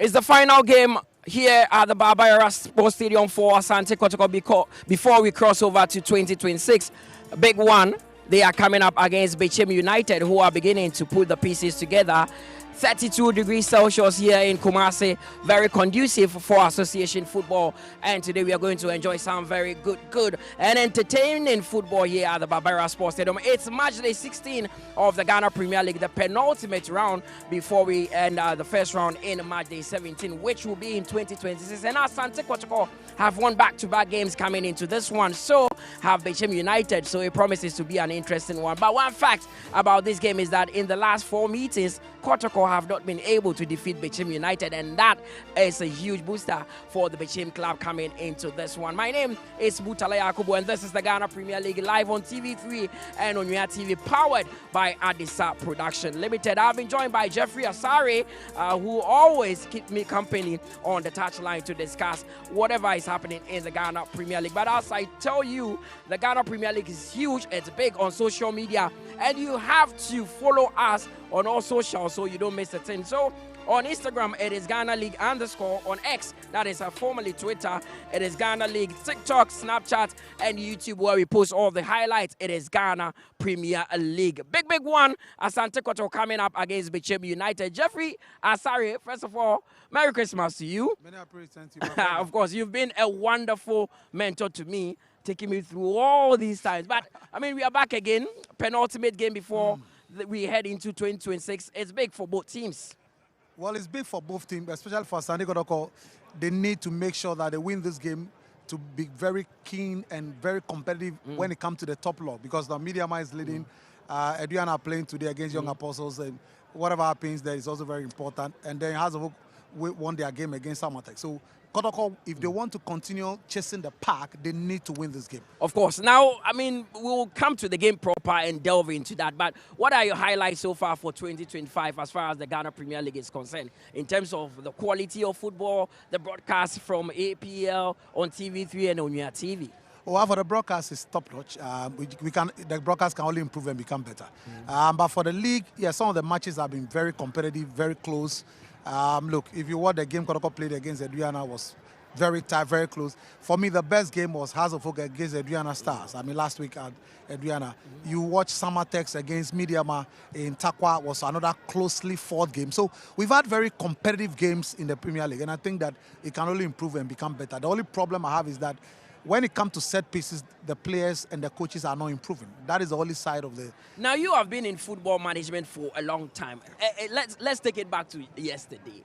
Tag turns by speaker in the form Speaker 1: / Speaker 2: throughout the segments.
Speaker 1: It's the final game here at the Barbara Sports Stadium for Asante Kotoko before we cross over to 2026. A big one. They are coming up against Bechem United, who are beginning to put the pieces together. 32 degrees Celsius here in Kumasi, very conducive for association football. And today we are going to enjoy some very good and entertaining football here at the Barbara Sports Stadium. It's match day 16 of the Ghana Premier League, the penultimate round before we end the first round in match day 17, which will be in 2026. And Asante Kotoko have won back-to-back games coming into this one. So have Bechem United. So it promises to be an interesting one. But one fact about this game is that in the last 4 meetings, Kotoko have not been able to defeat Bechem United, and that is a huge booster for the Bechem club coming into this one. My name is Mutala Yakubu, and this is the Ghana Premier League live on TV3 and on Unia TV, powered by Adisa Production Limited. I've been joined by Jeffrey Asare, who always keep me company on the touchline to discuss whatever is happening in the Ghana Premier League. But as I tell you, the Ghana Premier League is huge. It's big on social media, and you have to follow us on all socials so you don't miss a thing. So on Instagram, it is Ghana League _. On X, that is formerly Twitter, it is Ghana League. TikTok, Snapchat, and YouTube, where we post all the highlights, it is Ghana Premier League. Big one. Asante Kotoko coming up against Bechem United. Jeffrey Asare, first of all, Merry Christmas to you.
Speaker 2: Many appreciate you.
Speaker 1: Of course, you've been a wonderful mentor to me, taking me through all these times. But, I mean, we are back again. Penultimate game before we head into 2026. It's big for both teams.
Speaker 2: Well, it's big for both teams, especially for Asante Kotoko. They need to make sure that they win this game to be very keen and very competitive when it comes to the top log, because the Mediama is leading. Edwiana are playing today against Young Apostles, and whatever happens there is also very important. And then Hazard won their game against Samatek. So Kotoko, if they want to continue chasing the pack, they need to win this game.
Speaker 1: Of course. Now, I mean, we'll come to the game proper and delve into that. But what are your highlights so far for 2025 as far as the Ghana Premier League is concerned, in terms of the quality of football, the broadcast from APL on TV3 and on your TV?
Speaker 2: Well, for the broadcast is top notch. The broadcast can only improve and become better. But for the league, yeah, some of the matches have been very competitive, very close. Look, if you watch the game Kotoko played against Edwiana, was very tight, very close. For me, the best game was Hazard against Edwiana Stars. I mean, last week at Edwiana. You watch Samatex against Mediama in Takwa, was another closely fought game. So we've had very competitive games in the Premier League, and I think that it can only improve and become better. The only problem I have is that when it comes to set pieces, the players and the coaches are not improving. That is the only side of the...
Speaker 1: Now, you have been in football management for a long time. Let's take it back to yesterday.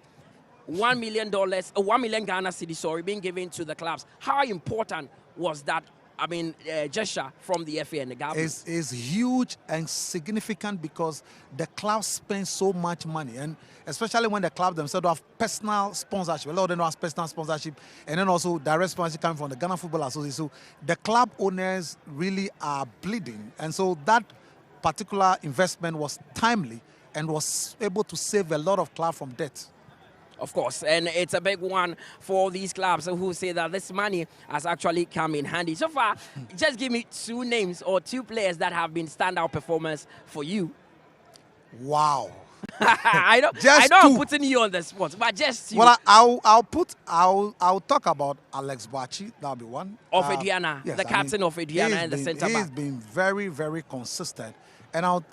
Speaker 1: $1 million, 1 million Ghana cedi, sorry, being given to the clubs. How important was that, I mean, gesture from the FA and the government?
Speaker 2: It's huge and significant because the clubs spend so much money, and especially when the club themselves have personal sponsorship. A lot of them have personal sponsorship, and then also direct sponsorship coming from the Ghana Football Association. So the club owners really are bleeding, and so that particular investment was timely and was able to save a lot of clubs from debt.
Speaker 1: Of course, and it's a big one for these clubs who say that this money has actually come in handy. So far, just give me 2 names or 2 players that have been standout performers for you.
Speaker 2: Wow.
Speaker 1: I know I'm putting you on the spot, but just 2.
Speaker 2: Well, I'll talk about Alex Bachi. That'll be one.
Speaker 1: Of Edwiana,
Speaker 2: yes,
Speaker 1: the captain of Edwiana and the centre back.
Speaker 2: He's been very, very consistent. And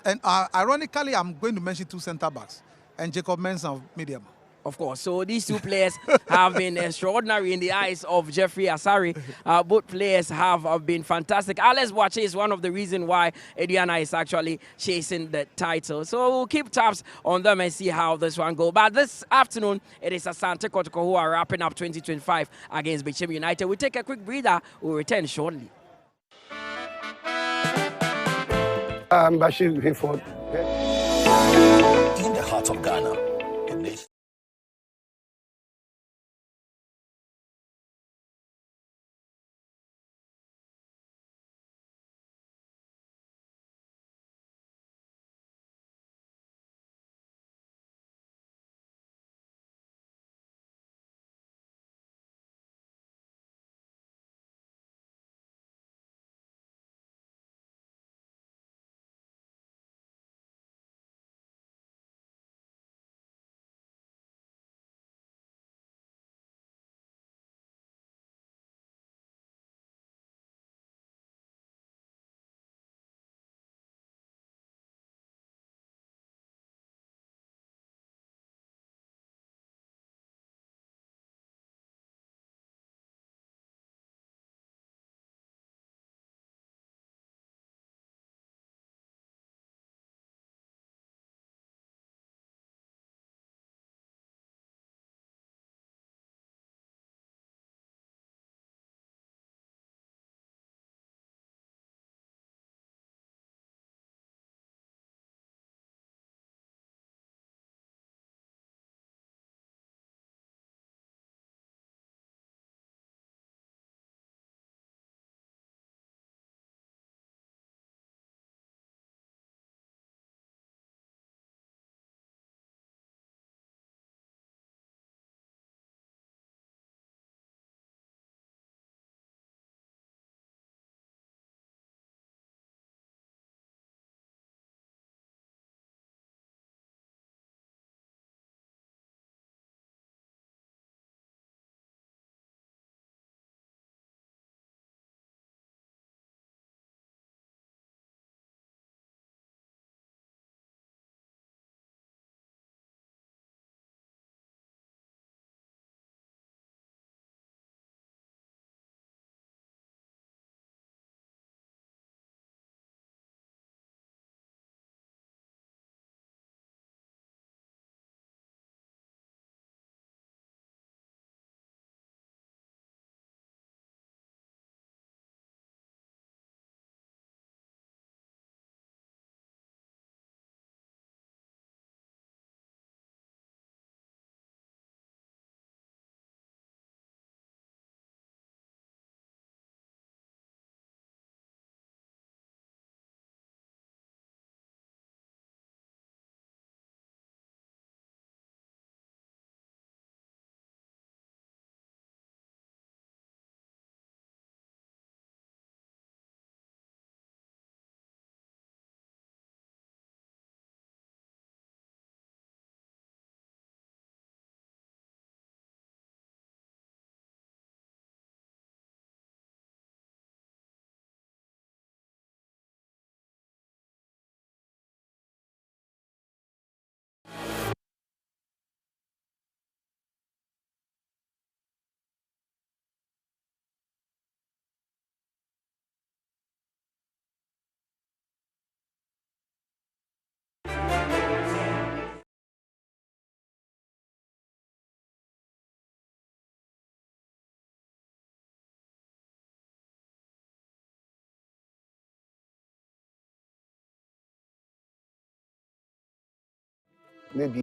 Speaker 2: ironically, I'm going to mention 2 centre backs and Jacob Mensah of Mediama.
Speaker 1: Of course. So these 2 players have been extraordinary in the eyes of Jeffrey Asare. Both players have been fantastic. Alex Boache is one of the reasons why Edwiana is actually chasing the title. So we'll keep tabs on them and see how this one goes. But this afternoon, it is Asante Kotoko who are wrapping up 2025 against Bechem United. We'll take a quick breather. We'll return shortly.
Speaker 3: Bashir Hayford.
Speaker 4: In the heart of Ghana.
Speaker 3: maybe.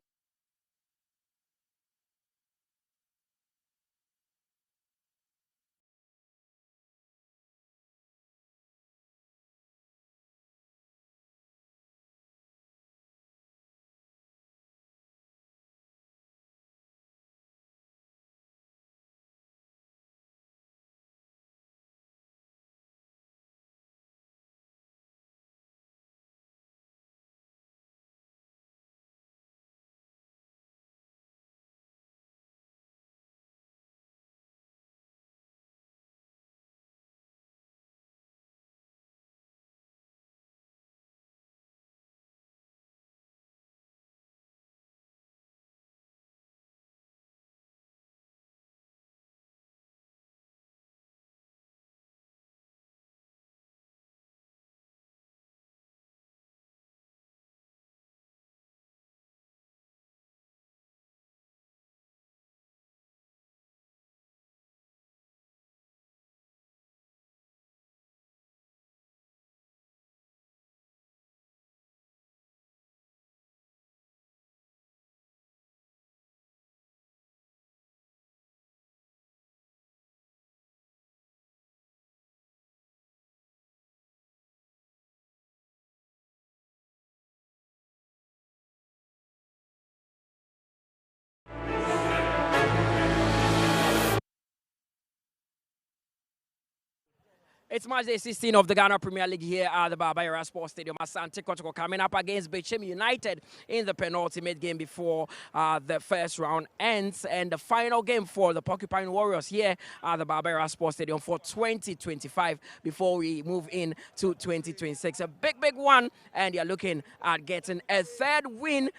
Speaker 1: It's match day 16 of the Ghana Premier League here at the Barbara Sports Stadium. Asante Kotoko coming up against Bechem United in the penultimate game before the first round ends. And the final game for the Porcupine Warriors here at the Barbara Sports Stadium for 2025 before we move in to 2026. A big one, and you're looking at getting a third win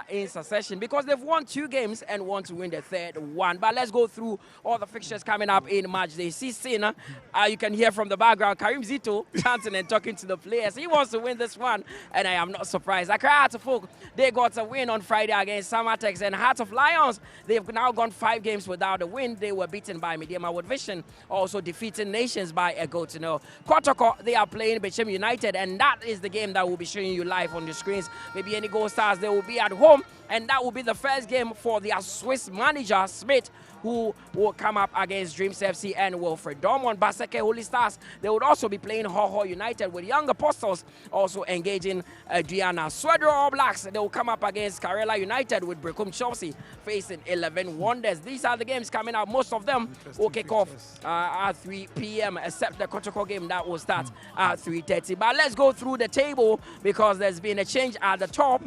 Speaker 1: in succession because they've won 2 games and want to win the third one. But let's go through all the fixtures coming up in match day 16. You can hear from the background, Karim Zito chanting and talking to the players. He wants to win this one, and I am not surprised. Accra Heart of Oak, they got a win on Friday against Samatex, and Heart of Lions, they've now gone 5 games without a win. They were beaten by Mediama with Vision, also defeating Nations by a goal to nil. Kotoko, they are playing Bechem United, and that is the game that will be showing you live on the screens. Maybe any Gold Stars, they will be at home, and that will be the first game for their Swiss manager, Smith, who will come up against Dreams FC and Wilfred Dormont. Baseke Holy Stars, they would also be playing Ho United with Young Apostles, also engaging Diana. Swedro All Blacks, they will come up against Karela United with Bechem Chelsea facing 11 Wonders. These are the games coming out. Most of them will kick off at 3 p.m. except the Kotoko game that will start at 3:30. But let's go through the table because there's been a change at the top.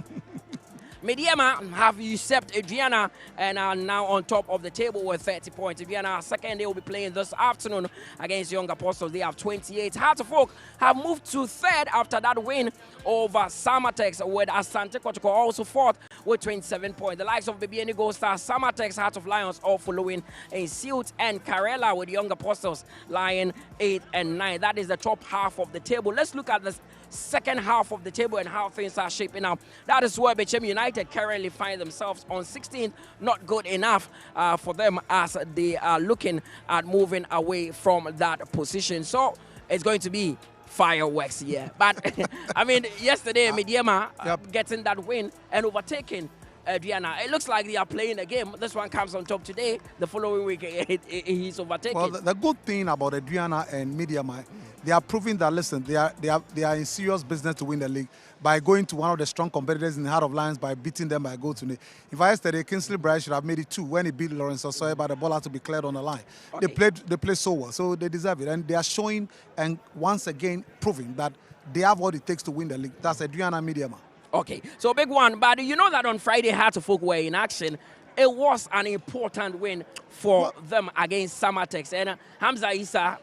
Speaker 1: Mediama have usurped Adriana and are now on top of the table with 30 points. Adriana second, they will be playing this afternoon against Young Apostles. They have 28. Heart of Oak have moved to third after that win over Samatex, with Asante Kotoko also fourth with 27 points. The likes of Bibiani Gold Star, Samatex, Heart of Lions all following in suit, and Karela with Young Apostles lying 8 and 9. That is the top half of the table. Let's look at the second half of the table and how things are shaping up. That is where Bechem United currently find themselves on 16th. Not good enough for them as they are looking at moving away from that position. So it's going to be fireworks here. But I mean, yesterday Mediama getting that win and overtaking Adriana. It looks like they are playing a game. This one comes on top today. The following week, he's overtaken.
Speaker 2: Well, the good thing about Adriana and Mediama, they are proving that, listen, they are in serious business to win the league by going to one of the strong competitors in the Heart of Lions by beating them by a goal to nil. In fact, yesterday, Kingsley Bright should have made it 2 when he beat Lawrence Osoye, but the ball had to be cleared on the line. Okay. They played so well, so they deserve it. And they are showing and once again proving that they have what it takes to win the league. That's Adriana and Mediama.
Speaker 1: Okay, so big one. But you know that on Friday, Heart of Oak were in action. It was an important win for them against Samatex. And Hamza Issa,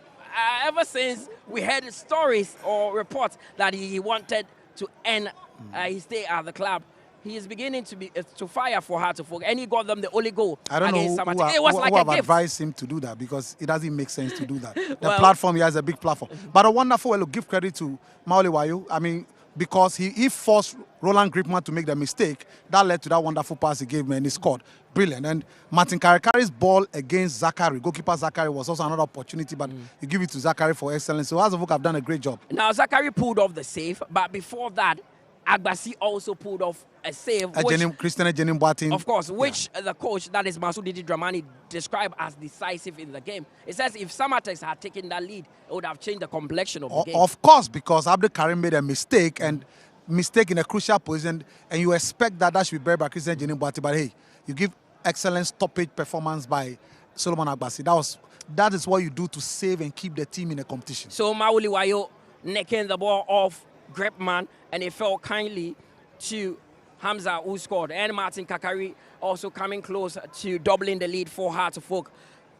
Speaker 1: ever since we heard stories or reports that he wanted to end his stay at the club, he is beginning to fire for Heart of Oak, and he got them the only goal against Samatex. It was like a gift.
Speaker 2: Who have advised him to do that, because it doesn't make sense to do that. The platform, he has a big platform. But a wonderful, we'll give credit to Maoli Wayo. I mean, because he forced Roland Gripman to make the mistake, that led to that wonderful pass he gave me, and he scored. Brilliant. And Martin Karikari's ball against Zachary, goalkeeper Zachary, was also another opportunity, but you give it to Zachary for excellence. So Heart of Oak have done a great job.
Speaker 1: Now, Zachary pulled off the save, but before that, Agbasi also pulled off a save,
Speaker 2: Christian Jenim Boateng.
Speaker 1: Of course, which the coach, that is Masudi Dramani, described as decisive in the game. It says if Samatex had taken that lead, it would have changed the complexion of the game.
Speaker 2: Of course, because Abdul Karim made a mistake and mistake in a crucial position, and you expect that should be buried by Christian Jenim Boateng. But hey, you give excellent stoppage performance by Solomon Agbasi. That is what you do to save and keep the team in a competition.
Speaker 1: So Mauli Wayo necking the ball off Gripman, and it fell kindly to Hamza, who scored, and Martin Kakari also coming close to doubling the lead for Heart of Oak.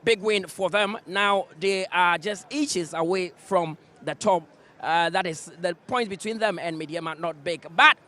Speaker 1: Big win for them. Now they are just inches away from the top. That is the points between them and Mediama not big. But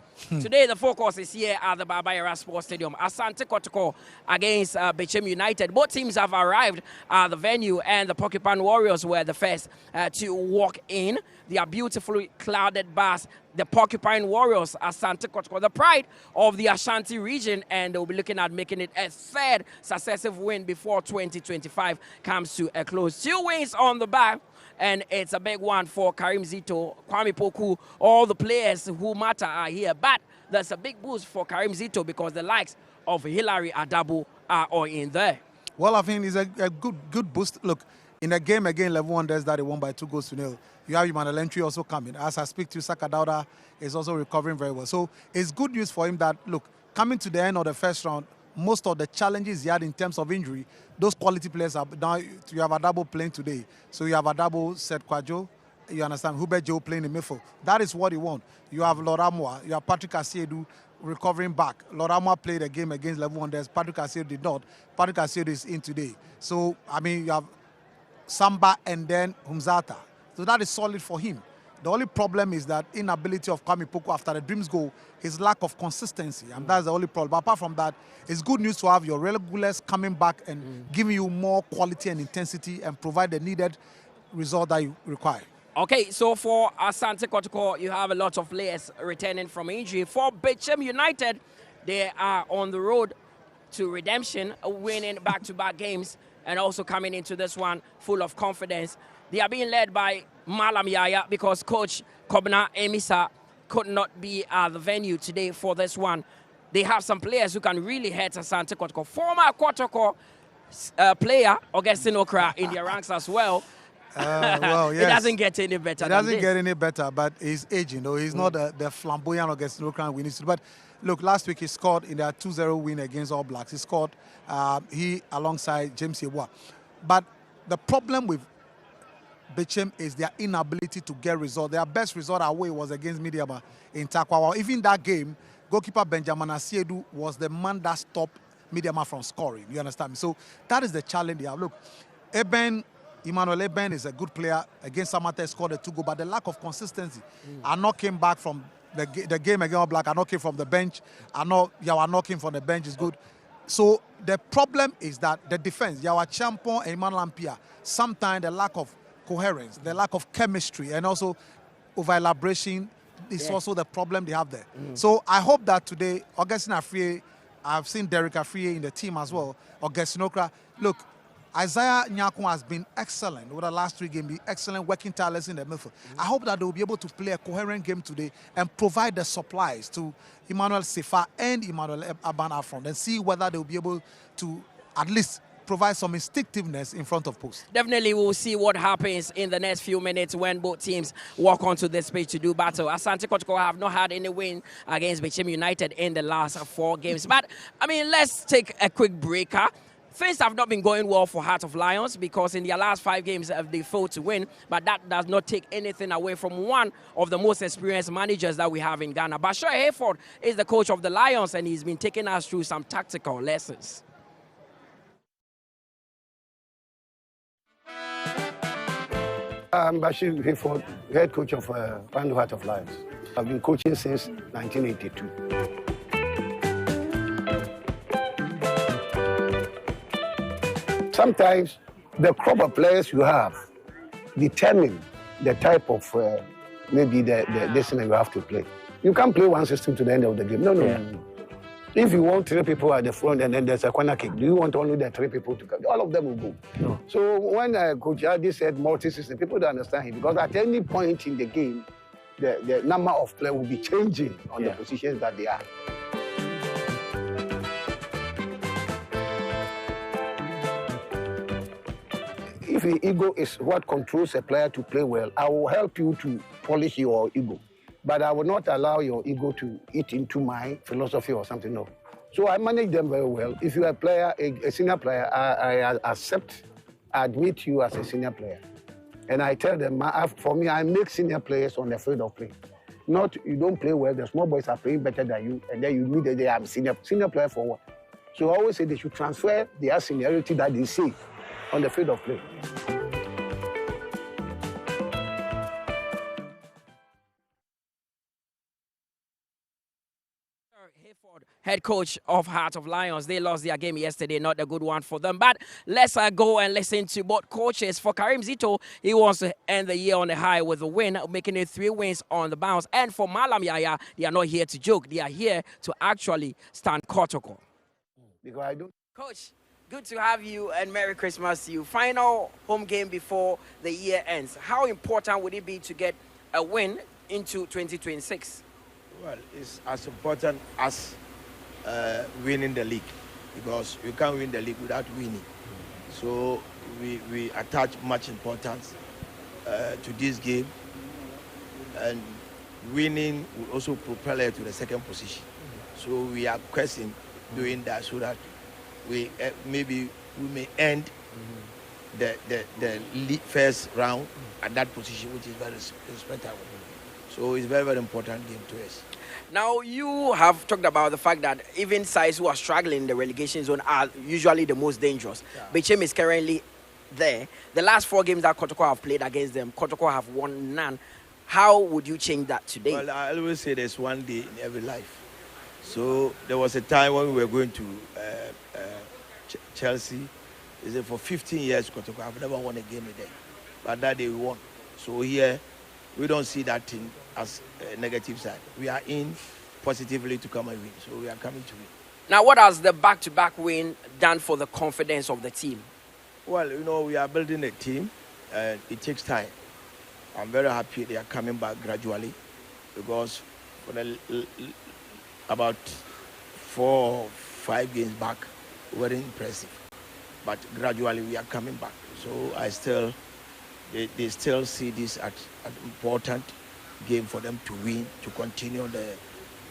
Speaker 1: today the focus is here at the Baba Yara Sports Stadium. Asante Kotoko against Bechem United. Both teams have arrived at the venue, and the Porcupine Warriors were the first to walk in. They are beautifully clouded bars. The Porcupine Warriors, Asante Kotoko, the pride of the Ashanti region, and they'll be looking at making it a third successive win before 2025 comes to a close. 2 wins on the back, and it's a big one for Karim Zito, Kwame Poku, all the players who matter are here. But there's a big boost for Karim Zito because the likes of Hilary Adabo are all in there.
Speaker 2: Well, I think it's a good boost. Look, in a game again, Level Wonders that they won by 2-0. You have Emmanuel Entry also coming. As I speak to you, Saka Dauda is also recovering very well. So it's good news for him that, look, coming to the end of the first round, most of the challenges he had in terms of injury, those quality players are now. You have Adabo playing today. So you have Adabo, Seth Kwajo, you understand, Hubert Joe playing in midfield. That is what you want. You have Loramwa, you have Patrick Asiedu recovering back. Loramwa played a game against Level Wonders. Patrick Asiedu did not. Patrick Asiedu is in today. So, I mean, you have Samba and then Humzata. So that is solid for him. The only problem is that inability of Kwame Poku after the Dreams goal, his lack of consistency, and that's the only problem. But apart from that, it's good news to have your regulars coming back and giving you more quality and intensity and provide the needed result that you require.
Speaker 1: Okay, so for Asante Kotoko, you have a lot of players returning from injury. For Bechem United, they are on the road to redemption, winning back-to-back games, and also coming into this one full of confidence. They are being led by Malam Yaya because Coach Kobna Emisa could not be at the venue today for this one. They have some players who can really hurt Asante Kotoko. Former Kotoko player, Augustine Okra, in their ranks as well.
Speaker 2: Well, yes.
Speaker 1: It doesn't get any better.
Speaker 2: It doesn't get any better, but he's aging, though. He's not the flamboyant Augustine Okra we need to. But look, last week he scored in their 2-0 win against All Blacks. He scored, he alongside James Yeboah. But the problem with Bechem is their inability to get results. Their best result away was against Midiama in Takwawa. Even that game, goalkeeper Benjamin Asiedu was the man that stopped Midiama from scoring. You understand me? So that is the challenge they have. Look, Emmanuel Eben is a good player. Against Samate scored a 2 goal, but the lack of consistency. Arnaud came back from the game against All Black. Arnaud came from the bench. Arnaud came from the bench is good. So the problem is that the defense, Yawa Champon and Emmanuel Lampia, sometimes the lack of coherence, the lack of chemistry, and also over-elaboration is also the problem they have there. So I hope that today, Augustine Afriye, I've seen Derek Afriye in the team as well, Augustine Okra. Look, Isaiah Nyakun has been excellent over the last 3 games, excellent working talents in the midfield. I hope that they will be able to play a coherent game today and provide the supplies to Emmanuel Sefa and Emmanuel Aban Afron and see whether they will be able to at least provide some instinctiveness in front of post.
Speaker 1: Definitely we'll see what happens in the next few minutes when both teams walk onto this pitch to do battle. Asante Kotoko have not had any win against Bechem United in the last 4 games. But, I mean, let's take a quick breaker. Things have not been going well for Heart of Lions because in their last 5 games they failed to win, but that does not take anything away from one of the most experienced managers that we have in Ghana. Bashir Hayford is the coach of the Lions, and he's been taking us through some tactical lessons.
Speaker 3: I'm Bashir Hayford, head coach of Heart of Lions. I've been coaching since 1982. Sometimes the crop of players you have determine the type of maybe the destiny you have to play. You can't play one system to the end of the game. No. If you want 3 people at the front and then there's a corner kick, do you want only the 3 people to come? All of them will go. No. So when Coach Adi said multi-system, people don't understand him because at any point in the game, the number of players will be changing on the positions that they are. If the ego is what controls a player to play well, I will help you to polish your ego. But I will not allow your ego to eat into my philosophy or something. No. So I manage them very well. If you are a player, a senior player, I accept, I admit you as a senior player. And I tell them, for me, I make senior players on the field of play. Not you don't play well, the small boys are playing better than you, and then you meet that they are senior player for what? So I always say they should transfer their seniority that they see on the field of play.
Speaker 1: Head coach of Heart of Lions, they lost their game yesterday, not a good one for them. But let's go and listen to both coaches. For Karim Zito, he wants to end the year on a high with a win, making it 3 wins on the bounce. And for Malam Yaya, they are not here to joke. They are here to actually stand Kotoko.
Speaker 3: Because I do.
Speaker 1: Coach, good to have you and Merry Christmas to you. Final home game before the year ends. How important would it be to get a win into 2026?
Speaker 4: Well, it's as important as winning the league, because you can't win the league without winning. So we attach much importance to this game, and winning will also propel it to the second position. So we are questioning doing that so that we maybe we may end the league first round at that position, which is very respectable. So it's very, very important game to us.
Speaker 1: Now, you have talked about the fact that even sides who are struggling in the relegation zone are usually the most dangerous. Yeah. Bechem is currently there. The last 4 games that Kotoko have played against them, Kotoko have won none. How would you change that today?
Speaker 4: Well, I always say there's one day in every life. So there was a time when we were going to Chelsea. Is it for 15 years, Kotoko have never won a game with them. But that day we won. So here, we don't see that thing as a negative side. We are in positively to come and win. So we are coming to win.
Speaker 1: Now, what has the back-to-back win done for the confidence of the team?
Speaker 4: Well, you know, we are building a team, and it takes time. I'm very happy they are coming back gradually, because for about 4 or 5 games back, we were impressive. But gradually we are coming back. So they still see this as an important game for them to win, to continue the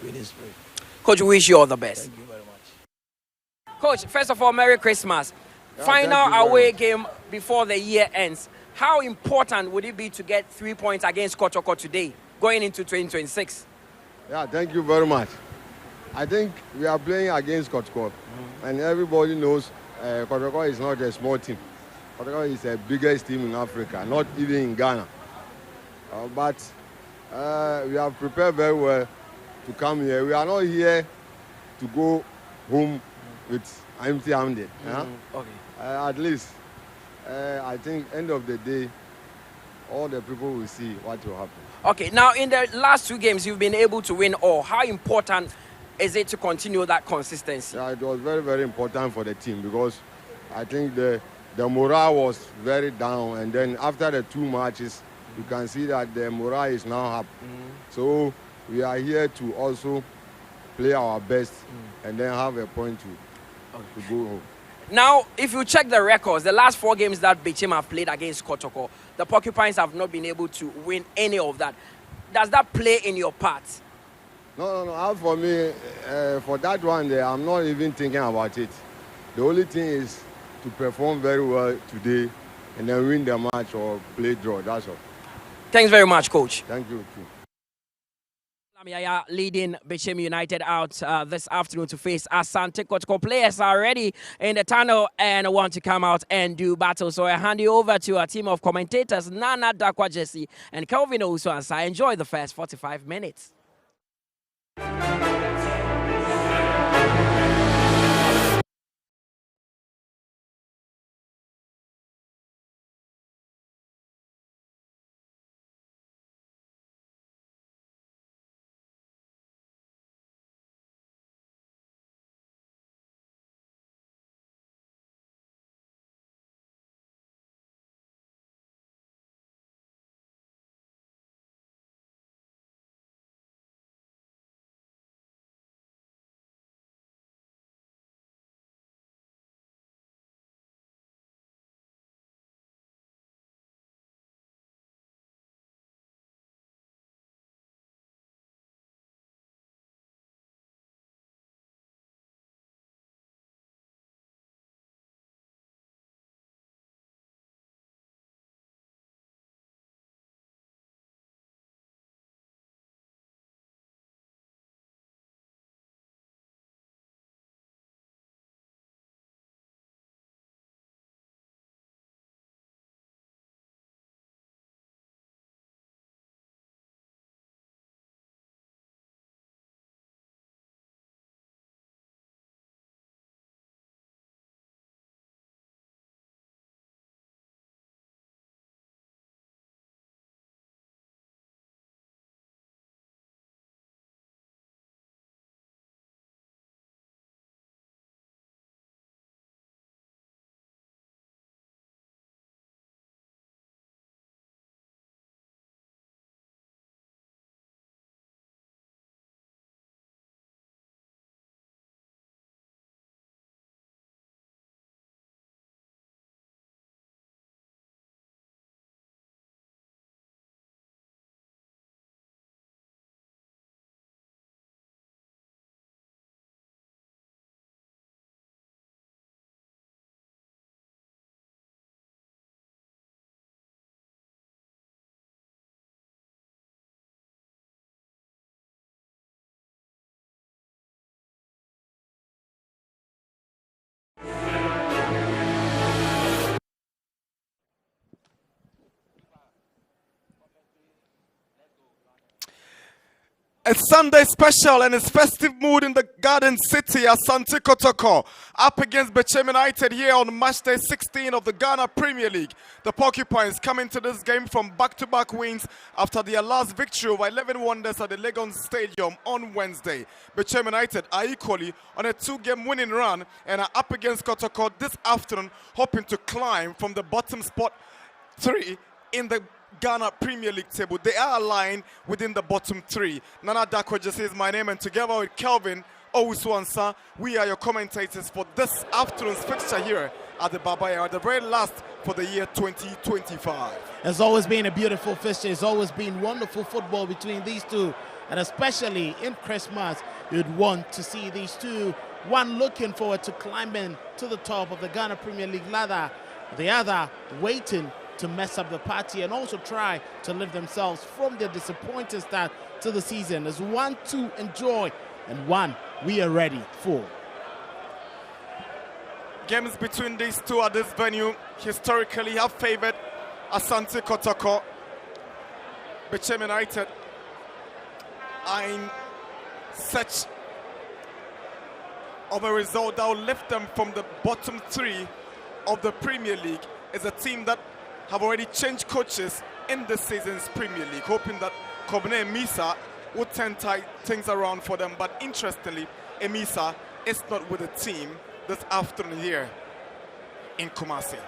Speaker 4: winning spirit.
Speaker 1: Coach, we wish you all the best.
Speaker 4: Thank you very much.
Speaker 1: Coach, first of all, Merry Christmas. Final away game before the year ends. How important would it be to get 3 points against Kotoko today, going into 2026?
Speaker 5: Yeah, thank you very much. I think we are playing against Kotoko, and everybody knows Kotoko is not a small team. Kotoko is the biggest team in Africa, not even in Ghana. But we have prepared very well to come here. We are not here to go home with empty-handed.
Speaker 1: Okay.
Speaker 5: At least, I think end of the day, all the people will see what will happen.
Speaker 1: Okay, now in the last 2 games, you've been able to win all. How important is it to continue that consistency?
Speaker 5: Yeah, it was very, very important for the team, because I think the morale was very down, and then after the 2 matches, you can see that the morale is now up. So we are here to also play our best and then have a point to go home.
Speaker 1: Now, if you check the records, the last 4 games that Bechem have played against Kotoko, the Porcupines have not been able to win any of that. Does that play in your part?
Speaker 5: No. As for me, for that one there, I'm not even thinking about it. The only thing is to perform very well today and then win the match or play draw, that's all.
Speaker 1: Thanks very much, Coach.
Speaker 5: Thank you, too.
Speaker 1: Yaya leading Bechem United out this afternoon to face Asante Kotoko. Players are ready in the tunnel and want to come out and do battle. So I hand you over to a team of commentators, Nana Dakwa Jesse and Kelvin Osuansa. Enjoy the first 45 minutes.
Speaker 6: A Sunday special and its festive mood in the Garden City. Asante Kotoko up against Bechem United here on match day 16 of the Ghana Premier League. The Porcupines coming to this game from back-to-back wins after their last victory over 11 Wonders at the Legon Stadium on Wednesday. Bechem United are equally on a 2-game winning run and are up against Kotoko this afternoon, hoping to climb from the bottom spot 3 in the Ghana Premier League table. They are aligned within the bottom 3. Nana Dakwaja is my name, and together with Kelvin Owusu-Ansah, we are your commentators for this afternoon's fixture here at the Babaya, the very last for the year 2025.
Speaker 7: It's always been a beautiful fixture. It's always been wonderful football between these two, and especially in Christmas, you'd want to see these two, one looking forward to climbing to the top of the Ghana Premier League ladder, the other waiting to mess up the party and also try to lift themselves from their disappointing start to the season. There's one to enjoy and one we are ready for.
Speaker 6: Games between these two at this venue historically have favored Asante Kotoko. Bechem United are in search of a result that will lift them from the bottom 3 of the Premier League. It's a team that have already changed coaches in this season's Premier League, hoping that Kobne Emisa would turn things around for them. But interestingly, Emisa is not with the team this afternoon here in Kumasi.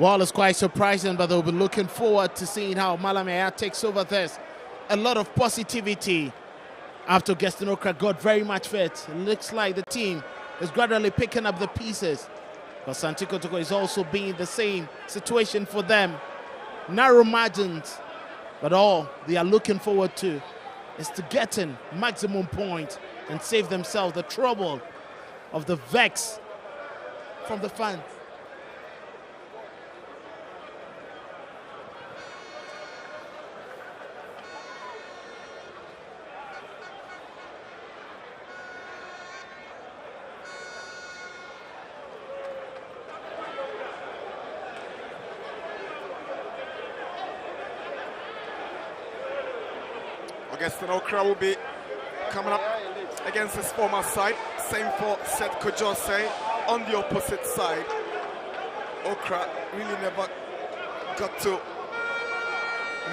Speaker 7: Well, it's quite surprising, but they'll be looking forward to seeing how Malamea takes over this. A lot of positivity after Gaston Okra got very much fit. It looks like the team is gradually picking up the pieces. But Asante Kotoko is also being the same situation for them. Narrow margins, but all they are looking forward to is to getting maximum points and save themselves the trouble of the vex from the fans.
Speaker 6: Gaston Okra will be coming up against his former side. Same for Seth Kojose on the opposite side. Okra really never got to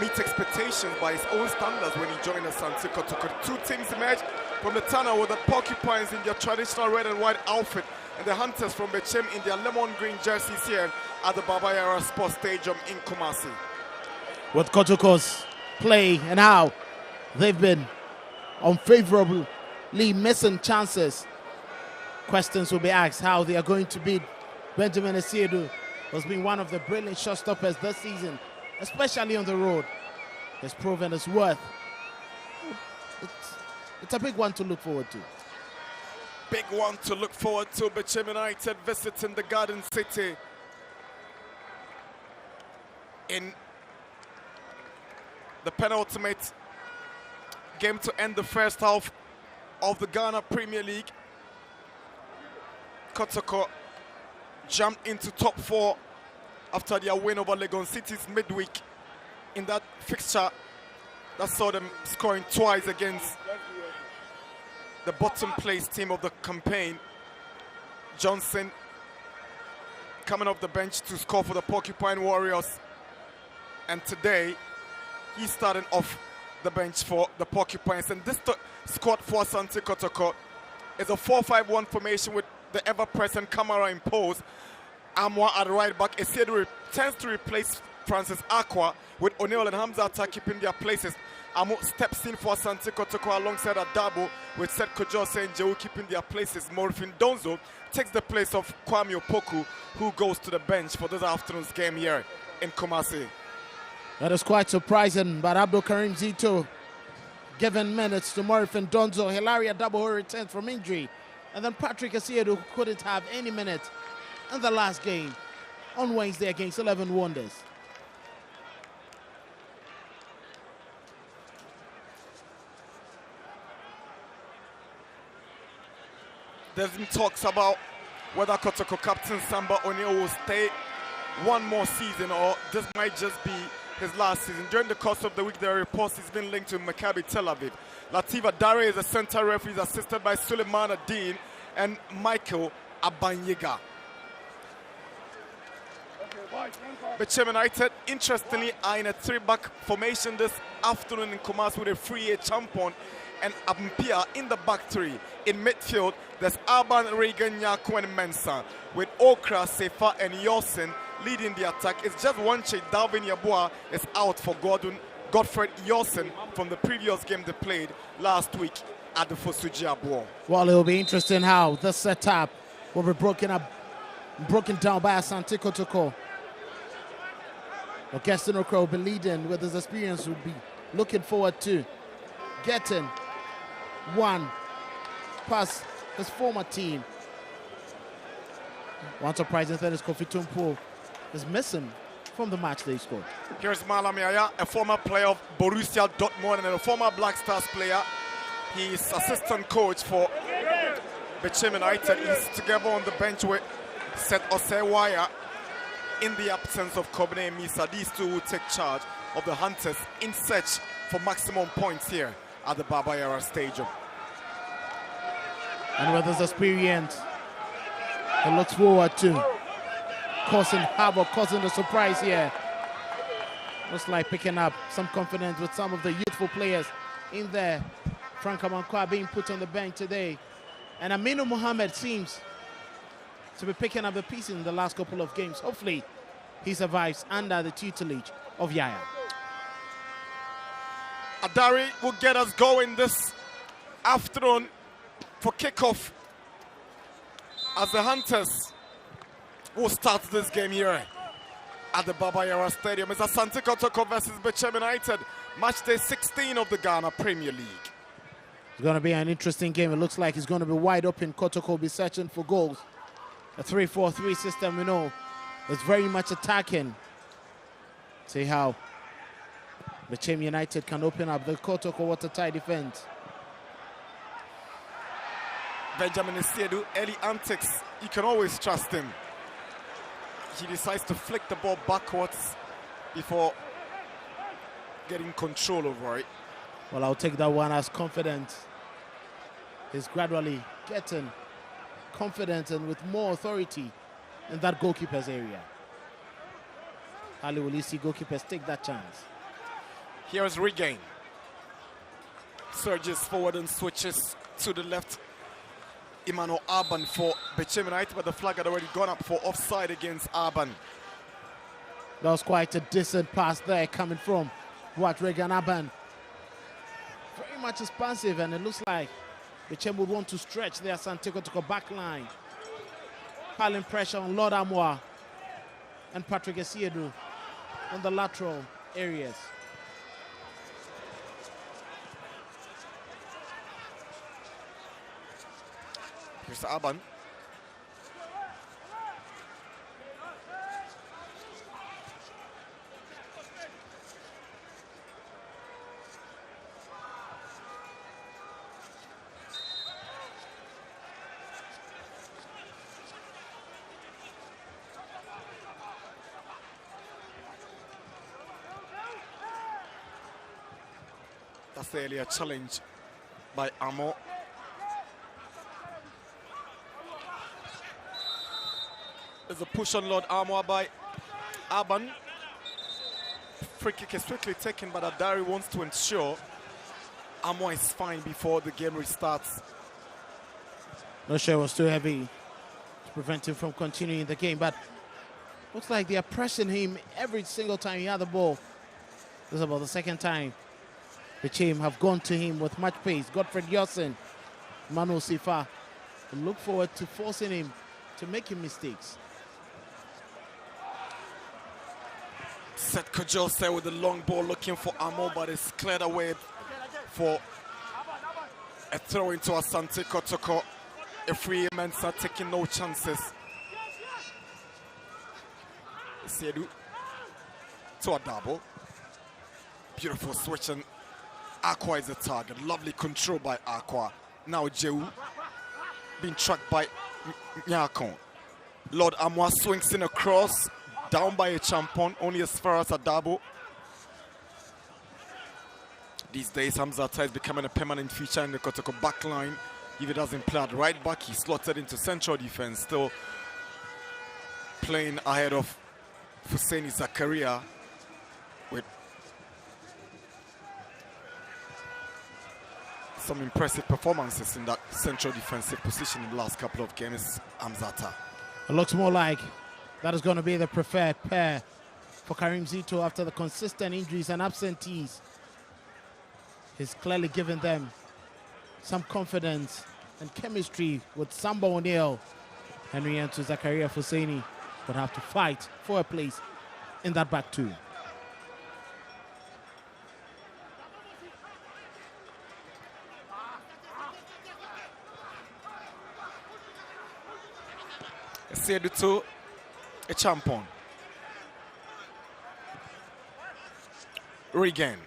Speaker 6: meet expectations by his own standards when he joined Asante Kotoko. Two teams emerged from the tunnel with the Porcupines in their traditional red and white outfit and the Hunters from Bechem in their lemon green jerseys here at the Babayara Sports Stadium in Kumasi.
Speaker 7: With Kotoko's play and how they've been unfavorably missing chances, questions will be asked how they are going to beat Benjamin Asiedu, who's been one of the brilliant shot stoppers this season, especially on the road. Has proven his worth. It's a big one to look forward to.
Speaker 6: Big one to look forward to. Bechem United visiting the Garden City in the penultimate game to end the first half of the Ghana Premier League. Kotoko jumped into top 4 after their win over Legon City's midweek in that fixture that saw them scoring twice against the bottom place team of the campaign. Johnson coming off the bench to score for the Porcupine Warriors, and today he's starting off the bench for the Porcupines. And this squad for Asante Kotoko is a 4-5-1 formation with the ever-present Kamara in pose. Amwa at right back. Esiedu tends to replace Francis Aqua, with O'Neill and Hamza Atta keeping their places. Amu steps in for Asante Kotoko alongside Adabo, with Seth Kojose and Jehu keeping their places. Morfin Donzo takes the place of Kwame Opoku, who goes to the bench for this afternoon's game here in Kumasi.
Speaker 7: That is quite surprising, but Abdul Karim Zito given minutes to Morfin Donzo. Hilaria Adabo returns from injury, and then Patrick Asiedu, who couldn't have any minutes in the last game on Wednesday against 11 Wonders.
Speaker 6: There's been talks about whether Kotoko captain Samba O'Neill will stay one more season, or this might just be his last season. During the course of the week, there are reports he's been linked to Maccabi Tel Aviv. Latif Adare is the center referee, assisted by Suleiman Adin and Michael Abanyega. Bechem United, interestingly, are in a 3-back formation this afternoon in Kumasi with a 3A Champon and Ampia in the back 3. In midfield, there's Alban, Reagan, Nyako, and Mensah, with Okra, Sefa, and Yosin leading the attack. It's just one change. Dalvin Yabua is out for Godfred Yosin from the previous game they played last week at the Fosuji Abuo.
Speaker 7: Well, it will be interesting how the setup will be broken down by Asante Kotoko. Augustine Okra will be leading with his experience. Will be looking forward to getting one past his former team. One surprising thing is Kofi Tumpo is missing from the match they scored.
Speaker 6: Here's Malamiaya, a former player of Borussia Dortmund and a former Black Stars player. He's assistant coach for Bechem United. He's together on the bench with Seth Osewaya in the absence of Kobne and Misa. These two will take charge of the Hunters in search for maximum points here at the Baba Yara Stadium.
Speaker 7: And with his experience, he looks forward to causing havoc, causing the surprise here. Looks like picking up some confidence with some of the youthful players in there. Frank Amankwa being put on the bench today. And Aminu Mohammed seems to be picking up the pieces in the last couple of games. Hopefully, he survives under the tutelage of Yaya.
Speaker 6: Adari will get us going this afternoon for kickoff as the Hunters will start this game here at the Baba Yara Stadium. It's Asante Kotoko versus Bechem United, match day 16 of the Ghana Premier League.
Speaker 7: It's going to be an interesting game. It looks like it's going to be wide open. Kotoko will be searching for goals. A 3-4-3 system, we know, is very much attacking. See how Bechem United can open up the Kotoko watertight defense.
Speaker 6: Benjamin Isiedu, early antics, you can always trust him. He decides to flick the ball backwards before getting control over it.
Speaker 7: Well, I'll take that one as confident. He's gradually getting confident and with more authority in that goalkeeper's area. Hardly will you see goalkeepers take that chance.
Speaker 6: Here is Regain. Surges forward and switches to the left. Emmanuel Arban for Bechem United, but the flag had already gone up for offside against Arban.
Speaker 7: That was quite a decent pass there coming from Regan Arban. Very much expansive, and it looks like Bechem would want to stretch their Asante Kotoko back line. Piling pressure on Lord Amoa and Patrick Esiedu on the lateral areas.
Speaker 6: Here's Arban. That's the earlier challenge by Amo. There's a push on Lord Armour by Arban. Free kick is quickly taken, but Adari wants to ensure Armour is fine before the game restarts.
Speaker 7: No sure it was too heavy to prevent him from continuing the game, but looks like they are pressing him every single time he had the ball. This is about the second time the team have gone to him with much pace. Godfred Yosin, Manu Sifa, look forward to forcing him to making mistakes.
Speaker 6: Seth Kajose with the long ball looking for Amo, but it's cleared away for a throw into Asante Kotoko. A free Mensah taking no chances. Sedu to a double. Beautiful switch, and Aqua is the target. Lovely control by Aqua. Now Jehu being tracked by Nyakon. Lord Amwa swings in across, down by a champon, only as far as a double. These days, Hamzata is becoming a permanent feature in the Kotoko back line. If he doesn't play at right back, he's slotted into central defense, still playing ahead of Hussein Zakaria with some impressive performances in that central defensive position in the last couple of games. Hamzata.
Speaker 7: It looks more like that is going to be the preferred pair for Karim Zito after the consistent injuries and absentees. He's clearly given them some confidence and chemistry with Samba O'Neill. Henry and Zakaria Husseini would have to fight for a place in that back two.
Speaker 6: Seduto a champion. Regan.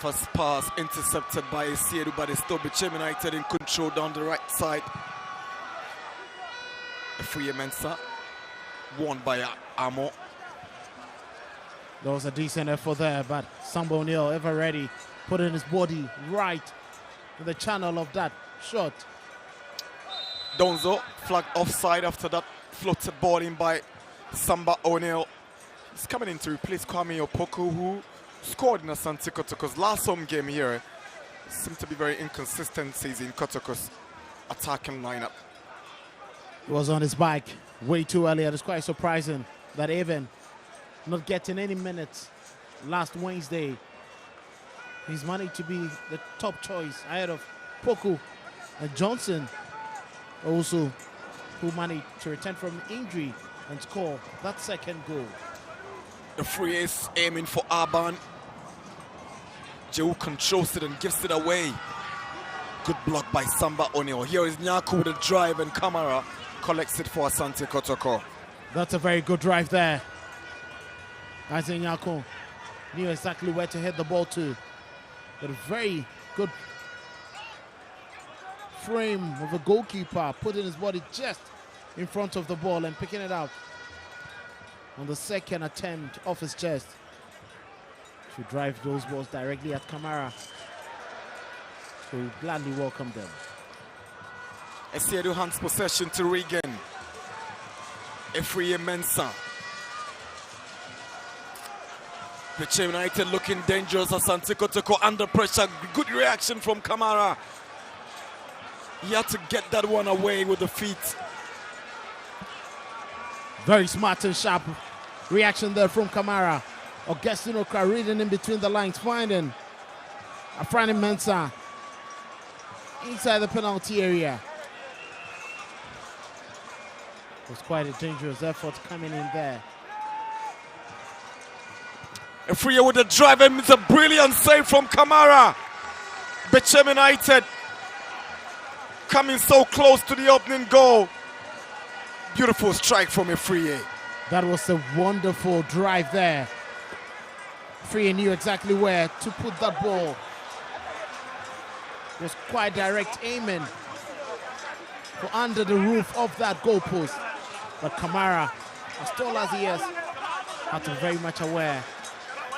Speaker 6: First pass intercepted by Siedu, but it's still Bechem United in control down the right side. Free Mensa, won by Amo.
Speaker 7: There was a decent effort there, but Samba O'Neill, ever ready, putting his body right in the channel of that shot.
Speaker 6: Donzo flagged offside after that floated ball in by Samba O'Neill. He's coming in to replace Kwame Opoku, who scored in Asante Kotoko's last home game here. Seemed to be very inconsistencies in Kotoko's attacking lineup.
Speaker 7: He was on his bike way too early. It's quite surprising that even not getting any minutes last Wednesday, he's managed to be the top choice ahead of Poku and Johnson, also, who managed to return from injury and score that second goal.
Speaker 6: The free is aiming for Arban. Joe controls it and gives it away. Good block by Samba O'Neill. Here is Nyaku with a drive, and Kamara collects it for Asante Kotoko.
Speaker 7: That's a very good drive there. Isaac Nyaku knew exactly where to hit the ball to. But a very good frame of a goalkeeper, putting his body just in front of the ball and picking it up on the second attempt off his chest. To drive those balls directly at Kamara. So we gladly welcome them.
Speaker 6: Esiedu hands possession to Regan. Efriye Mensah. Bechem United looking dangerous. Asante Kotoko under pressure. Good reaction from Kamara. He had to get that one away with the feet.
Speaker 7: Very smart and sharp reaction there from Kamara. Augustine Okra reading in between the lines, finding Afrani Mensah inside the penalty area. It was quite a dangerous effort coming in there.
Speaker 6: Efriye with the drive, and it's a brilliant save from Kamara. Bechem United coming so close to the opening goal. Beautiful strike from Efriye.
Speaker 7: That was a wonderful drive there. Efriye knew exactly where to put that ball. It was quite direct aiming for under the roof of that goalpost. But Kamara, as tall as he is, had to be very much aware.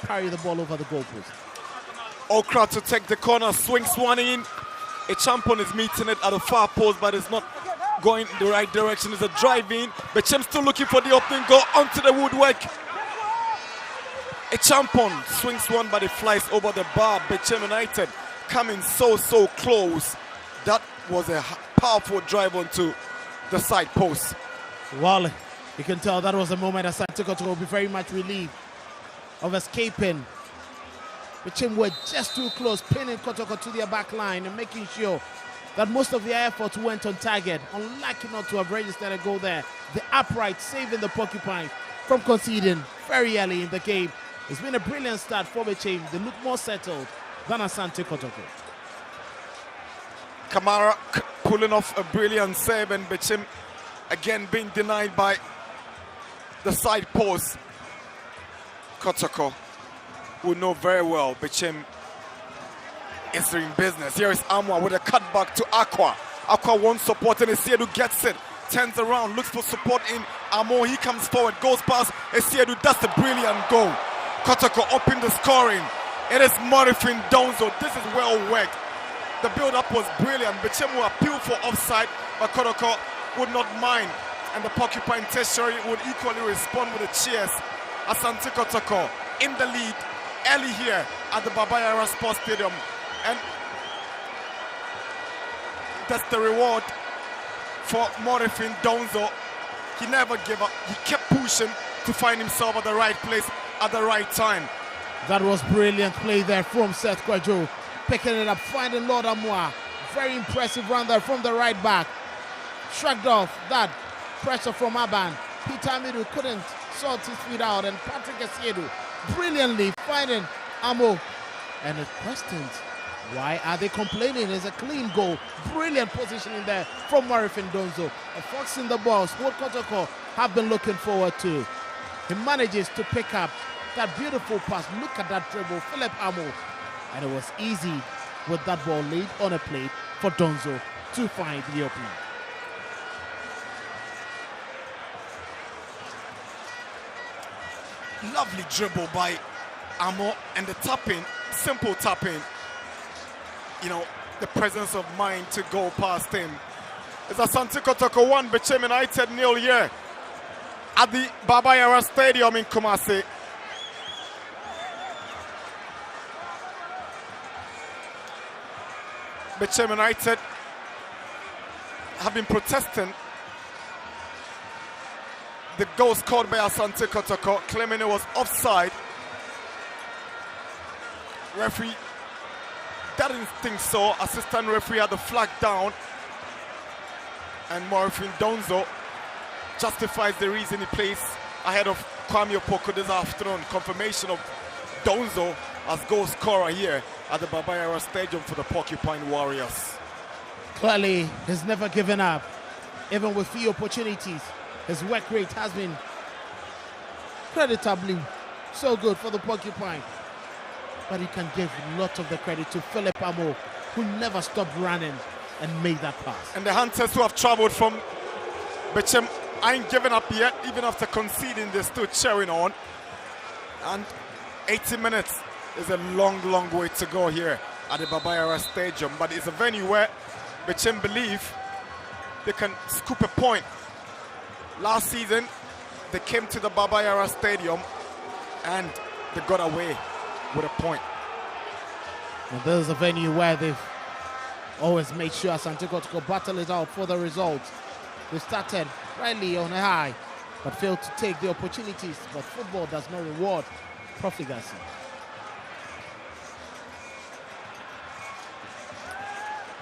Speaker 7: Carry the ball over the goalpost.
Speaker 6: Okra to take the corner, swings one in. A champion is meeting it at the far post, but it's not going in the right direction. It's a drive in. Bechem still looking for the opening goal onto the woodwork. A champion swings one, but it flies over the bar. Bechem United coming so close. That was a powerful drive onto the side post.
Speaker 7: Well, you can tell that was a moment Asante Kotoko will be very much relieved of escaping. Bechem were just too close, pinning Kotoko to their back line and making sure that most of their efforts went on target. Unlucky not to have registered a goal there. The upright saving the Porcupines from conceding very early in the game. It's been a brilliant start for Bechem. They look more settled than Asante Kotoko.
Speaker 6: Kamara pulling off a brilliant save, and Bechem again being denied by the side post. Kotoko, who know very well Bechem is doing business. Here is Amwa with a cutback to Aqua. Aqua wants support, and Esiedu gets it. Turns around, looks for support in Amo, he comes forward, goes past Esiedu. That's a brilliant goal. Kotoko opened the scoring. It is Morifin Donzo. This is well worked. The build-up was brilliant. Bechem will appeal for offside, but Kotoko would not mind. And the Porcupine Tertiary would equally respond with the cheers. Asante Kotoko in the lead early here at the Baba Yara Sports Stadium. And that's the reward for Morifin Donzo. He never gave up. He kept pushing to find himself at the right place at the right time.
Speaker 7: That was brilliant play there from Seth Kwajo. Picking it up, finding Lord Amoa. Very impressive run there from the right back. Shrugged off that pressure from Aban. Peter Amidu couldn't sort his feet out, and Patrick Esiedu brilliantly finding Amo. And it questions, why are they complaining? It's a clean goal. Brilliant positioning there from Morifin Donzo. A fox in the ball. Sport Kotoko have been looking forward to. He manages to pick up that beautiful pass. Look at that dribble, Philip Amo. And it was easy with that ball laid on a plate for Donzo to find the opening.
Speaker 6: Lovely dribble by Amo, and the tapping, simple tapping. You know, the presence of mind to go past him. It's Asante Kotoko 1, Bechem United 0 here at the Baba Yara Stadium in Kumasi. Bechem United have been protesting the goal scored by Asante Kotoko, claiming it was offside. Referee didn't think so. Assistant referee had the flag down, and Morifin Donzo justifies the reason he plays ahead of Kwame Opoko this afternoon. Confirmation of Donzo as goal scorer here at the Baba Yara Stadium for the Porcupine Warriors.
Speaker 7: Clearly, he's never given up, even with few opportunities. His work rate has been creditably so good for the Porcupine. But he can give lots of the credit to Philip Amo, who never stopped running and made that pass.
Speaker 6: And the Hunters who have traveled from Bechem ain't given up yet. Even after conceding, they're still cheering on. And 80 minutes is a long, long way to go here at the Baba Yara Stadium. But it's a venue where Bechem believe they can scoop a point. Last season, they came to the Baba Yara Stadium and they got away with a point.
Speaker 7: And there's a venue where they've always made sure Asante Kotoko battle it out for the results. They started rightly on a high, but failed to take the opportunities. But football does not reward profligacy.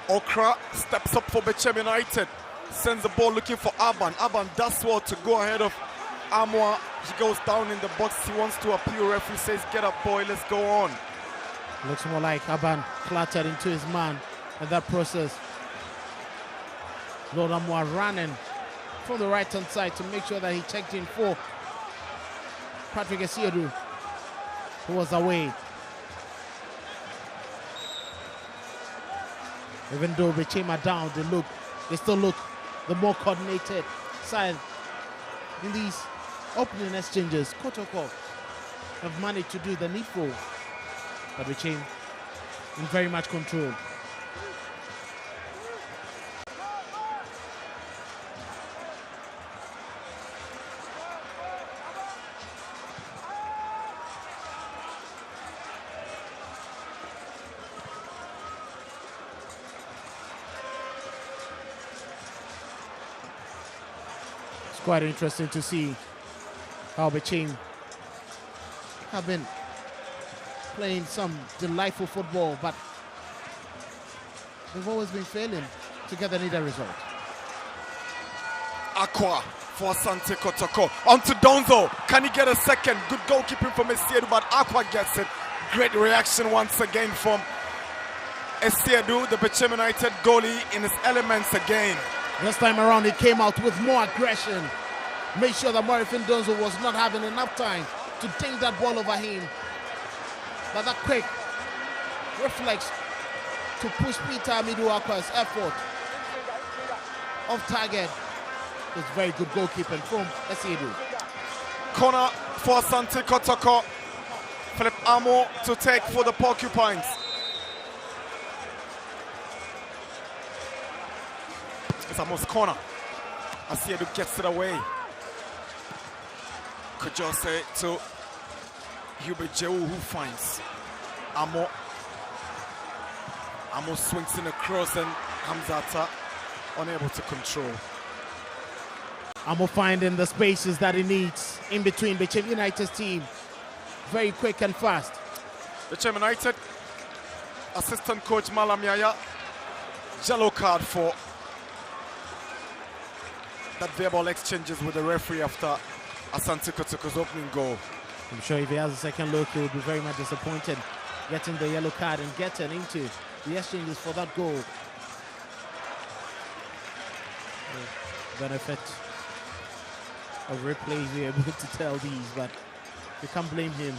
Speaker 6: Okra steps up for Bechem United. Sends the ball looking for Aban. Aban does well to go ahead of Amwa. He goes down in the box. He wants to appeal. Referee says, get up, boy, let's go on.
Speaker 7: Looks more like Aban clattered into his man in that process. Lord Amwa running from the right-hand side to make sure that he checked in for Patrick Esiedu, who was away. Even though Bechem are down, they still look the more coordinated side in these opening exchanges. Kotoko have managed to do the needful, but Bechem in very much control. Quite interesting to see how Bechem have been playing some delightful football, but they've always been failing to get the needed result.
Speaker 6: Aqua for Asante Kotoko. On to Donzo. Can he get a second? Good goalkeeping from Esiedu, but Aqua gets it. Great reaction once again from Esiedu, the Bechem United goalie, in his elements again.
Speaker 7: This time around, he came out with more aggression. Made sure that Morifin Donzo was not having enough time to ding that ball over him. But that quick reflex to push Peter Amidu Akwa's effort off target It's very good goalkeeping from Asiedu.
Speaker 6: Corner for Asante Kotoko. Philip Amo to take for the Porcupines. It's almost corner. Asiedu gets it away. Kajose to Hubert Jehu, who finds Amo. Amo swings in across and Hamzata unable to control.
Speaker 7: Amo finding the spaces that he needs in between Bechem United's team. Very quick and fast.
Speaker 6: Bechem United, assistant coach Malam Yaya, yellow card for that verbal exchanges with the referee after Asante Kotoko's opening goal.
Speaker 7: I'm sure if he has a second look, he will be very much disappointed getting the yellow card and getting into the exchanges for that goal. The benefit of replays, we're able to tell these, but you can't blame him.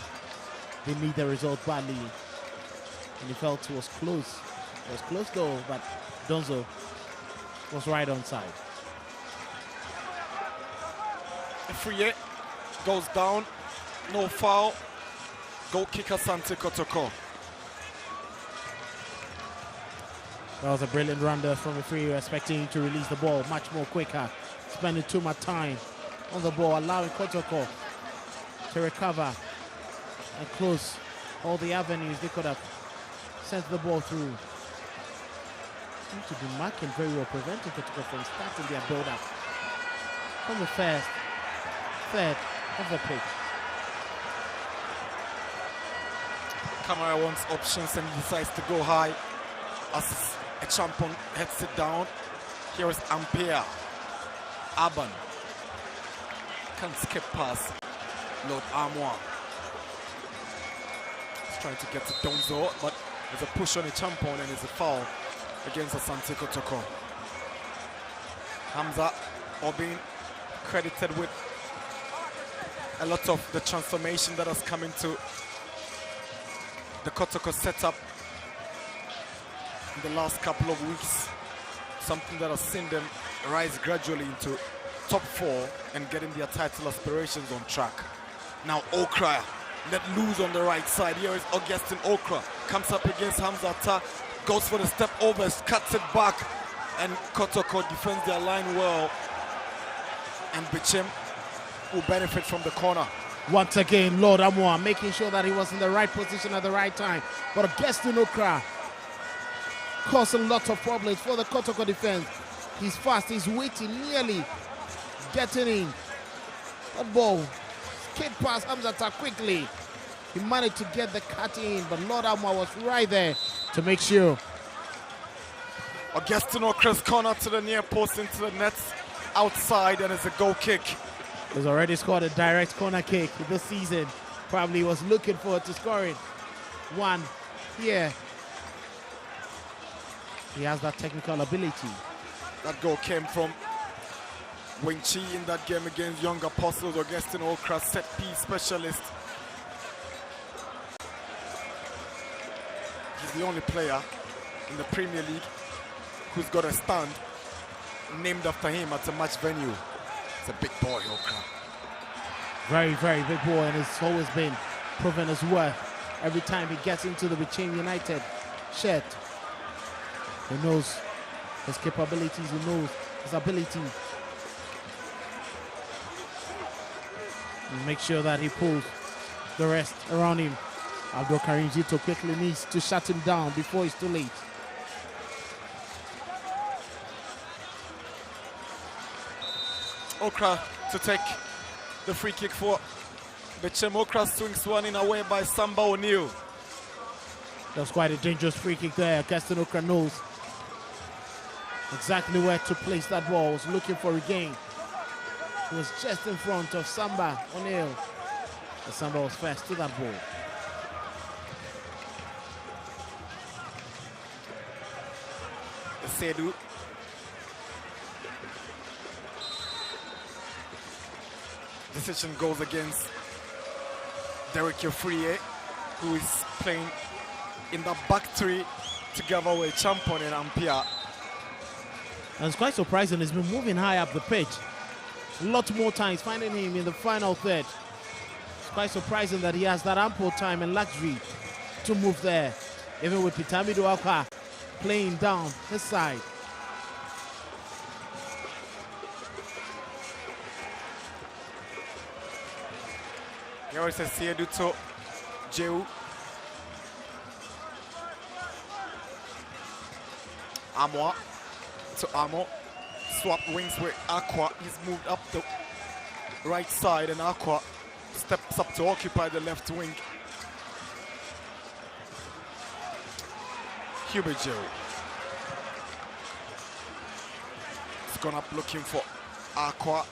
Speaker 7: They need the result badly, and he felt it was close. It was close though, but Donzo was right on side.
Speaker 6: Free goes down, no foul. Goal kick Asante Kotoko.
Speaker 7: That was a brilliant run there from Free, expecting him to release the ball much more quicker, spending too much time on the ball, allowing Kotoko to recover and close all the avenues they could have sent the ball through. Seem to be marking very well, preventing Kotoko from starting their build-up from the first third of the pitch.
Speaker 6: Camara wants options and decides to go high as a champion heads it down. Here is Ampere. Aban can skip past Lord Armoire. He's trying to get to Donzo, but there's a push on a champion and it's a foul against Asante Kotoko. Hamza Obin credited with a lot of the transformation that has come into the Kotoko setup in the last couple of weeks. Something that has seen them rise gradually into top 4 and getting their title aspirations on track. Now Okra let loose on the right side. Here is Augustine Okra. Comes up against Hamzata, goes for the step over, cuts it back, and Kotoko defends their line well. And Bechem will benefit from the corner.
Speaker 7: Once again, Lord Amoa making sure that he was in the right position at the right time. But Augustine Okra caused a lot of problems for the Kotoko defense. He's fast, he's witty, nearly getting in. That ball skid past Hamzata quickly. He managed to get the cut in, but Lord Amoa was right there to make sure.
Speaker 6: Augustine Okra's corner to the near post into the nets outside, and it's a goal kick.
Speaker 7: He's already scored a direct corner kick this season. Probably was looking forward to scoring one here. He has that technical ability.
Speaker 6: That goal came from Wing Chi in that game against Young Apostles. Augustine Okra, set piece specialist. He's the only player in the Premier League who's got a stand named after him at a match venue. It's a big boy, Okra.
Speaker 7: Very, very big boy, and it's always been proven his worth every time he gets into the Bechem United shirt. He knows his capabilities, he knows his ability. And make sure that he pulls the rest around him. Abdul Karim Zito quickly needs to shut him down before it's too late.
Speaker 6: Okra to take the free kick for Bechem. Okra swings one in away by Samba O'Neill.
Speaker 7: That's quite a dangerous free kick there. Gaston Okra knows exactly where to place that ball. Was looking for a gain. He was just in front of Samba O'Neill. And Samba was fast to that ball.
Speaker 6: Sedu. Decision goes against Derek Yofrie, who is playing in the back three together with Champon and Ampia.
Speaker 7: And it's quite surprising, he's been moving high up the pitch. a lot more times, finding him in the final third. It's quite surprising that he has that ample time and luxury to move there, even with Pitami Duakwa playing down his side.
Speaker 6: Here is Siedu to Jehu. Amwa to Amo. Swap wings with Aqua. He's moved up the right side and Aqua steps up to occupy the left wing. Hubert Jehu. He's gone up looking for Aqua.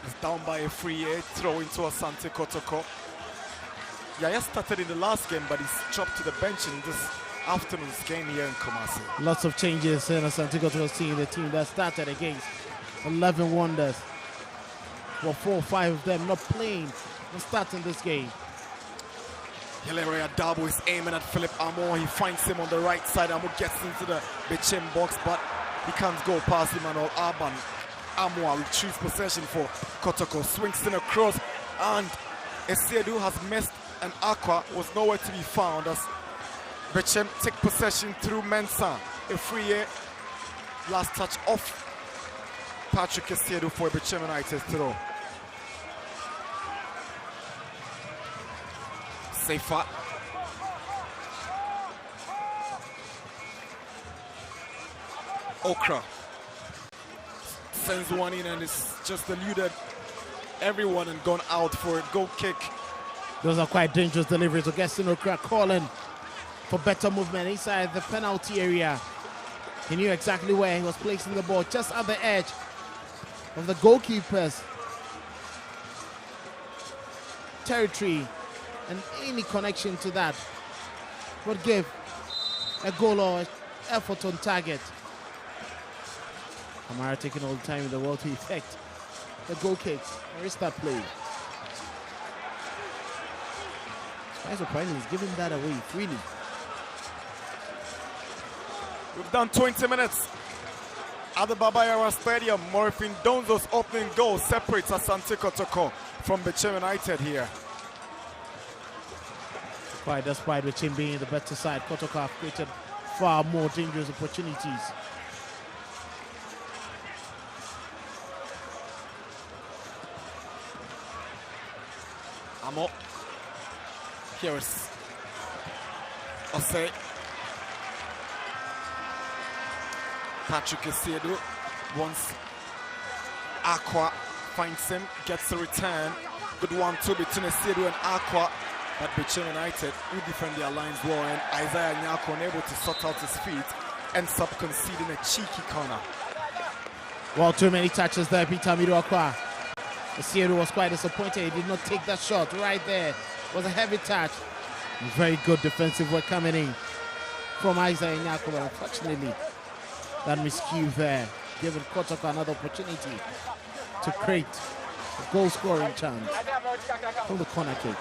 Speaker 6: He's down by a free air, throw into Asante Kotoko. Yaya started in the last game, but he's dropped to the bench in this afternoon's game here in Kumasi.
Speaker 7: Lots of changes in Asante Kotoko's team, the team that started against 11 Wonders. Well, 4 or 5 of them not playing and starting this game.
Speaker 6: Hilary Adabo is aiming at Philip Amo. He finds him on the right side. Amo gets into the Bechem box, but he can't go past Emmanuel Aban. Amo retrieves possession for Kotoko, swings in across, and Esiedu has missed, and Aqua was nowhere to be found as Bechem take possession through Mensah. A free air, last touch off Patrick Esiedu for Bechem United throw. Safer. Okra sends one in and it's just eluded everyone and gone out for a goal kick.
Speaker 7: Those are quite dangerous deliveries. Augustine Okra calling for better movement inside the penalty area. He knew exactly where he was placing the ball, just at the edge of the goalkeeper's territory, and any connection to that would give a goal or effort on target. Kamara taking all the time in the world to effect the goal kicks. Where is that play? It's quite surprising he's giving that away freely.
Speaker 6: We've done 20 minutes at the Baba Yara Stadium. Morphine Donzo's opening goal separates Asante Kotoko from Bechem United here.
Speaker 7: Quite despite Bechem being the better side, Kotoko have created far more dangerous opportunities.
Speaker 6: Amo. Here is Osei. Patrick Esiedu once Aqua finds him, gets a return. Good 1-2 between Esiedu and Aqua, but Bechem United, who defend their lines well, and Isaiah Nyako unable to sort out his feet, ends up conceding a cheeky corner.
Speaker 7: Well, too many touches there, Peter Miruakwa. Esiedu was quite disappointed. He did not take that shot right there. It was a heavy touch. Very good defensive work coming in from Isaiah Nyako, but unfortunately, that miscue there, giving Kotoko another opportunity to create a goal-scoring chance from the corner kick.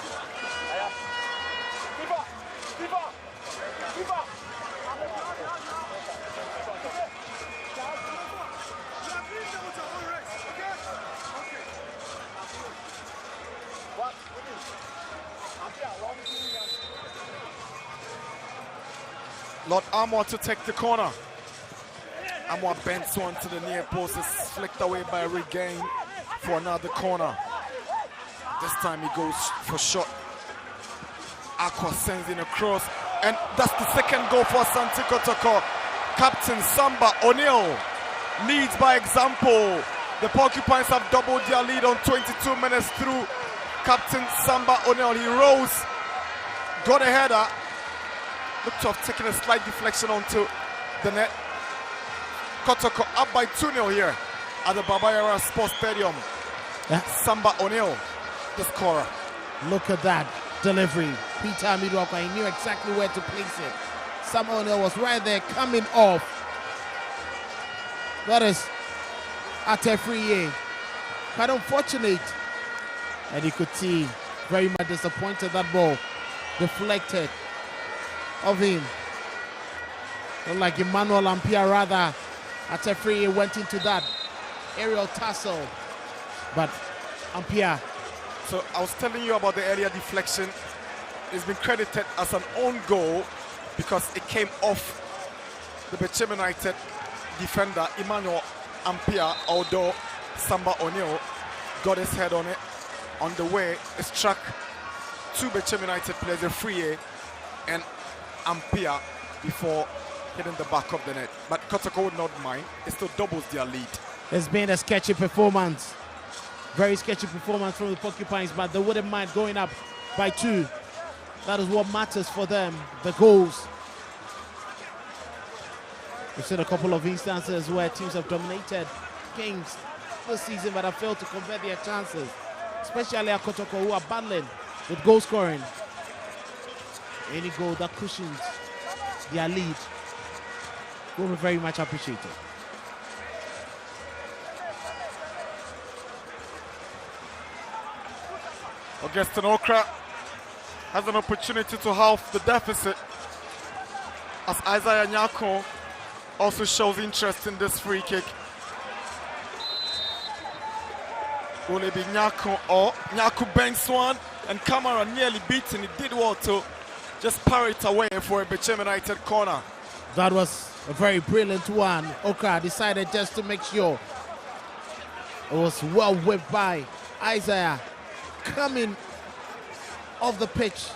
Speaker 6: Lord Amwa to take the corner. Amwa bends one to the near post, is flicked away by a regain for another corner. This time he goes for shot. Aqua sends in a cross, and that's the second goal for Asante Kotoko. Captain Samba O'Neill leads by example. The Porcupines have doubled their lead on 22 minutes through Captain Samba O'Neill. He rose, got a header, looked to have taken a slight deflection onto the net. Kotoko up by 2-0 here at the Baba Yara Sports Stadium.
Speaker 7: Yeah.
Speaker 6: Samba O'Neill, the scorer.
Speaker 7: Look at that delivery. Peter Midwalker, he knew exactly where to place it. Samba O'Neill was right there coming off. That is Atefriye. Quite unfortunate. And you could see very much disappointed that ball deflected of him. Not like Emmanuel Ampia, rather Atefriye went into that aerial tussle But Ampia.
Speaker 6: So I was telling you about the earlier deflection. It's been credited as an own goal because it came off the Bechem United defender Emmanuel Ampia, although Samba O'Neill got his head on it. On the way, it struck two Bechem United players, a free and Ampia, before hitting the back of the net. But Kotoko would not mind. It still doubles their lead.
Speaker 7: It's been a sketchy performance. Very sketchy performance from the Porcupines, but they wouldn't mind going up by 2. That is what matters for them, the goals. We've seen a couple of instances where teams have dominated games this season but have failed to convert their chances, especially at Kotoko, who are battling with goal scoring. Any goal that cushions their lead will be very much appreciated.
Speaker 6: Augustin Okra has an opportunity to halve the deficit as Isaiah Nyako also shows interest in this free kick. Will it be Nyako or Nyako banks one, and Kamara nearly beaten. He did well to just parry it away for a Bechem United corner.
Speaker 7: That was a very brilliant one. Okra decided just to make sure it was well whipped by Isaiah, coming off the pitch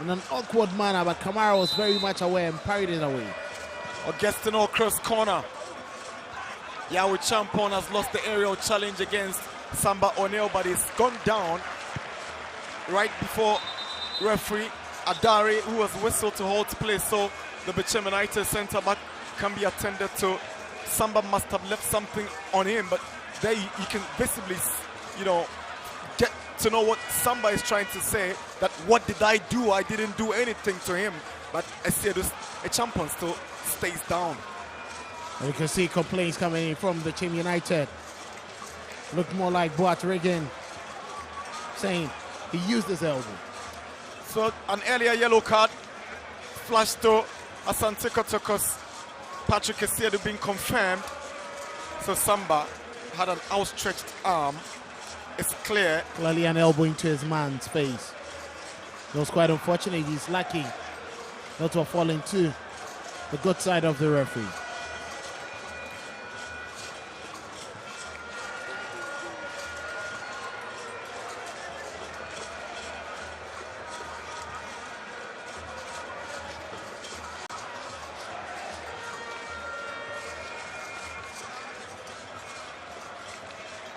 Speaker 7: in an awkward manner, but Kamara was very much aware and parried it away.
Speaker 6: Augustin Okra's corner. Yahweh Champon has lost the aerial challenge against Samba O'Neill, but he's gone down right before referee Adari, who was whistled to hold play, so the Bechem United centre-back can be attended to. Samba must have left something on him, but there you can visibly, get to know what Samba is trying to say, that what did I do? I didn't do anything to him. But a Champon still stays down.
Speaker 7: And you can see complaints coming in from the Bechem United. Looked more like Boat Regan saying he used his elbow.
Speaker 6: So an earlier yellow card flashed to Asante Kotoko's Patrick Essiedu being confirmed. So Samba had an outstretched arm. It's clear.
Speaker 7: Clearly an elbow into his man's face. It was quite unfortunate. He's lucky not to have fallen to the good side of the referee.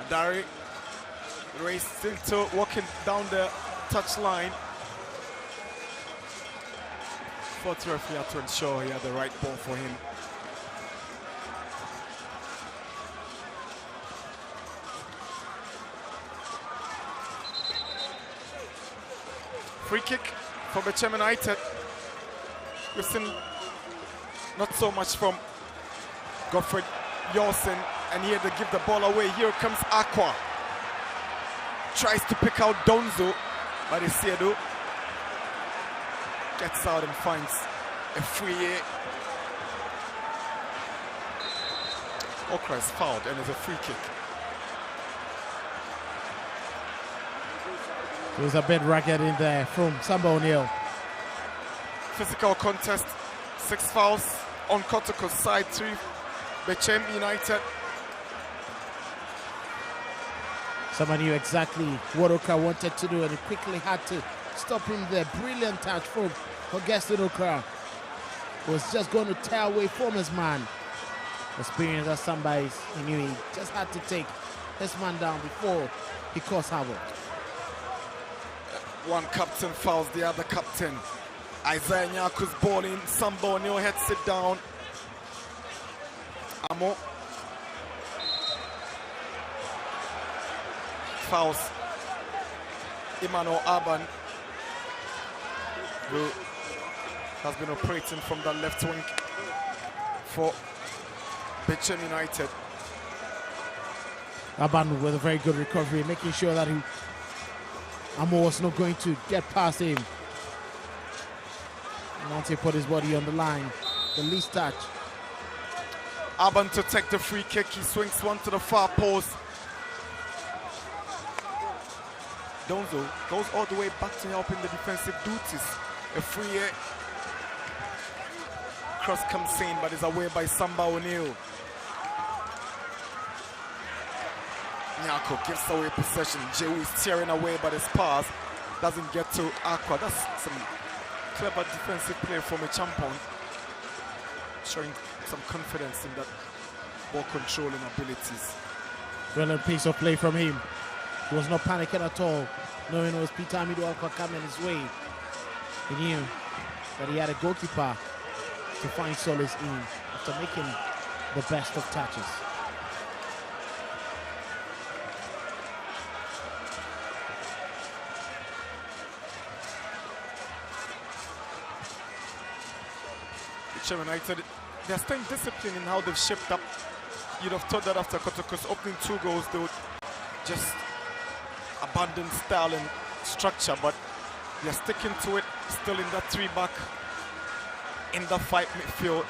Speaker 6: Adari raced into walking down the touch line. Fourth referee had to ensure he had the right ball for him. Free kick for Bechem United. We've seen not so much from Godfrey Yawson, and here they give the ball away. Here comes Aqua. Tries to pick out Donzo, but Essiedu gets out and finds a free. Okra is fouled and it's a free kick.
Speaker 7: It was a bit ragged in there from Samba O'Neill.
Speaker 6: Physical contest, 6 fouls on Kotoko's side, 3 Bechem United.
Speaker 7: Someone knew exactly what Okra wanted to do, and he quickly had to stop him there. Brilliant touch from Augustin Okra. Was just going to tear away from his man. Experienced as Samba is, he knew he just had to take his man down before he caused havoc.
Speaker 6: One captain fouls the other captain. Isaiah Nyaku's ball in. Samba O'Neill heads it down. Amo fouls Emmanuel Aban, who has been operating from the left wing for Bechem United.
Speaker 7: Aban with a very good recovery, making sure that Amo was not going to get past him. And once he put his body on the line, the least touch.
Speaker 6: Aban to take the free kick. He swings one to the far post. Donzo goes all the way back to help in the defensive duties. A free cross comes in, but is away by Samba O'Neal. Nyako gives away possession. Jehu is tearing away, but his pass doesn't get to Aqua. That's some clever defensive play from a champion, showing some confidence in that ball controlling abilities.
Speaker 7: Brilliant piece of play from him. He was not panicking at all, knowing it was Peter Amidu Aqua coming his way. He knew that he had a goalkeeper to find solace in after making the best of touches.
Speaker 6: Bechem United, they're staying disciplined in how they've shaped up. You'd have thought that after Kotoko's opening 2 goals, they would just abandon style and structure, but they're sticking to it, still in that 3-back, in the 5 midfield.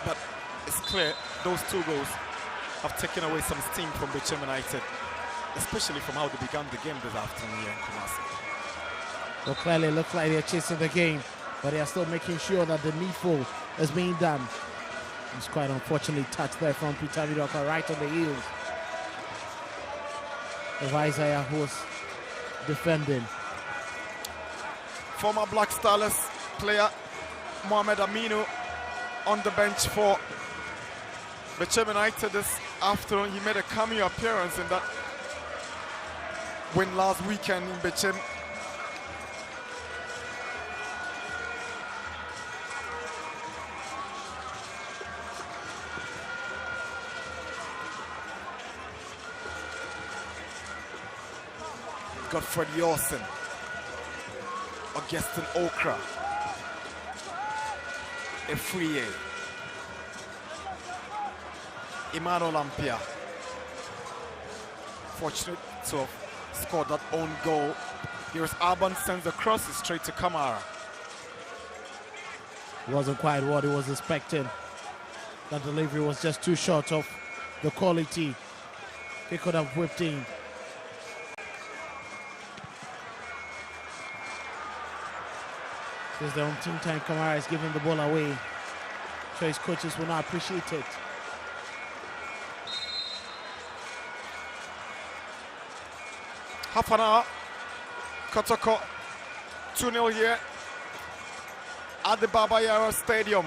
Speaker 6: But it's clear those 2 goals have taken away some steam from Bechem United, especially from how they began the game this afternoon here in Kumasi.
Speaker 7: Well, clearly looks like they're chasing the game, but they are still making sure that the needful is being done. It's quite unfortunately touched there from Peter Vidoka right on the heels of Isaiah, who's defending.
Speaker 6: Former Black Stars player Mohamed Aminu on the bench for Bechem United this afternoon. He made a cameo appearance in that win last weekend in Bechem. Godfred Yorson, Augustin Okra, Efriye, Emmanuel Ampia. Fortunate to have scored that own goal. Here's Alban, sends the crosses straight to Kamara.
Speaker 7: It wasn't quite what he was expecting. That delivery was just too short of the quality he could have whipped in. This is the 10th time Kamara is giving the ball away. So his coaches will not appreciate it.
Speaker 6: Half an hour. Kotoko 2-0 here at the Baba Yara Stadium.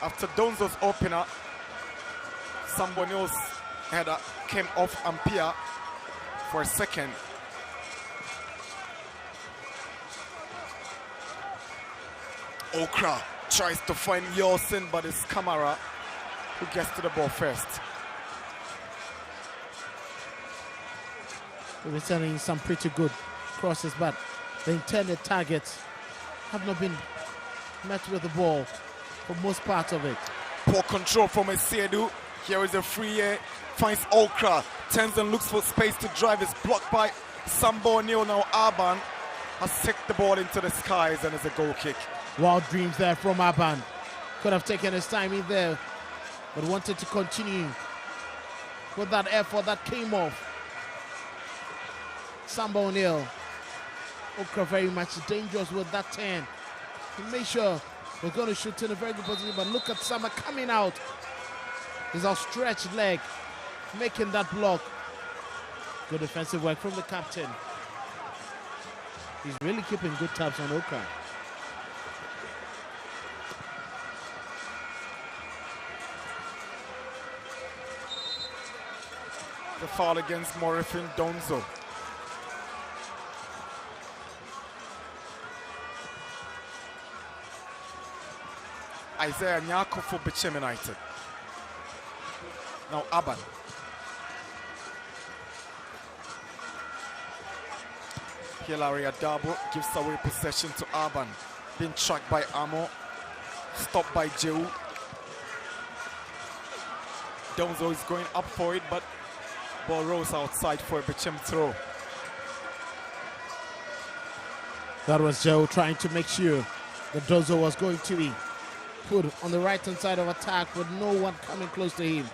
Speaker 6: After Donzo's opener, Sambonio's header came off Ampia for a second. Okra tries to find Yorson, but it's Kamara who gets to the ball first.
Speaker 7: We're sending some pretty good crosses, but the intended targets have not been met with the ball for most part of it.
Speaker 6: Poor control from Esiedu. Here is a free air, finds Okra, turns and looks for space to drive. It's blocked by Sambo O'Neal. Now Arban has kicked the ball into the skies and it's a goal kick.
Speaker 7: Wild dreams there from Aban. Could have taken his time in there, but wanted to continue with that effort that came off. Samba O'Neal. Okra very much dangerous with that turn. He made sure we're going to shoot in a very good position, but look at Samba coming out. His outstretched leg, making that block. Good defensive work from the captain. He's really keeping good tabs on Okra.
Speaker 6: The foul against Morifin Donzo. Isaiah Nyako for Bechem United. Now Aban. Hilary Adabo gives away possession to Aban. Being tracked by Amo. Stopped by Jehu. Donzo is going up for it, but ball rolls outside for a Bechem throw.
Speaker 7: That was Joe trying to make sure that Donzo was going to be put on the right-hand side of attack with no one coming close to him.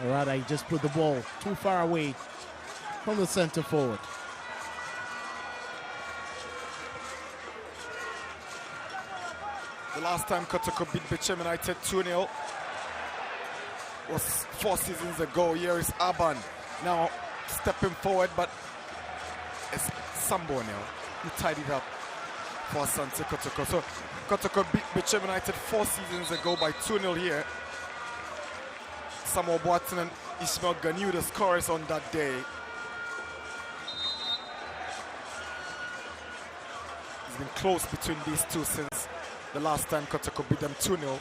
Speaker 7: Or rather, he just put the ball too far away from the center forward.
Speaker 6: The last time Kotoko beat Bechem United 2-0 was 4 seasons ago. Here is Aban now stepping forward, but it's Sambo now. He tied it up for Asante Kotoko. So Kotoko beat Bechem United 4 seasons ago by 2-0 here. Samuel Boateng and Ismail Ganiu, the scorers on that day. It's been close between these two since the last time Kotoko beat them 2-0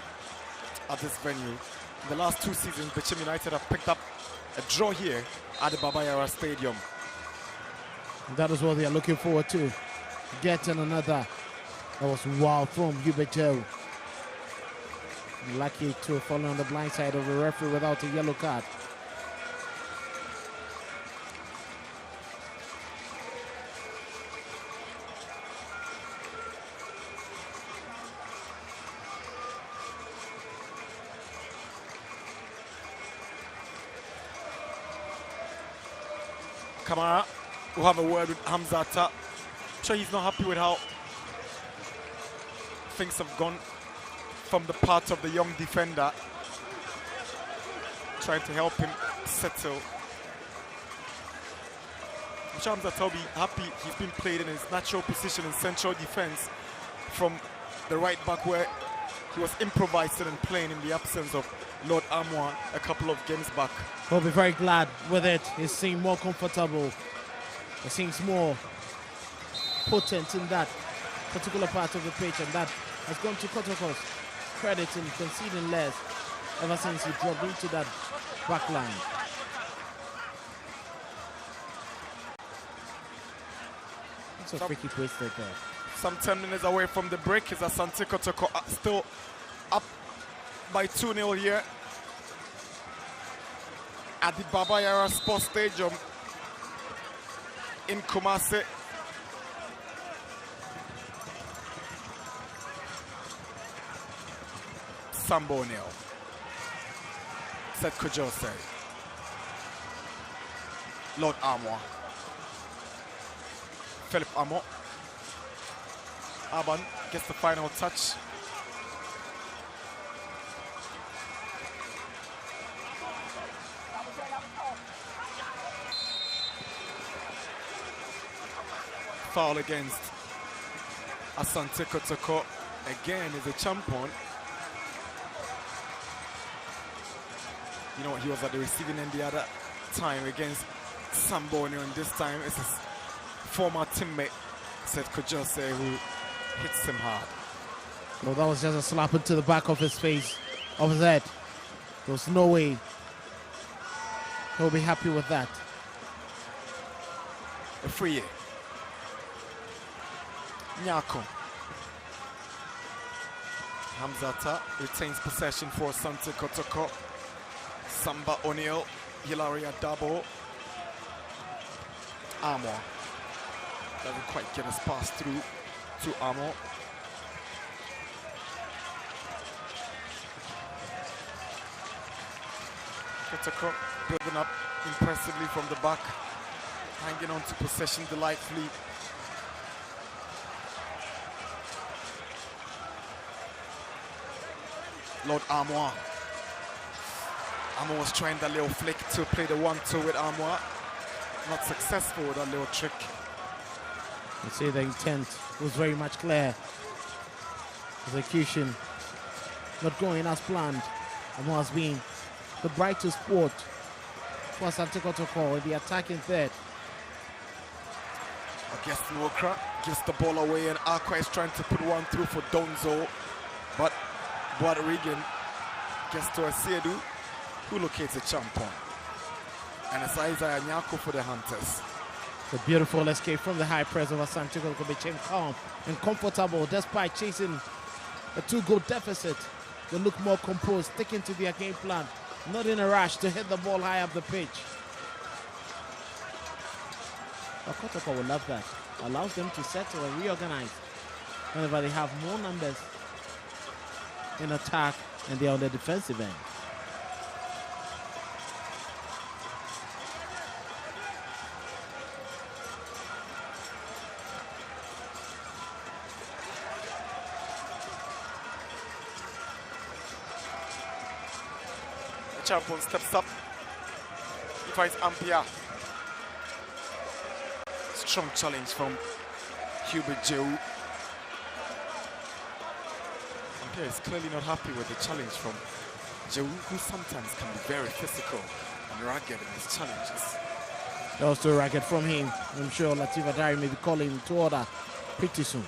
Speaker 6: at this venue. In the last 2 seasons, Bechem United have picked up a draw here at the Baba Yara Stadium.
Speaker 7: That is what they are looking forward to. Getting another. That was wild from Bechem. Lucky to have fallen on the blind side of the referee without a yellow card.
Speaker 6: Kamara will have a word with Hamzata. I'm sure he's not happy with how things have gone from the part of the young defender, trying to help him settle. I'm sure Hamzata will be happy he's been played in his natural position in central defense from the right back, where he was improvising and playing in the absence of Lord Amwa a couple of games back.
Speaker 7: We'll be very glad with it. He seems more comfortable. He seems more potent in that particular part of the pitch, and that has gone to Kotoko's credit in conceding less ever since he dropped into that back line. That's a freaky twist there.
Speaker 6: Some 10 minutes away from the break is Asante Kotoko still up by 2-0 here at the Baba Yara Sports Stadium in Kumasi. Sambo nil. Seth Kujose. Lord Amwa. Philip Amo. Aban gets the final touch. Foul against Asante Kotoko. Again is a champion. You know, he was at the receiving end the other time against Sambonio, and this time it's his former teammate Seth Kujose who hits him hard.
Speaker 7: Well, that was just a slap into the back of his face, of his head. There was no way he'll be happy with that.
Speaker 6: A free hit. Nyako. Hamzata retains possession for Asante Kotoko. Samba O'Neill, Hilaria Dabo. Amo doesn't quite get his pass through to Amo. Kotoko building up impressively from the back, hanging on to possession delightfully. Lord Armour. Armour was trying that little flick to play the 1-2 with Armour. Not successful with that little trick.
Speaker 7: You see the intent was very much clear. Execution not going as planned. Armour has been the brightest sport for Asante Kotoko in the attacking third.
Speaker 6: Augustin Okra gives the ball away, and Aqua is trying to put one through for Donzo, but Regan gets to Asiedu, who locates a champion. And it's Isaiah Nyako for the Hunters.
Speaker 7: The beautiful escape from the high press of Asante Kotoko became calm and comfortable despite chasing a 2-goal deficit. They look more composed, sticking to their game plan, not in a rush to hit the ball high up the pitch. Kotoko will love that. Allows them to settle and reorganize whenever they have more numbers in attack and they're on the defensive end.
Speaker 6: Champon steps up. He finds Ampia. Strong challenge from Hubert Jehu. Ampia is clearly not happy with the challenge from Jehu, who sometimes can be very physical and rugged in his challenges.
Speaker 7: That was too ragged from him. I'm sure Latif Adari may be calling him to order pretty soon.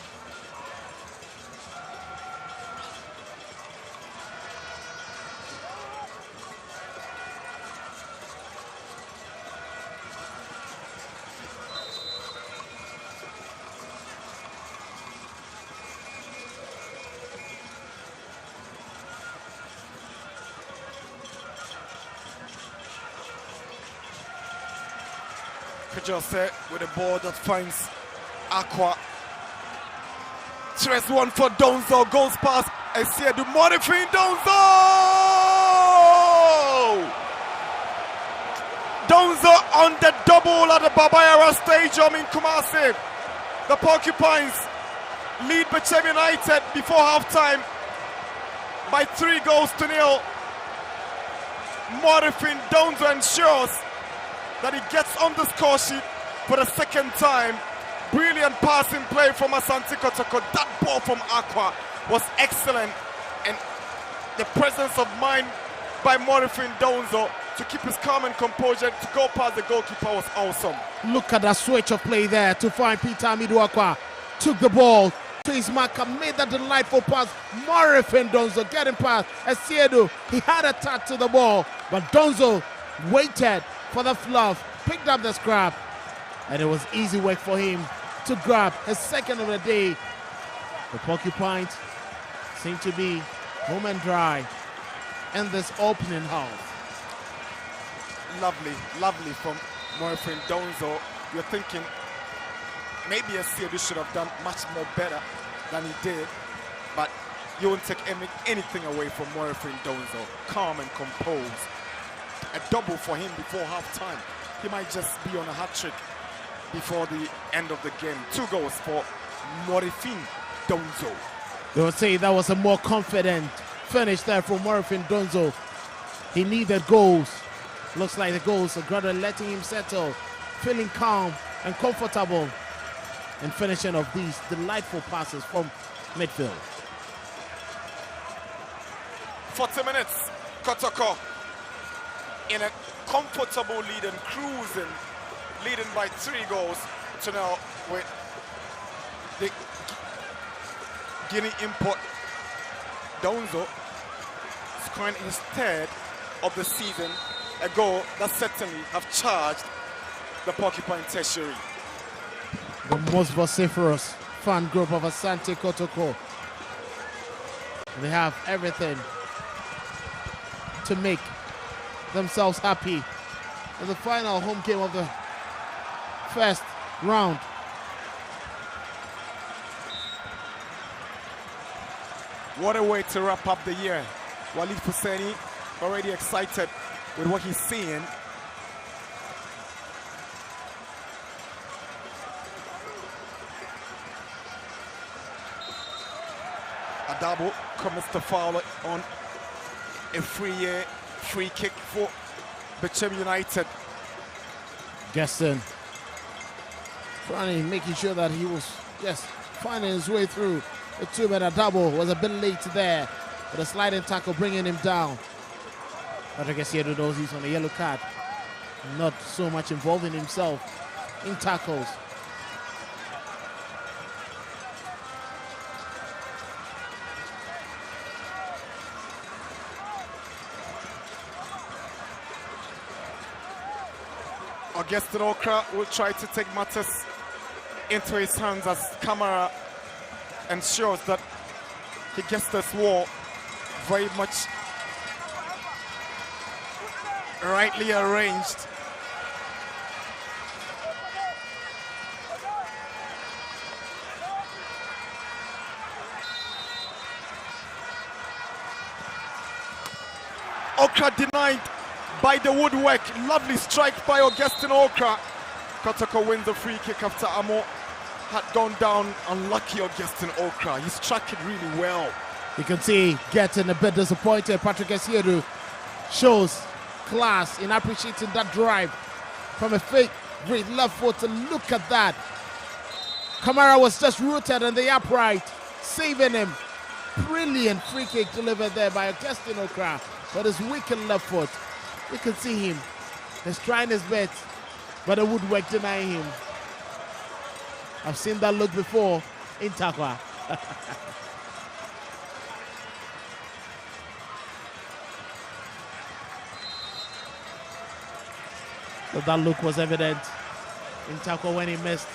Speaker 6: Jose with a ball that finds Aqua. Tres one for Donzo, goes past Esiedu, modifying Donzo! Donzo on the double at the Babayara Stadium in Kumasi. The Porcupines lead Bechem United before halftime by 3-0. Modifying Donzo ensures that he gets on the score sheet for the second time. Brilliant passing play from Asante Kotoko. That ball from Aqua was excellent, and the presence of mind by Morifin Donzo to keep his calm and composure to go past the goalkeeper was awesome.
Speaker 7: Look at that switch of play there to find Peter Amidu Aqua. Took the ball to his marker, made that delightful pass. Morifin Donzo getting past Esiedu. He had a touch to the ball, but Donzo waited for the fluff, picked up the scrap, and it was easy work for him to grab his second of the day. The Porcupines seem to be home and dry in this opening half.
Speaker 6: Lovely from Morifin Donzo. You're thinking maybe Esiedu should have done much more better than he did, but you won't take anything away from Morifin Donzo. Calm and composed. A double for him before halftime. He might just be on a hat trick before the end of the game. 2 goals for Morifin Donzo.
Speaker 7: They would say that was a more confident finish there from Morifin Donzo. He needed goals. Looks like the goals are gradually letting him settle, feeling calm and comfortable in finishing of these delightful passes from midfield.
Speaker 6: 40 minutes. Kotoko in a comfortable lead and cruising, leading by 3 goals to now with the Guinea import Donzo scoring his 3rd of the season, a goal that certainly have charged the Porcupine Tertiary.
Speaker 7: The most vociferous fan group of Asante Kotoko. They have everything to make themselves happy in the final home game of the first round.
Speaker 6: What a way to wrap up the year. Walid Husseini already excited with what he's seeing. Adabo commits to foul on a free kick for Bechem United.
Speaker 7: Gaston trying, making sure that he was just finding his way through. The 2-man Adabo was a bit late there, but a sliding tackle bringing him down. Patrick Esiedu knows he's on a yellow card. Not so much involving himself in tackles.
Speaker 6: Augustin Okra will try to take matters into his hands as Kamara ensures that he gets this war very much rightly arranged. Okra denied by the woodwork. Lovely strike by Augustin Okra. Kotoko wins the free kick after Amo had gone down. Unlucky Augustin Okra. He struck it really well.
Speaker 7: You can see getting a bit disappointed. Patrick Esiedu shows class in appreciating that drive from a fake great left foot. Look at that. Kamara was just rooted on the upright, saving him. Brilliant free kick delivered there by Augustine Okra, but his wicked left foot. You can see him. He's trying his best, but the woodwork denying him. I've seen that look before in Takwa. But that look was evident in Takwa when he missed.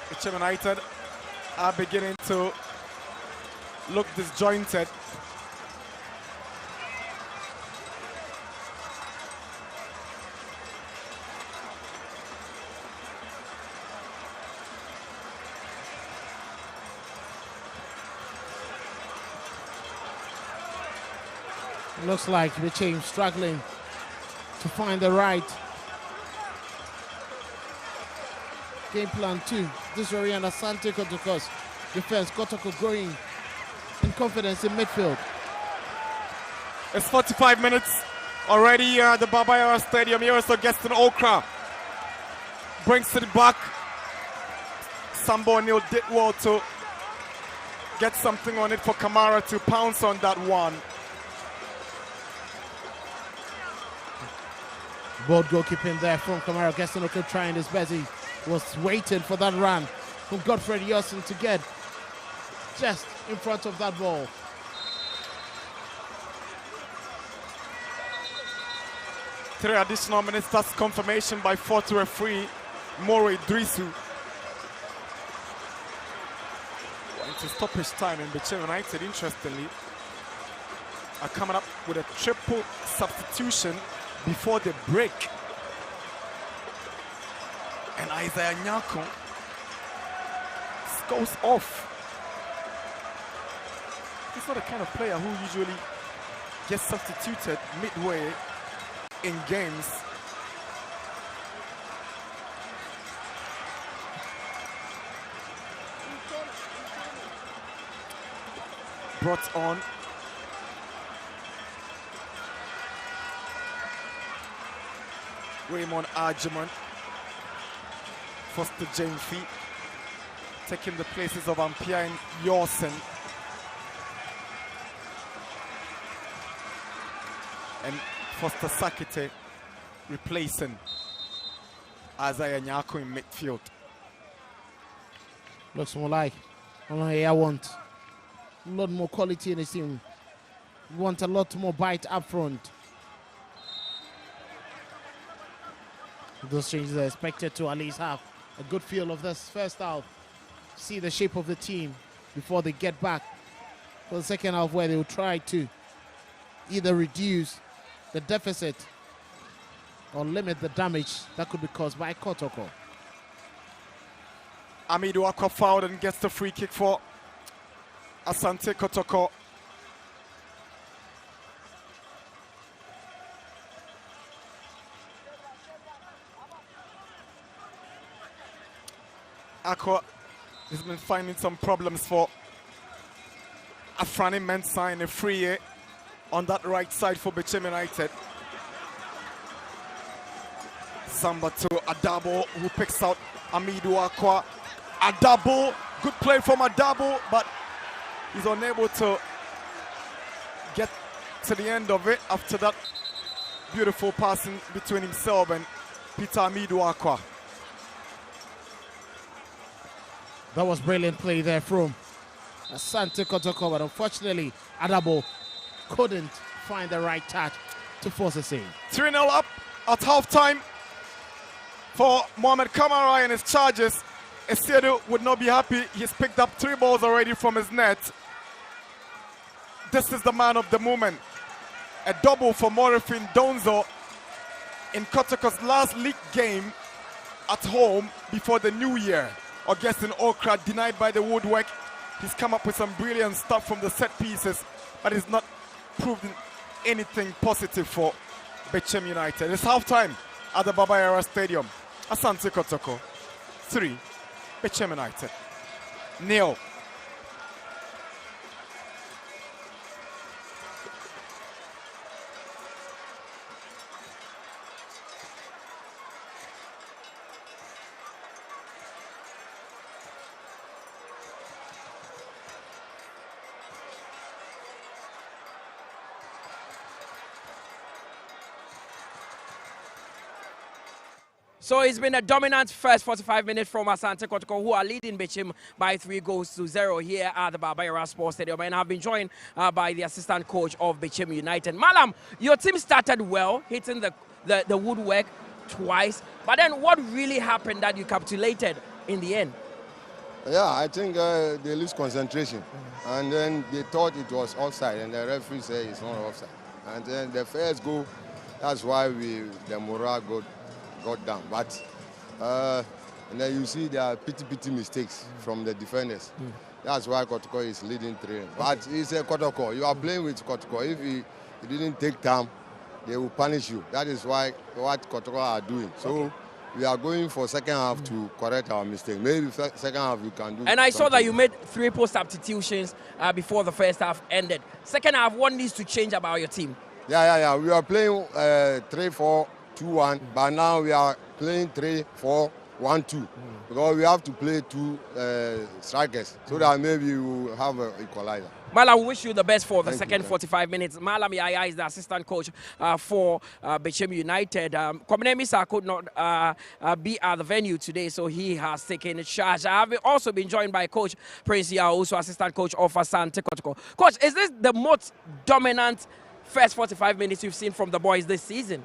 Speaker 6: Bechem United are beginning to look disjointed.
Speaker 7: Looks like Bechem struggling to find the right game plan to disorient Asante Kotoko's defense. Kotoko growing in confidence in midfield.
Speaker 6: It's 45 minutes already here at the Babayara Stadium. Here is Augustine Okra. Brings it back. Sambo Neil did well to get something on it for Kamara to pounce on that one.
Speaker 7: Bold goalkeeping there from Kamara. Augustine Okra trying his best. He was waiting for that run from Godfred Yosin to get just in front of that ball.
Speaker 6: Three additional minutes, that's confirmation by fourth referee More Drisu. Into stoppage time in Bechem United, interestingly, are coming up with a triple substitution before the break. And Isaiah Nyako goes off. He's not the kind of player who usually gets substituted midway in games. Brought on. Raymond Arjumant. Foster Jamfi taking the places of Ampia and Yorsen. And Foster Sakite replacing Isaiah Nyako in midfield.
Speaker 7: Looks more like I want a lot more quality in his team. We want a lot more bite up front. Those changes are expected to at least have a good feel of this first half. See the shape of the team before they get back for the second half, where they will try to either reduce the deficit or limit the damage that could be caused by Kotoko.
Speaker 6: Amidu Aqua fouled and gets the free kick for Asante Kotoko. Aqua has been finding some problems for Afrani Mensah in a free on that right side for Bechem United. Samba to Adabo, who picks out Amidu Aqua. Adabo, good play from Adabo, but he's unable to get to the end of it after that beautiful passing between himself and Peter Amidu Aqua.
Speaker 7: That was brilliant play there from Asante Kotoko, but unfortunately Adabo couldn't find the right touch to force a save.
Speaker 6: 3-0 up at halftime for Mohamed Kamara and his Chargers. Esiedu would not be happy. He's picked up 3 balls already from his net. This is the man of the moment. A double for Morifin Donzo in Kotoko's last league game at home before the new year. Augustine Okra denied by the woodwork. He's come up with some brilliant stuff from the set pieces, but he's not proved anything positive for Bechem United. It's halftime at the Baba Yara Stadium. Asante Kotoko, 3. Bechem United, 0.
Speaker 1: So it's been a dominant first 45 minutes from Asante Kotoko, who are leading Bechem by 3-0 here at the Barbaira Sports Stadium. And I've been joined by the assistant coach of Bechem United. Malam, your team started well, hitting the woodwork twice. But then what really happened that you capitulated in the end?
Speaker 5: Yeah, I think they lose concentration. And then they thought it was offside, and the referee said it's not offside. And then the first goal, that's why the morale got down. But and then you see there are pity mistakes from the defenders. That's why Kotoko is leading 3. But it's a Kotoko. You are playing with Kotoko. If he didn't take time, they will punish you. That is what Kotoko are doing. So we are going for second half to correct our mistake. Maybe second half we can do.
Speaker 1: And I saw that you made 3 post substitutions before the first half ended. Second half, what needs to change about your team?
Speaker 5: Yeah. We are playing 3-4-2-1, but now we are playing 3-4-1-2 because we have to play 2 strikers so that maybe we will have an equalizer.
Speaker 1: Malam, we wish you the best for the
Speaker 5: Thank
Speaker 1: second
Speaker 5: you.
Speaker 1: 45 minutes. Malam Yaya is the assistant coach for Bechem United. Kwabena Misa could not be at the venue today, so he has taken charge. I have also been joined by Coach Prince Yao, also assistant coach of Asante Kotoko. Coach, is this the most dominant first 45 minutes you've seen from the boys this season?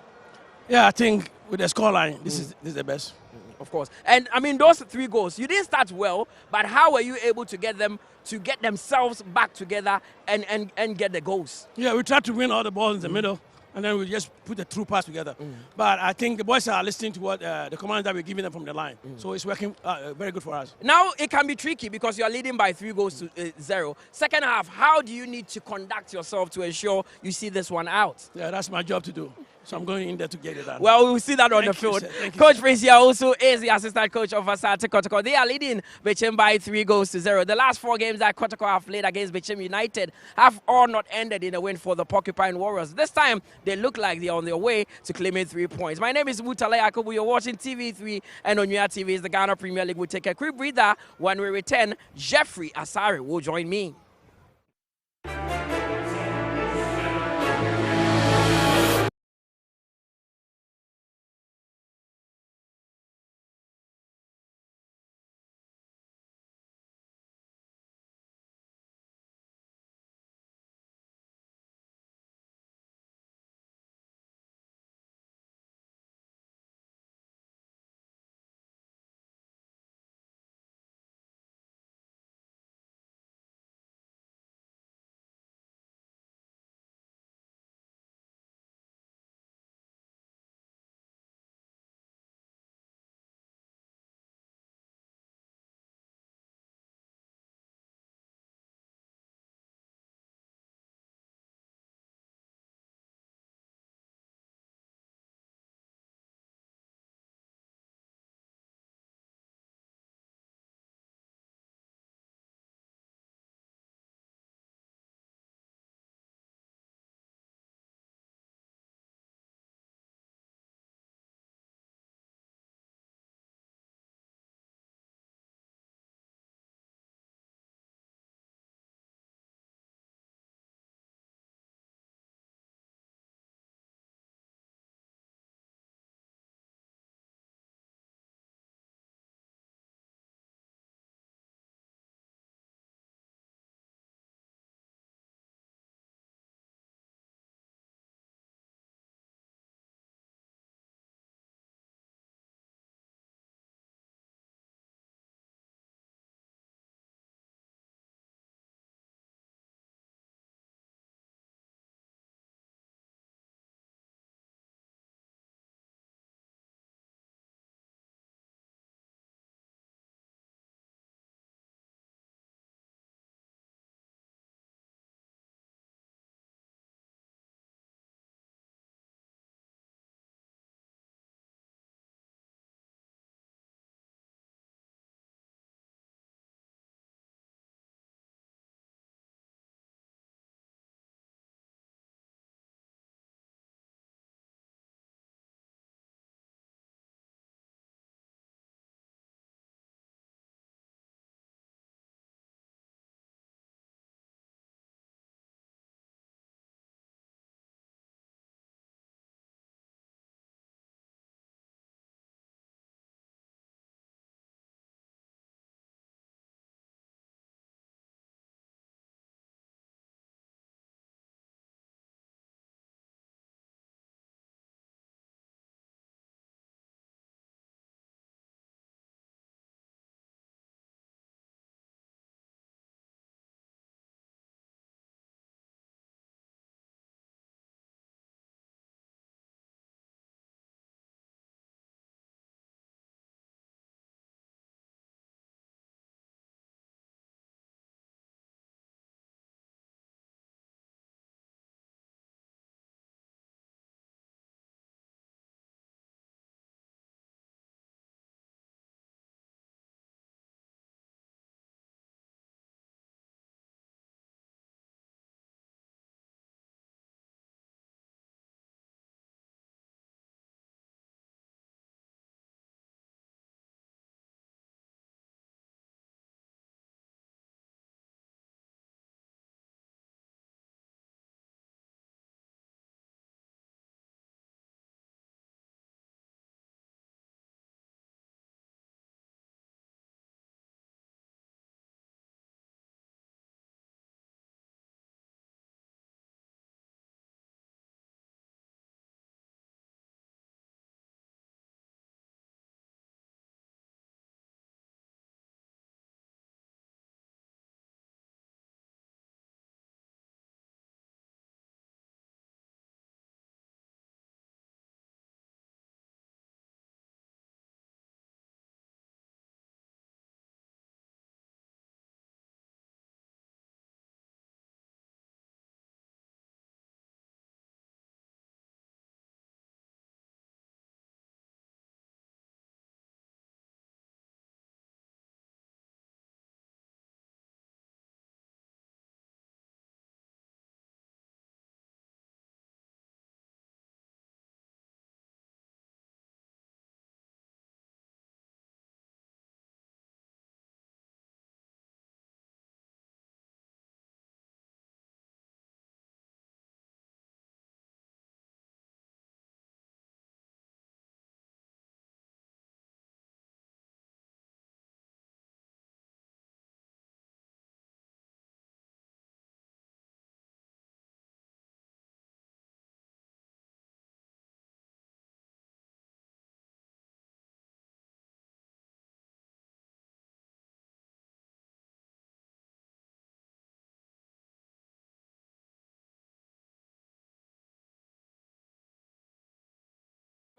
Speaker 8: Yeah, I think with the scoreline, this is the best.
Speaker 1: Of course. And I mean, those 3 goals, you didn't start well, but how were you able to get them to get themselves back together and get the goals?
Speaker 8: Yeah, we tried to win all the balls in the middle, and then we just put the true pass together. But I think the boys are listening to what the commands that we're giving them from the line. So it's working very good for us.
Speaker 1: Now it can be tricky because you are leading by 3-0. Second half, how do you need to conduct yourself to ensure you see this one out?
Speaker 8: Yeah, that's my job to do. So I'm going in there to get it done.
Speaker 1: Well, we'll see that on the field. Coach Frazier also is the assistant coach of Asante Kotoko. They are leading Bechem by 3-0. The last 4 games that Kotoko have played against Bechem United have all not ended in a win for the Porcupine Warriors. This time, they look like they're on their way to claiming 3 points. My name is Mutale Yakubu. You're watching TV3, and on your TV is the Ghana Premier League. We'll take a quick breather. When we return, Jeffrey Asare will join me.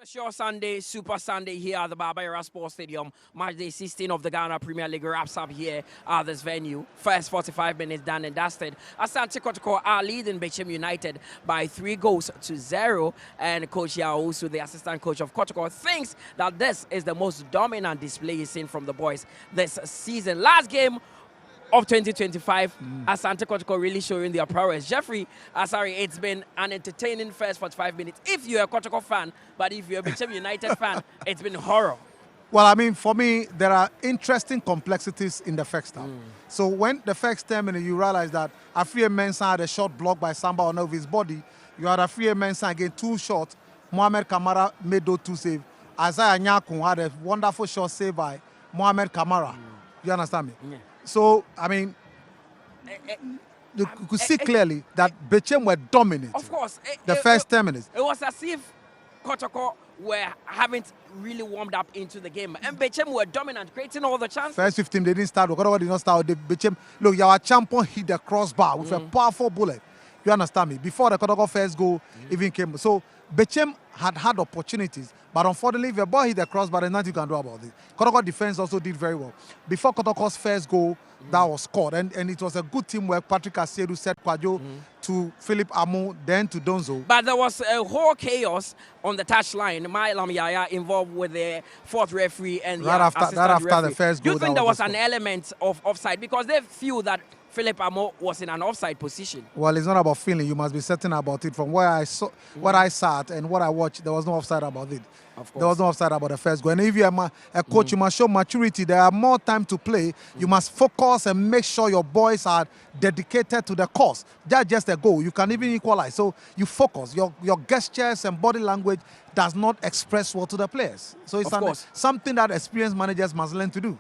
Speaker 1: Special Sunday, Super Sunday here at the Barbaira Sports Stadium. Match day 16 of the Ghana Premier League wraps up here at this venue. First 45 minutes done and dusted. Asante Kotoko are leading Bechem United by 3-0. And Coach Yausu, the assistant coach of Kotoko, thinks that this is the most dominant display he's seen from the boys this season. Last game of 2025, Asante Kotoko really showing their prowess. Jeffrey, sorry, it's been an entertaining first 45 minutes if you're a Kotoko fan, but if you're a Bechem United fan, it's been horror.
Speaker 2: Well, I mean, for me, there are interesting complexities in the first half. So when the first 10 minutes, you realize that Afriye Mensah had a shot blocked by Samba on over his body. You had Afriye Mensah again, 2 shots. Mohamed Kamara made those 2 saves. Isaiah Nyakun had a wonderful shot saved by Mohamed Kamara. You understand me?
Speaker 1: Yeah.
Speaker 2: So, I mean, you could see clearly that Bechem were dominant.
Speaker 1: Of course.
Speaker 2: The first 10 minutes.
Speaker 1: It was as if Kotoko haven't really warmed up into the game. And Bechem were dominant, creating all the chances.
Speaker 2: First 15, they didn't start. Kotoko did not start. Bechem, look, our champion hit the crossbar with a powerful bullet. You understand me? Before the Kotoko first goal even came. So, Bechem had opportunities, but unfortunately, if your ball hit the crossbar, there's nothing you can do about it. Kotoko defense also did very well. Before Kotoko's first goal, that was scored, and it was a good teamwork. Patrick Asiedu set Kwajo to Philip Amu, then to Donzo.
Speaker 1: But there was a whole chaos on the touchline. Mailam Yaya involved with the 4th referee and
Speaker 2: right after
Speaker 1: referee.
Speaker 2: the first goal.
Speaker 1: Do you think there was an element of offside? Because they feel that Philip Amo was in an offside position.
Speaker 2: Well, it's not about feeling. You must be certain about it. From where I saw, what I sat and what I watched, there was no offside about it.
Speaker 1: Of course.
Speaker 2: There was no offside about the first goal. And if you're a coach, you must show maturity. There are more time to play. You must focus and make sure your boys are dedicated to the cause. That's just a goal. You can even equalize. So you focus. Your gestures and body language does not express well to the players. So it's something that experienced managers must learn to do.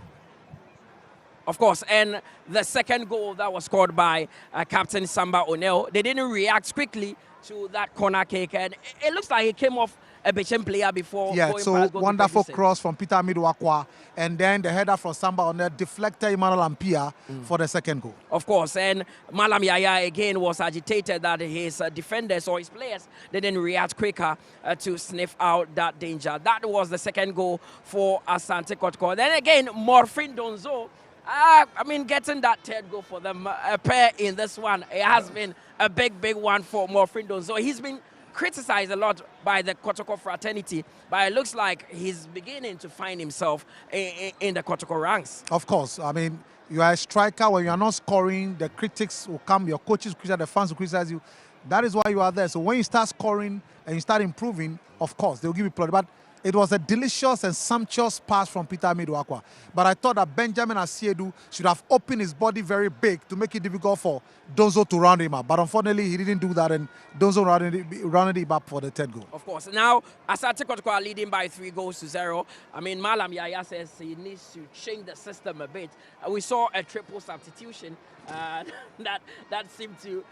Speaker 1: Of course, and the second goal that was scored by Captain Samba Onel, they didn't react quickly to that corner kick, and it looks like he came off a Bechem player before going
Speaker 2: so
Speaker 1: past
Speaker 2: wonderful cross from Peter Midwakwa, and then the header from Samba Onel deflected Emmanuel Ampia for the second goal.
Speaker 1: Of course, and Malam Yaya again was agitated that his defenders or his players didn't react quicker to sniff out that danger. That was the second goal for Asante Kotoko. Then again, Morfin Donzo, I mean, getting that third goal for them, a pair in this one, it has been a big one for Morfin Donzo. He's been criticized a lot by the Kotoko fraternity, but it looks like he's beginning to find himself in the Kotoko ranks.
Speaker 2: Of course. I mean, you are a striker. When you are not scoring, the critics will come, your coaches criticize, the fans will criticize you. That is why you are there. So when you start scoring and you start improving, of course, they'll give you praise. But it was a delicious and sumptuous pass from Peter Midwakwa. But I thought that Benjamin Asiedu should have opened his body very big to make it difficult for Donzo to round him up. But unfortunately, he didn't do that, and Donzo rounded him up for the third goal.
Speaker 1: Of course. Now, Asante Kotoko are leading by 3-0. I mean, Malam Yaya says he needs to change the system a bit. We saw a triple substitution that seemed to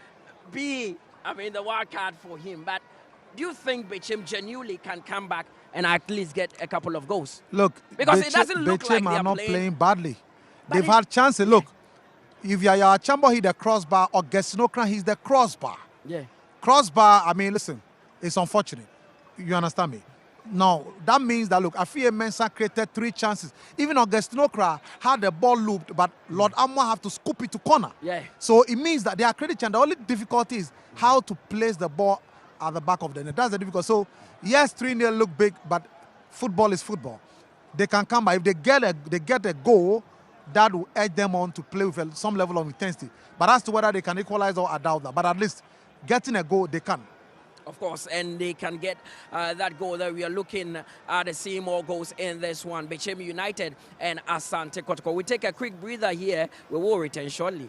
Speaker 1: be, the wild card for him. But do you think Bechem genuinely can come back and at least get a couple of goals?
Speaker 2: Look,
Speaker 1: because it doesn't look like
Speaker 2: they
Speaker 1: are
Speaker 2: not playing badly.
Speaker 1: But
Speaker 2: they've had chances. Look, if Yaya Chambo hit the crossbar or Gessinokran hits the crossbar.
Speaker 1: Yeah.
Speaker 2: Crossbar, listen, it's unfortunate. You understand me? No, that means that, look, Afriye Mensah created 3 chances. Even Augustinokra had the ball looped, but Lord Amwa have to scoop it to corner.
Speaker 1: Yeah.
Speaker 2: So it means that they are creating chance. The only difficulty is how to place the ball at the back of the net. That's the difficult. So, yes, 3-0 look big, but football is football. They can come by. If they get a goal, that will edge them on to play with some level of intensity. But as to whether they can equalize or I doubt that. But at least getting a goal, they can.
Speaker 1: Of course, and they can get that goal that we are looking at seeing more goals in this one. Bechem United and Asante Kotoko. We take a quick breather here. We will return shortly.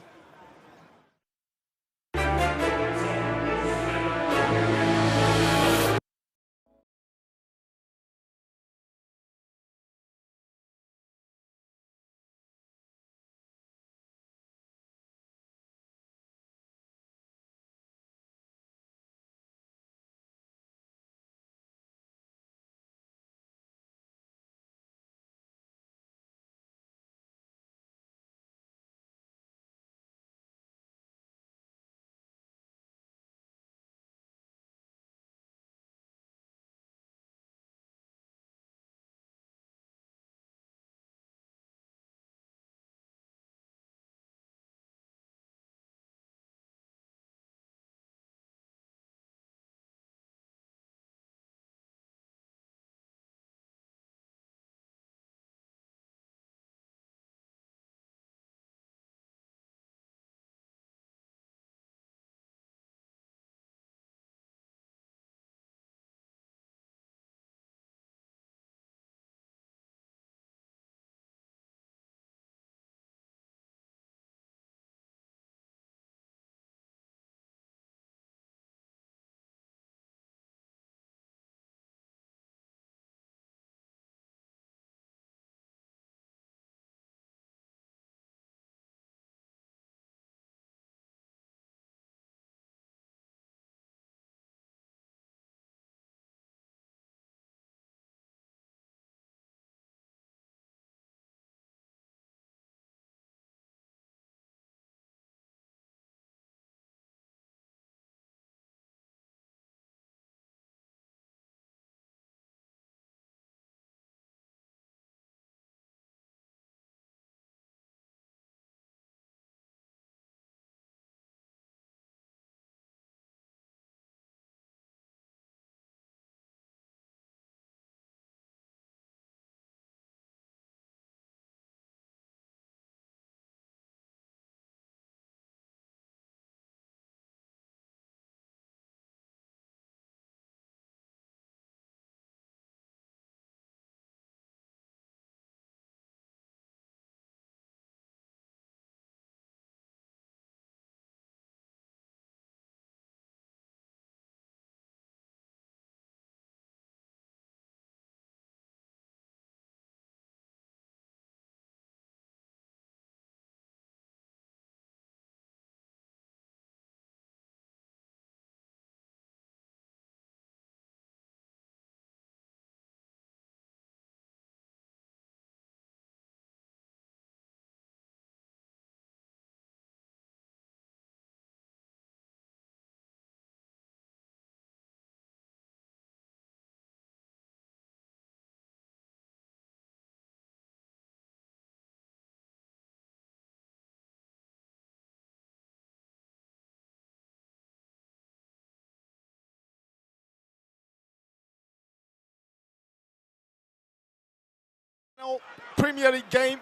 Speaker 6: Premier League game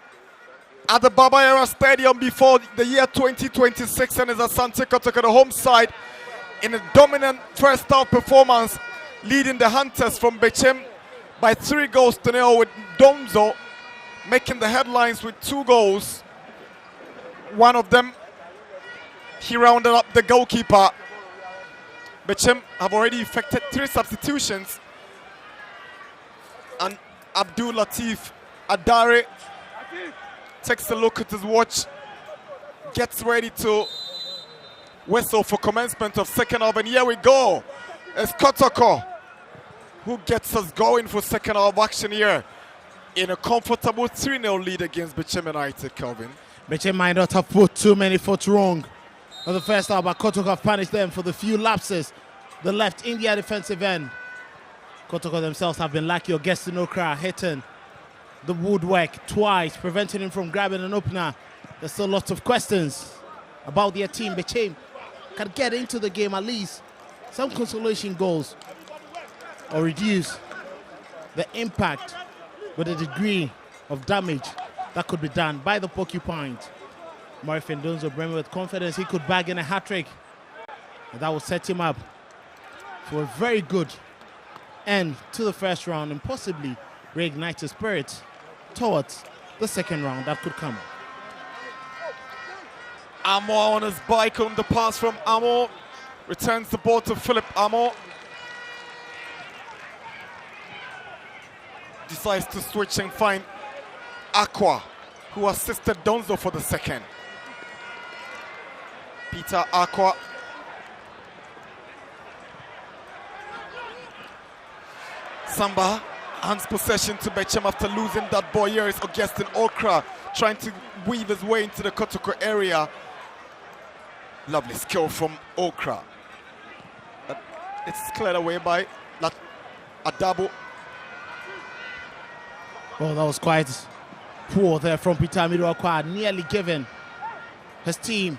Speaker 6: at the Baba Stadium before the year 2026, and is Asante Kotoko, the home side, in a dominant first half performance, leading the Hunters from Bechem by 3-0, with Donzo making the headlines with 2 goals. One of them, he rounded up the goalkeeper. Bechem have already effected 3 substitutions, and Abdul Latif Adare takes a look at his watch, gets ready to whistle for commencement of second half, and here we go. It's Kotoko who gets us going for second half action here in a comfortable 3-0 lead against Bechem United, Kelvin.
Speaker 7: Bechem might not have put too many foot wrong on the first half, but Kotoko have punished them for the few lapses they left in their defensive end. Kotoko themselves have been lucky. Augustine Okra hitting the woodwork twice, preventing him from grabbing an opener. There's still lots of questions about their team. Bechem can get into the game at least some consolation goals or reduce the impact with a degree of damage that could be done by the Porcupines. Murphy Donzo Bremer with confidence he could bag in a hat-trick, and that will set him up for a very good end to the first round and possibly reignite his spirit towards the second round that could come.
Speaker 6: Amo on his bike on the pass from Amo. Returns the ball to Philip Amo. Decides to switch and find Aqua, who assisted Donzo for the second. Peter Aqua. Samba hands possession to Bechem after losing that ball. Here is Augustine Okra trying to weave his way into the Kotoko area. Lovely skill from Okra. It's cleared away by Adabo.
Speaker 7: Well, that was quite poor there from Peter Amido, nearly giving his team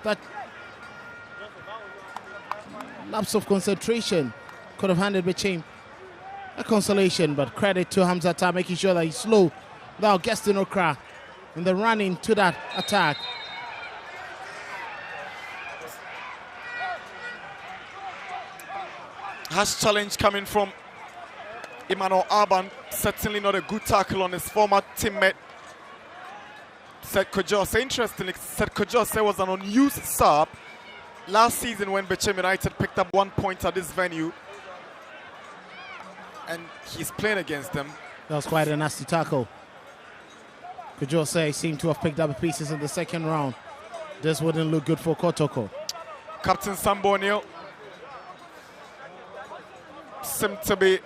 Speaker 7: that lapse of concentration. Could have handed Bechem a consolation, but credit to Hamzata making sure that he's slow without Augustine Okra in the run into that attack.
Speaker 6: Harsh challenge coming from Emmanuel Arban. Certainly not a good tackle on his former teammate Seth Kojose. Interestingly, Seth Kojose was an unused sub last season when Bechem United picked up 1 point at this venue, and he's playing against them.
Speaker 7: That was quite a nasty tackle. Kojose seemed to have picked up the pieces in the second round. This wouldn't look good for Kotoko.
Speaker 6: Captain Sambo O'Neill seemed to be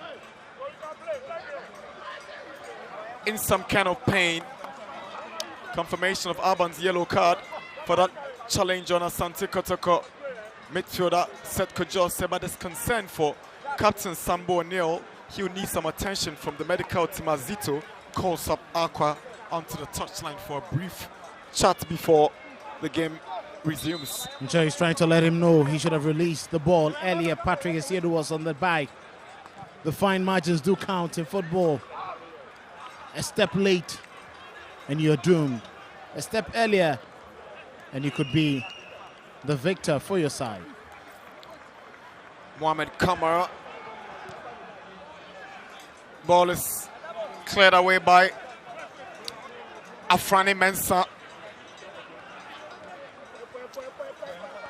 Speaker 6: in some kind of pain. Confirmation of Arban's yellow card for that challenge on Asante Kotoko midfielder Seth Kojose, but there's concern for Captain Sambo O'Neill. He'll need some attention from the medical team as Zito calls up Aqua onto the touchline for a brief chat before the game resumes.
Speaker 7: Joe is trying to let him know he should have released the ball earlier. Patrick Esiedu was on the bike. The fine margins do count in football. A step late and you're doomed. A step earlier and you could be the victor for your side.
Speaker 6: Mohamed Kamara. Ball is cleared away by Afrani Mensah.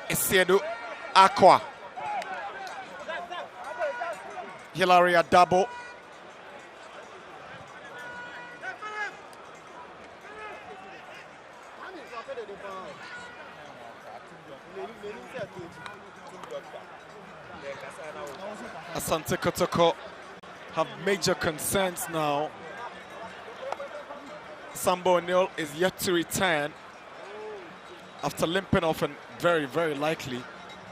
Speaker 6: Esiedu Aqua. Hilary Adabo. Asante Kotoko have major concerns now. Sambo O'Neill is yet to return after limping off and very, very likely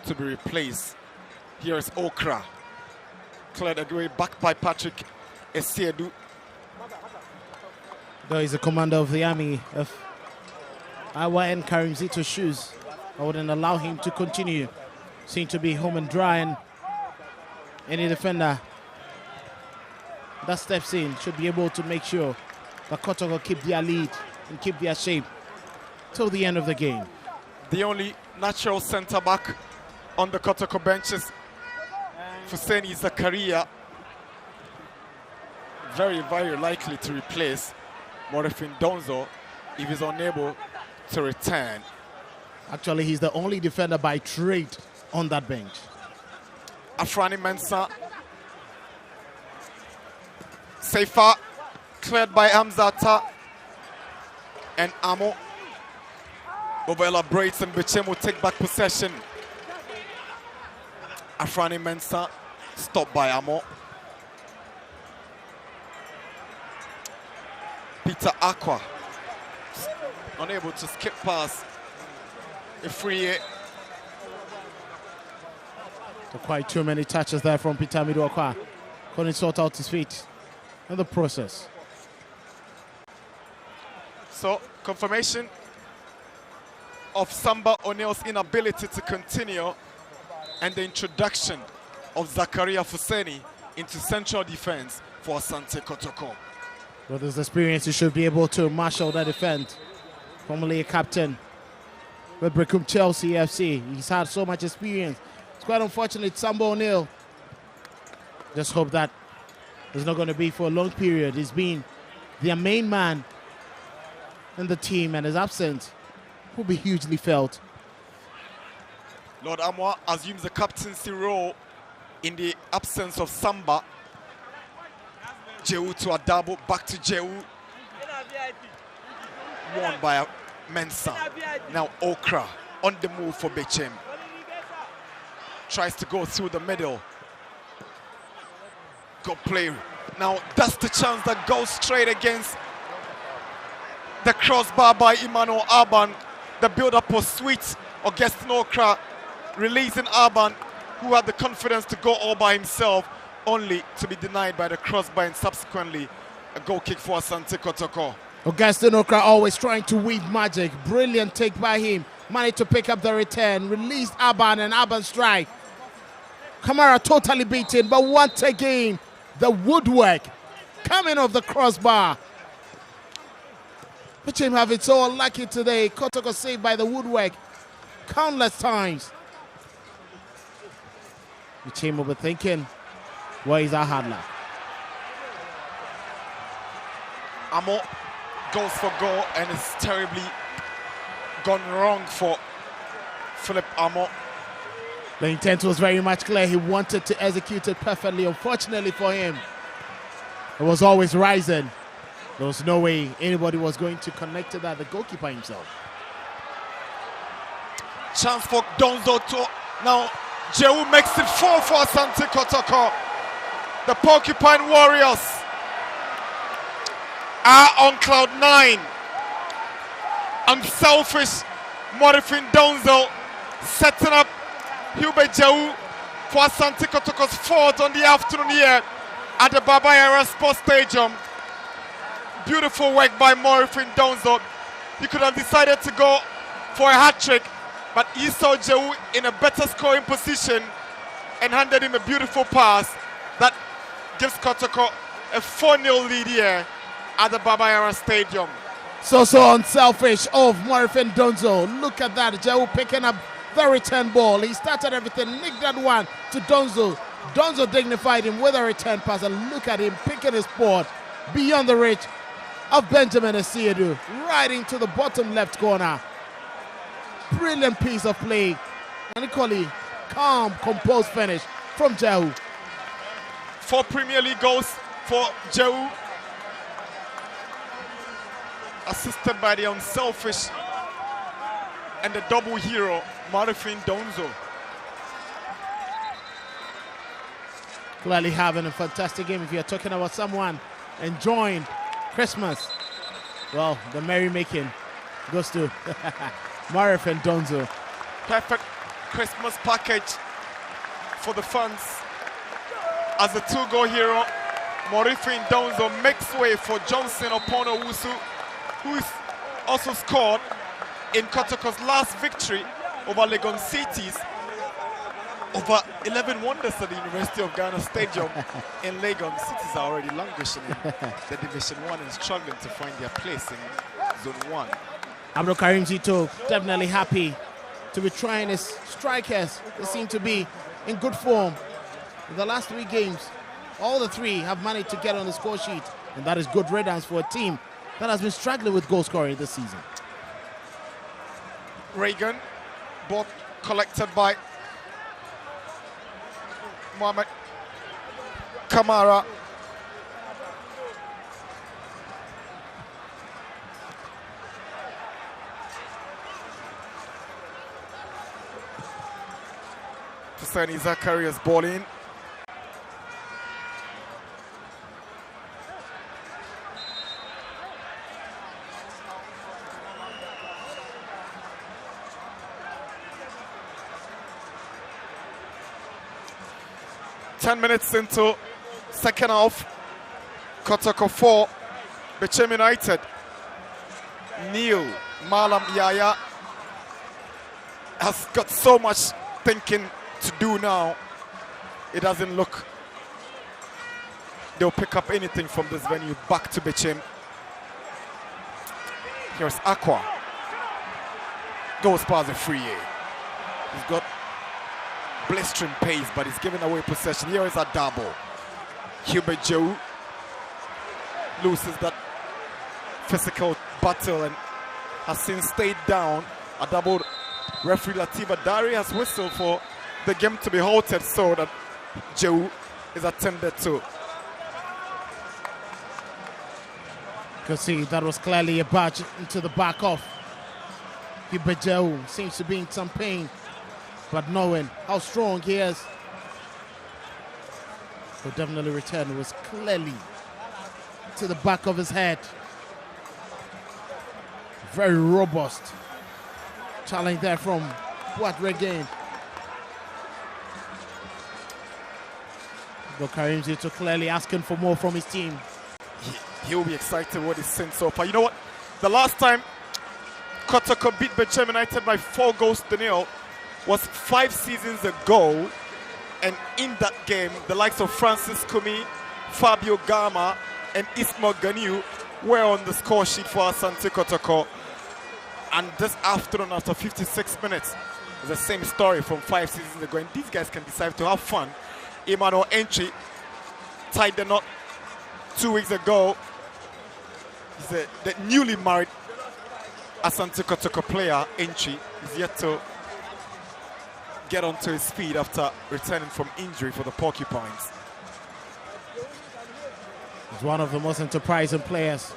Speaker 6: to be replaced. Here is Okra. Cleared away back by Patrick Esiedu.
Speaker 7: Though he's the commander of the army of IYN Karim Zito's shoes, I wouldn't allow him to continue. Seem to be home and dry, and any defender that steps in should be able to make sure that Kotoko keep their lead and keep their shape till the end of the game.
Speaker 6: The only natural centre-back on the Kotoko benches, Fuseni Zakaria, very, very likely to replace Morifin Donzo if he's unable to return.
Speaker 7: Actually, he's the only defender by trade on that bench.
Speaker 6: Afrani Mensah. Seifa cleared by Hamzata and Amo. Over elaborates and Bechem will take back possession. Afrani Mensah stopped by Amo. Peter Aqua unable to skip past Ifrie.
Speaker 7: So quite too many touches there from Peter Midwakwa. Couldn't sort out his feet in the process.
Speaker 6: So confirmation of Samba O'Neill's inability to continue and the introduction of Zakaria Fuseni into central defense for Asante Kotoko.
Speaker 7: With his experience, he should be able to marshal that defense. Formerly a captain with Bechem Chelsea FC. He's had so much experience. It's quite unfortunate, Samba O'Neill. Just hope that it's not going to be for a long period. He's been their main man in the team, and his absence will be hugely felt.
Speaker 6: Lord Amwa assumes the captaincy role in the absence of Samba. Jehu to Adabo, back to Jehu. Won by Mensah. Now Okra on the move for Bechem. Tries to go through the middle. Good play. Now that's the chance that goes straight against the crossbar by Emmanuel Arban. The build-up was sweet. Augustine Okra releasing Arban, who had the confidence to go all by himself, only to be denied by the crossbar and subsequently a goal kick for Asante Kotoko.
Speaker 7: Augustine Okra always trying to weave magic. Brilliant take by him. Managed to pick up the return. Released Arban and Arban strike. Kamara totally beaten, but once again, the woodwork coming off the crossbar. Bechem have it so unlucky today. Kotoko saved by the woodwork countless times. Bechem will be thinking, where is our handler?
Speaker 6: Amo goes for goal and it's terribly gone wrong for Philip Amo.
Speaker 7: The intent was very much clear. He wanted to execute it perfectly. Unfortunately for him, it was always rising. There was no way anybody was going to connect to that, the goalkeeper himself.
Speaker 6: Chance for Donzo to now Jehu makes it 4 for Asante Kotoko. The Porcupine Warriors are on cloud 9. Unselfish Morifin Donzo setting up Hubert Jehu for Asante Kotoko's 4th on the afternoon here at the Baba Yara Sports Stadium. Beautiful work by Morifin Donzo. He could have decided to go for a hat-trick, but he saw Jehu in a better scoring position and handed him a beautiful pass that gives Kotoko a 4-0 lead here at the Baba Yara Stadium.
Speaker 7: So unselfish of Morifin Donzo. Look at that, Jehu picking up the return ball. He started everything, nicked that one to Donzo. Donzo dignified him with a return pass, and look at him picking his spot beyond the reach of Benjamin Asiedu, right into the bottom left corner. Brilliant piece of play, and equally calm, composed finish from Jehu.
Speaker 6: 4 Premier League goals for Jehu, assisted by the unselfish and the double hero, Morifin Donzo.
Speaker 7: Clearly having a fantastic game. If you're talking about someone enjoying Christmas, well, the merrymaking goes to Morifin Donzo.
Speaker 6: Perfect Christmas package for the fans. As the 2-goal hero, Morifin Donzo makes way for Johnson Opono Wusu, who is also scored in Kotoko's last victory over Legon Cities Over 11 wonders at the University of Ghana Stadium in Legon. Cities are already languishing in the Division 1 and struggling to find their place in Zone 1.
Speaker 7: Abdul Karim Zito definitely happy to be trying his strikers. They seem to be in good form. In the last 3 games, all the 3 have managed to get on the score sheet, and that is good riddance for a team that has been struggling with goal scoring this season.
Speaker 6: Reagan, ball collected by Mohamed Kamara. Hussein Zacharias ball in. Ten minutes into second half. Kotoko 4, Bechem United. Neil Malam Yaya has got so much thinking to do now. It doesn't look they'll pick up anything from this venue. Back to Bechem. Here's Aqua. Goes past the free. He's got blistering pace, but he's giving away possession. Here is a double. Hubert Joe loses that physical battle and has since stayed down. A double. Referee Latifa Dari has whistled for the game to be halted so that Joe is attended to.
Speaker 7: You can see that was clearly a badge into the back of Hubert Joe. Seems to be in some pain, but knowing how strong he is, will definitely return. It was clearly to the back of his head. Very robust challenge there from Boat Regain. But Karim Zito clearly asking for more from his team.
Speaker 6: He'll be excited what he's seen so far. You know what? The last time Kotoko beat Bechem United by 4-0 was 5 seasons ago. And in that game, the likes of Francis Kumi, Fabio Gama, and Ismail Ganiu were on the score sheet for Asante Kotoko. And this afternoon, after 56 minutes, it's the same story from 5 seasons ago. And these guys can decide to have fun. Emmanuel Entry tied the knot 2 weeks ago. He's the newly married Asante Kotoko player, Entry, is yet to get onto his feet after returning from injury for the Porcupines.
Speaker 7: He's one of the most enterprising players.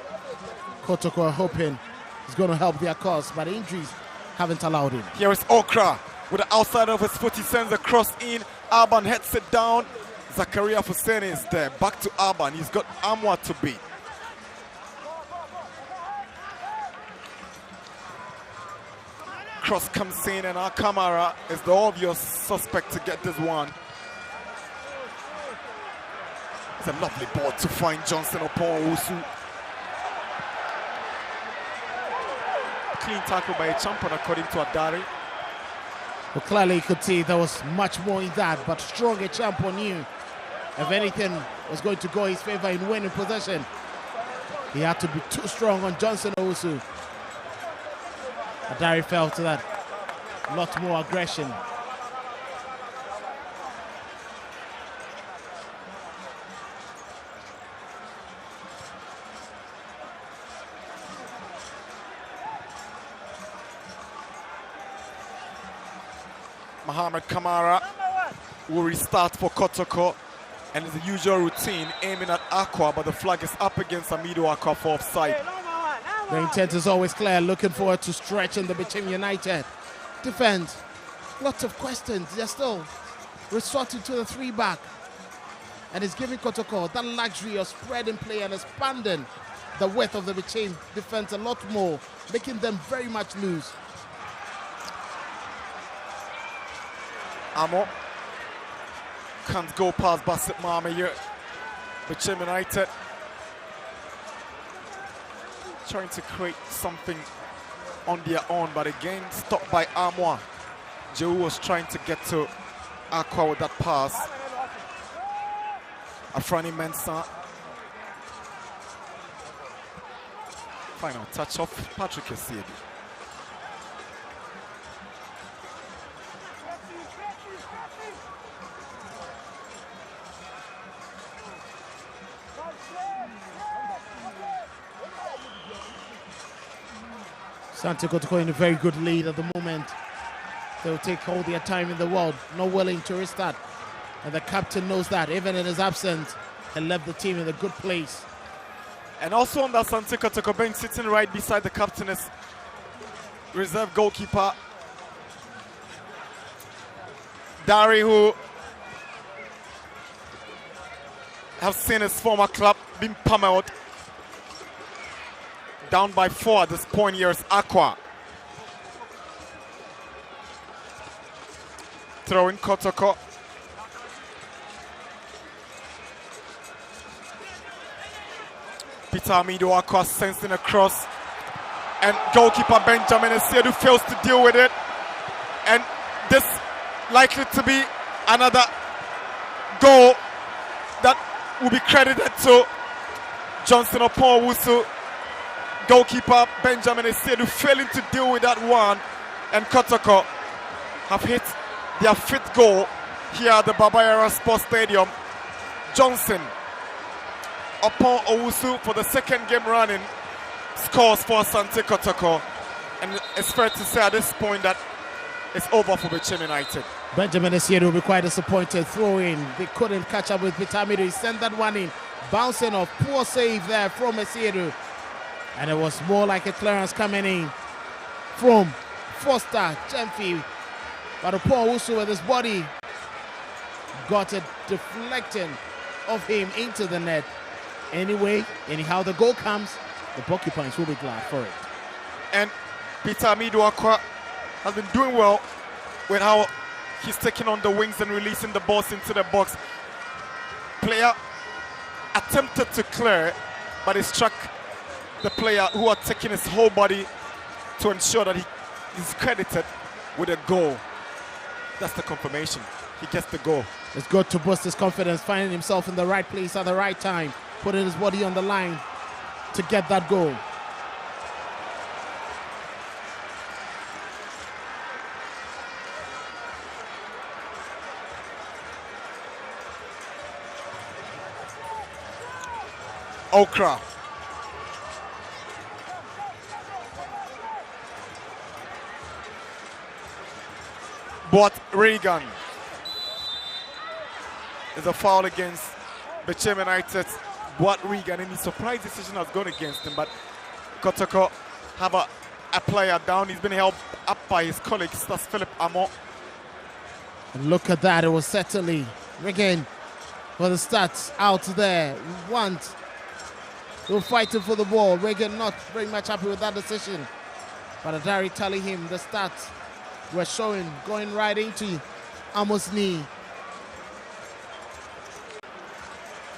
Speaker 7: Kotoko are hoping he's going to help their cause, but injuries haven't allowed him.
Speaker 6: Here is Okra with the outside of his foot. He sends a cross in. Alban heads it down. Zakaria Hussein is there. Back to Alban. He's got Amwa to beat. Cross comes in, and our Kamara is the obvious suspect to get this one. It's a lovely ball to find Johnson upon Usu. Clean tackle by a champion according to Adari.
Speaker 7: Well, clearly you could see there was much more in that, but stronger champion knew if anything was going to go his favor in winning possession, he had to be too strong on Johnson Owusu. Adari felt that. A lot more aggression.
Speaker 6: Mohamed Kamara will restart for Kotoko, and it's the usual routine, aiming at Aqua, but the flag is up against Amido Aqua for offside.
Speaker 7: The intent is always clear, looking forward to stretching the Bechem United defense. Lots of questions. They're still resorting to the 3-back, and it's giving Kotoko that luxury of spreading play and expanding the width of the Bechem defense a lot more, making them very much loose.
Speaker 6: Amo can't go past Bassett Mama here. Bechem United trying to create something on their own, but again stopped by Amwa. Joe was trying to get to Aqua with that pass. Afrani Mensah. Final touch off Patrick Essiedu.
Speaker 7: Asante Kotoko in a very good lead at the moment. They'll take all their time in the world, not willing to restart. And the captain knows that, even in his absence, he left the team in a good place.
Speaker 6: And also on the Asante Kotoko bench, sitting right beside the captain is reserve goalkeeper Dari, who have seen his former club being pummeled. Down by 4 at this point. Here's Aqua. Throwing Kotoko. Peter Amido Aqua sensing a cross. And goalkeeper Benjamin Essiedu fails to deal with it. And this likely to be another goal that will be credited to Johnson Opon-Owusu. Goalkeeper Benjamin Essiedu failing to deal with that one, and Kotoko have hit their 5th goal here at the Babayara Sports Stadium. Johnson Opon-Owusu for the 2nd game running scores for Asante Kotoko, and it's fair to say at this point that it's over for Bechem United.
Speaker 7: Benjamin Essiedu will be quite disappointed. Throw in, they couldn't catch up with Pitamido. He sent that one in, bouncing off. Poor save there from Essiedu. And it was more like a clearance coming in from Foster Chemfi. But Opon-Owusu with his body got it deflecting of him into the net. Anyway, anyhow the goal comes, the Porcupines will be glad for it.
Speaker 6: And Peter Amido Aqua has been doing well with how he's taking on the wings and releasing the balls into the box. Player attempted to clear, but he struck the player who had taken his whole body to ensure that he is credited with a goal. That's the confirmation. He gets the goal.
Speaker 7: It's good to boost his confidence, finding himself in the right place at the right time, putting his body on the line to get that goal.
Speaker 6: Okra. But Reagan is a foul against Bechem United. But Reagan, any surprise decision has gone against him. But Kotoko have a player down. He's been held up by his colleagues. That's Philip Amo.
Speaker 7: And look at that. It was certainly Reagan for the stats out there. They were fighting for the ball. Reagan not very much happy with that decision. But Adari telling him the stats were showing, going right into Amo's knee.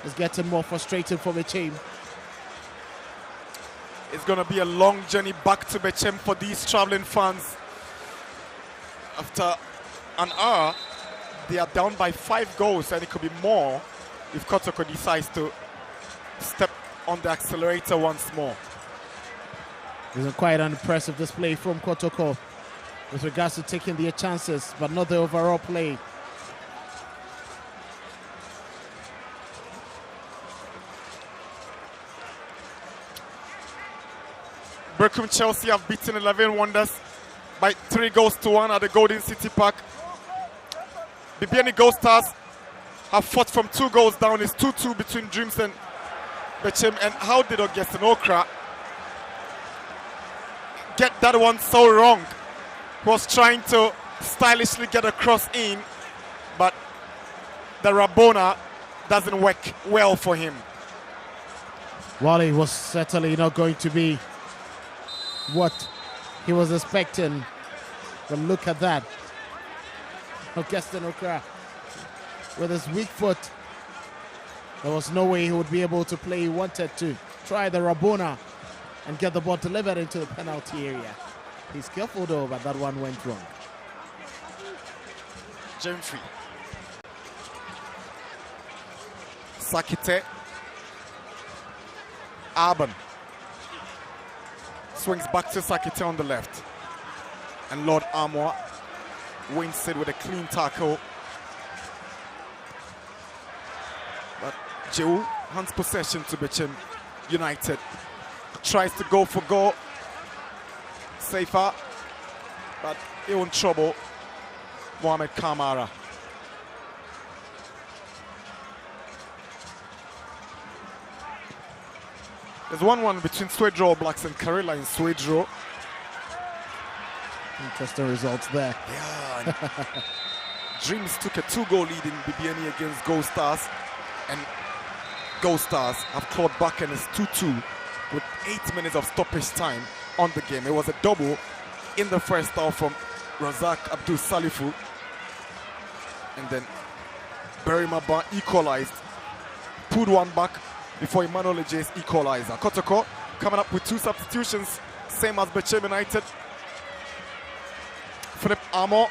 Speaker 7: It's getting more frustrated for Bechem.
Speaker 6: It's going to be a long journey back to Bechem for these traveling fans. After an hour, they are down by 5 goals, and it could be more if Kotoko decides to step on the accelerator once more.
Speaker 7: It was a quite an impressive display from Kotoko with regards to taking their chances, but not the overall play.
Speaker 6: Bechem Chelsea have beaten 11 Wonders by 3-1 at the Golden City Park. Bibiani Gold Stars have fought from 2 goals down. It's 2-2 between Dreams and Bechem. And how did Augustin Okra get that one so wrong? He was trying to stylishly get a cross in, but the Rabona doesn't work well for him.
Speaker 7: Well, it was certainly not going to be what he was expecting. But look at that. Augustin Okra with his weak foot. There was no way he would be able to play. He wanted to try the Rabona and get the ball delivered into the penalty area. He's careful though, but that one went wrong.
Speaker 6: Jemfrey Sakite. Arban swings back to Sakite on the left. And Lord Armour wins it with a clean tackle. But Jew hands possession to Bechem United. Tries to go for goal. Safer. But in trouble. Mohamed Kamara. There's 1-1 between Swedro All Blacks and Karela in Swedro.
Speaker 7: Interesting results there.
Speaker 6: Yeah. Dreams took a 2-goal lead in BBNE against Gold Stars, and Gold Stars have clawed back, and it's 2-2 with 8 minutes of stoppage time on the game. It was a double in the first half from Razak Abdul Salifu, and then Barry Maba equalized, pulled one back before Emmanuel Eje's equalizer. Kotoko coming up with 2 substitutions, same as Bechem United. Philip Amo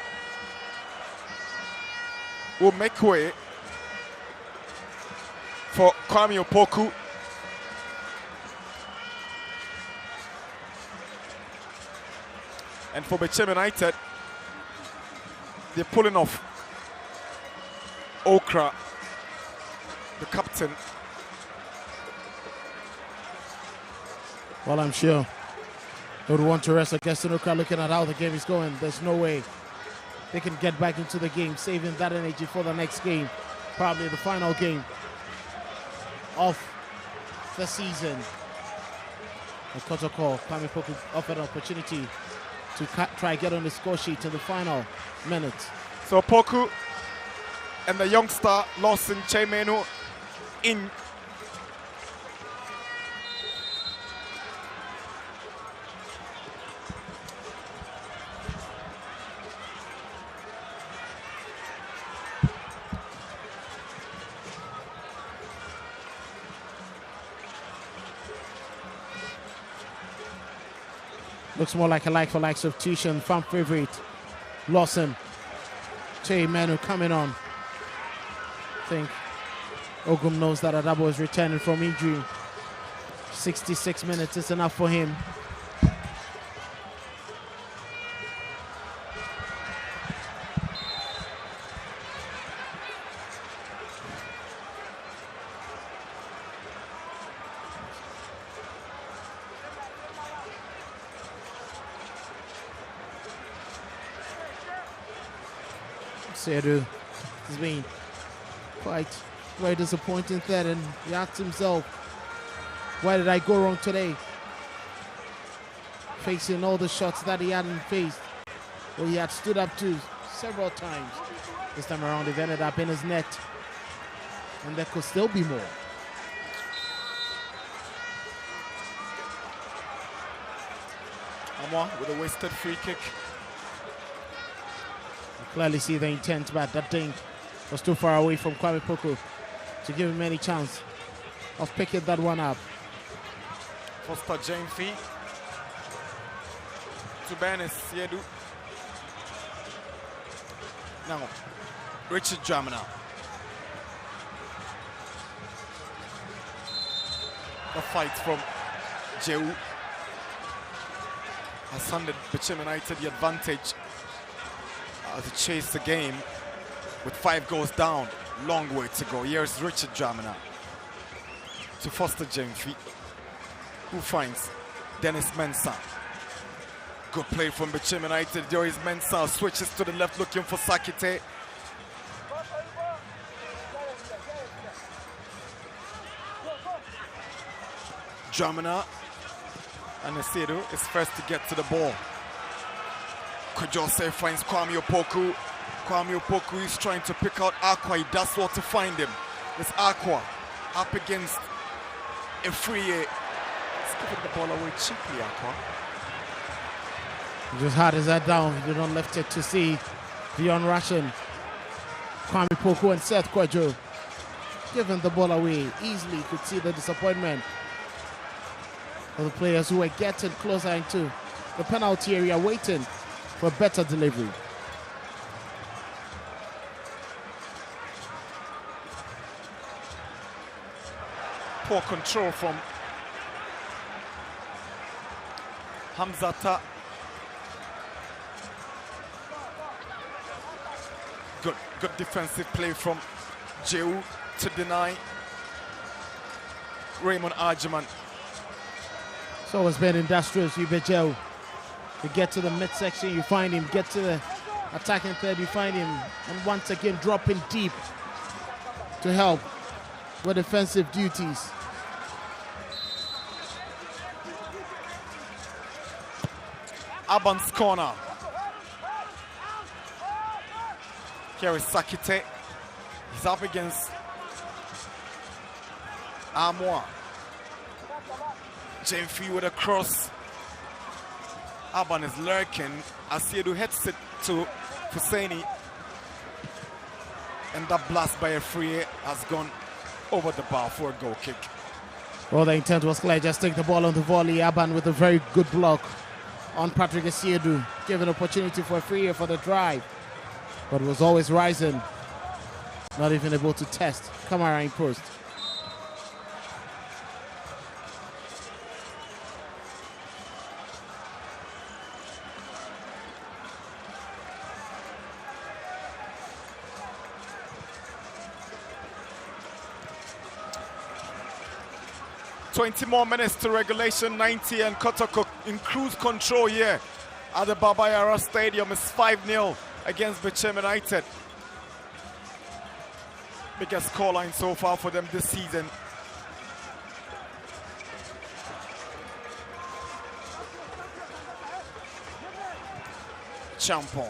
Speaker 6: will make way for Kwame Opoku. And for Bechem United, they're pulling off Okra, the captain.
Speaker 7: Well, I'm sure they would want to rest against Okra. Looking at how the game is going, there's no way they can get back into the game, saving that energy for the next game, probably the final game of the season. And Kotoko, Kwame Opoku offered an opportunity to try get on the score sheet in the final minutes.
Speaker 6: So Opoku and the youngster Lawson Chemenu in.
Speaker 7: Looks more like a like-for-like substitution. Fan favorite Lawson Che Menu coming on. I think Ogum knows that Adabo is returning from injury. 66 minutes is enough for him. Seru has been quite very disappointing there, and he asked himself, why did I go wrong today? Facing all the shots that he hadn't faced, or he had stood up to several times. This time around, it ended up in his net, and there could still be more.
Speaker 6: Amwa with a wasted free kick.
Speaker 7: Clearly see the intent, but that thing was too far away from Kwame Opoku to give him any chance of picking that one up.
Speaker 6: Foster Jamefi to Benes Yedu. Now, Richard Jamina. The fight from Jehu has handed Bechem United the advantage to chase the game with 5 goals down. Long way to go. Here's Richard Jamina to Foster Jamefi, who finds Dennis Mensah. Good play from Bechem United. There is Mensah, switches to the left looking for Sakite. Jamina and Nasiru is first to get to the ball. Kajose finds Kwame Opoku. Kwame Opoku is trying to pick out Aqua. He does well to find him. It's Aqua up against Efrie. He's giving the ball away cheaply, Aqua.
Speaker 7: He just had his head down. He did not lift it to see beyond Russian. Kwame Opoku and Seth Kwadwo giving the ball away easily. You could see the disappointment of the players who were getting closer into the penalty area, waiting for better delivery.
Speaker 6: Poor control from Hamzata. Good defensive play from Jehu to deny Raymond Arjman.
Speaker 7: So it's been industrious, you bet Joe. You get to the midsection, you find him. Get to the attacking third, you find him. And once again, dropping deep to help with defensive duties.
Speaker 6: Aban's corner. Here is Sakite. He's up against Amoa. Jemfi with a cross. Aban is lurking. Asiedu heads it to Husseini. And that blast by a free has gone over the bar for a goal kick.
Speaker 7: Well, the intent was clear. Just take the ball on the volley. Aban with a very good block on Patrick Asiedu. Given opportunity for a free for the drive. But was always rising. Not even able to test Kamara in post.
Speaker 6: $20 more minutes to regulation 90, and Kotoko in cruise control here at the Baba Yara Stadium. It's 5-0 against Bechem United. Biggest scoreline so far for them this season. Champon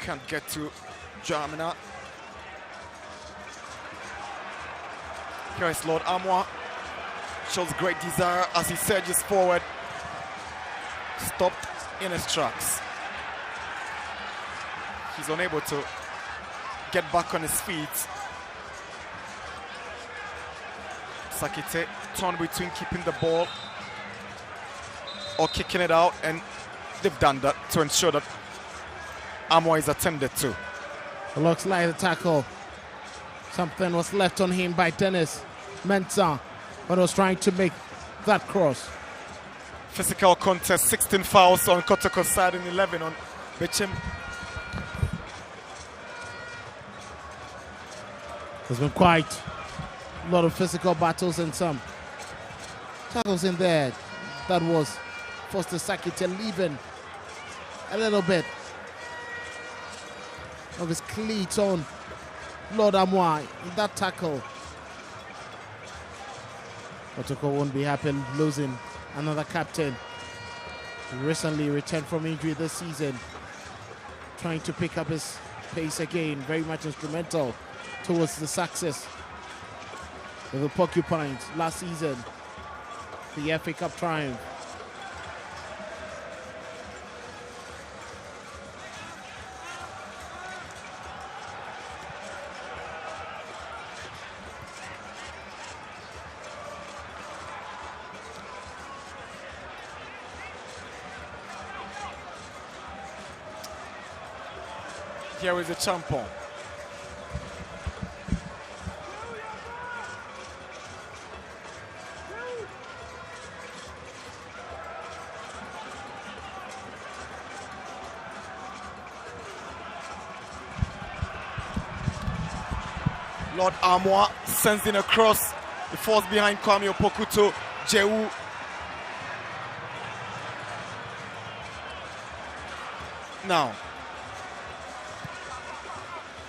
Speaker 6: can't get to Jamina. Here is Lord Amoa. Shows great desire as he surges forward. Stopped in his tracks. He's unable to get back on his feet. Sakite torn between keeping the ball or kicking it out, and they've done that to ensure that Amoa is attended to.
Speaker 7: It looks like the tackle. Something was left on him by Dennis Mensah, but was trying to make that cross.
Speaker 6: Physical contest, 16 fouls on Kotoko's side and 11 on Bechem.
Speaker 7: There's been quite a lot of physical battles and some tackles in there. That was Foster Sakite leaving a little bit of his cleats on Lord Amoa in that tackle. Kotoko won't be happy losing another captain. He recently returned from injury this season, trying to pick up his pace again. Very much instrumental towards the success of the Porcupines last season, the FA Cup triumph.
Speaker 6: Here is a Champon. Lord Amoa sends in a cross. The force behind Kwame Opoku. Jehu. Now,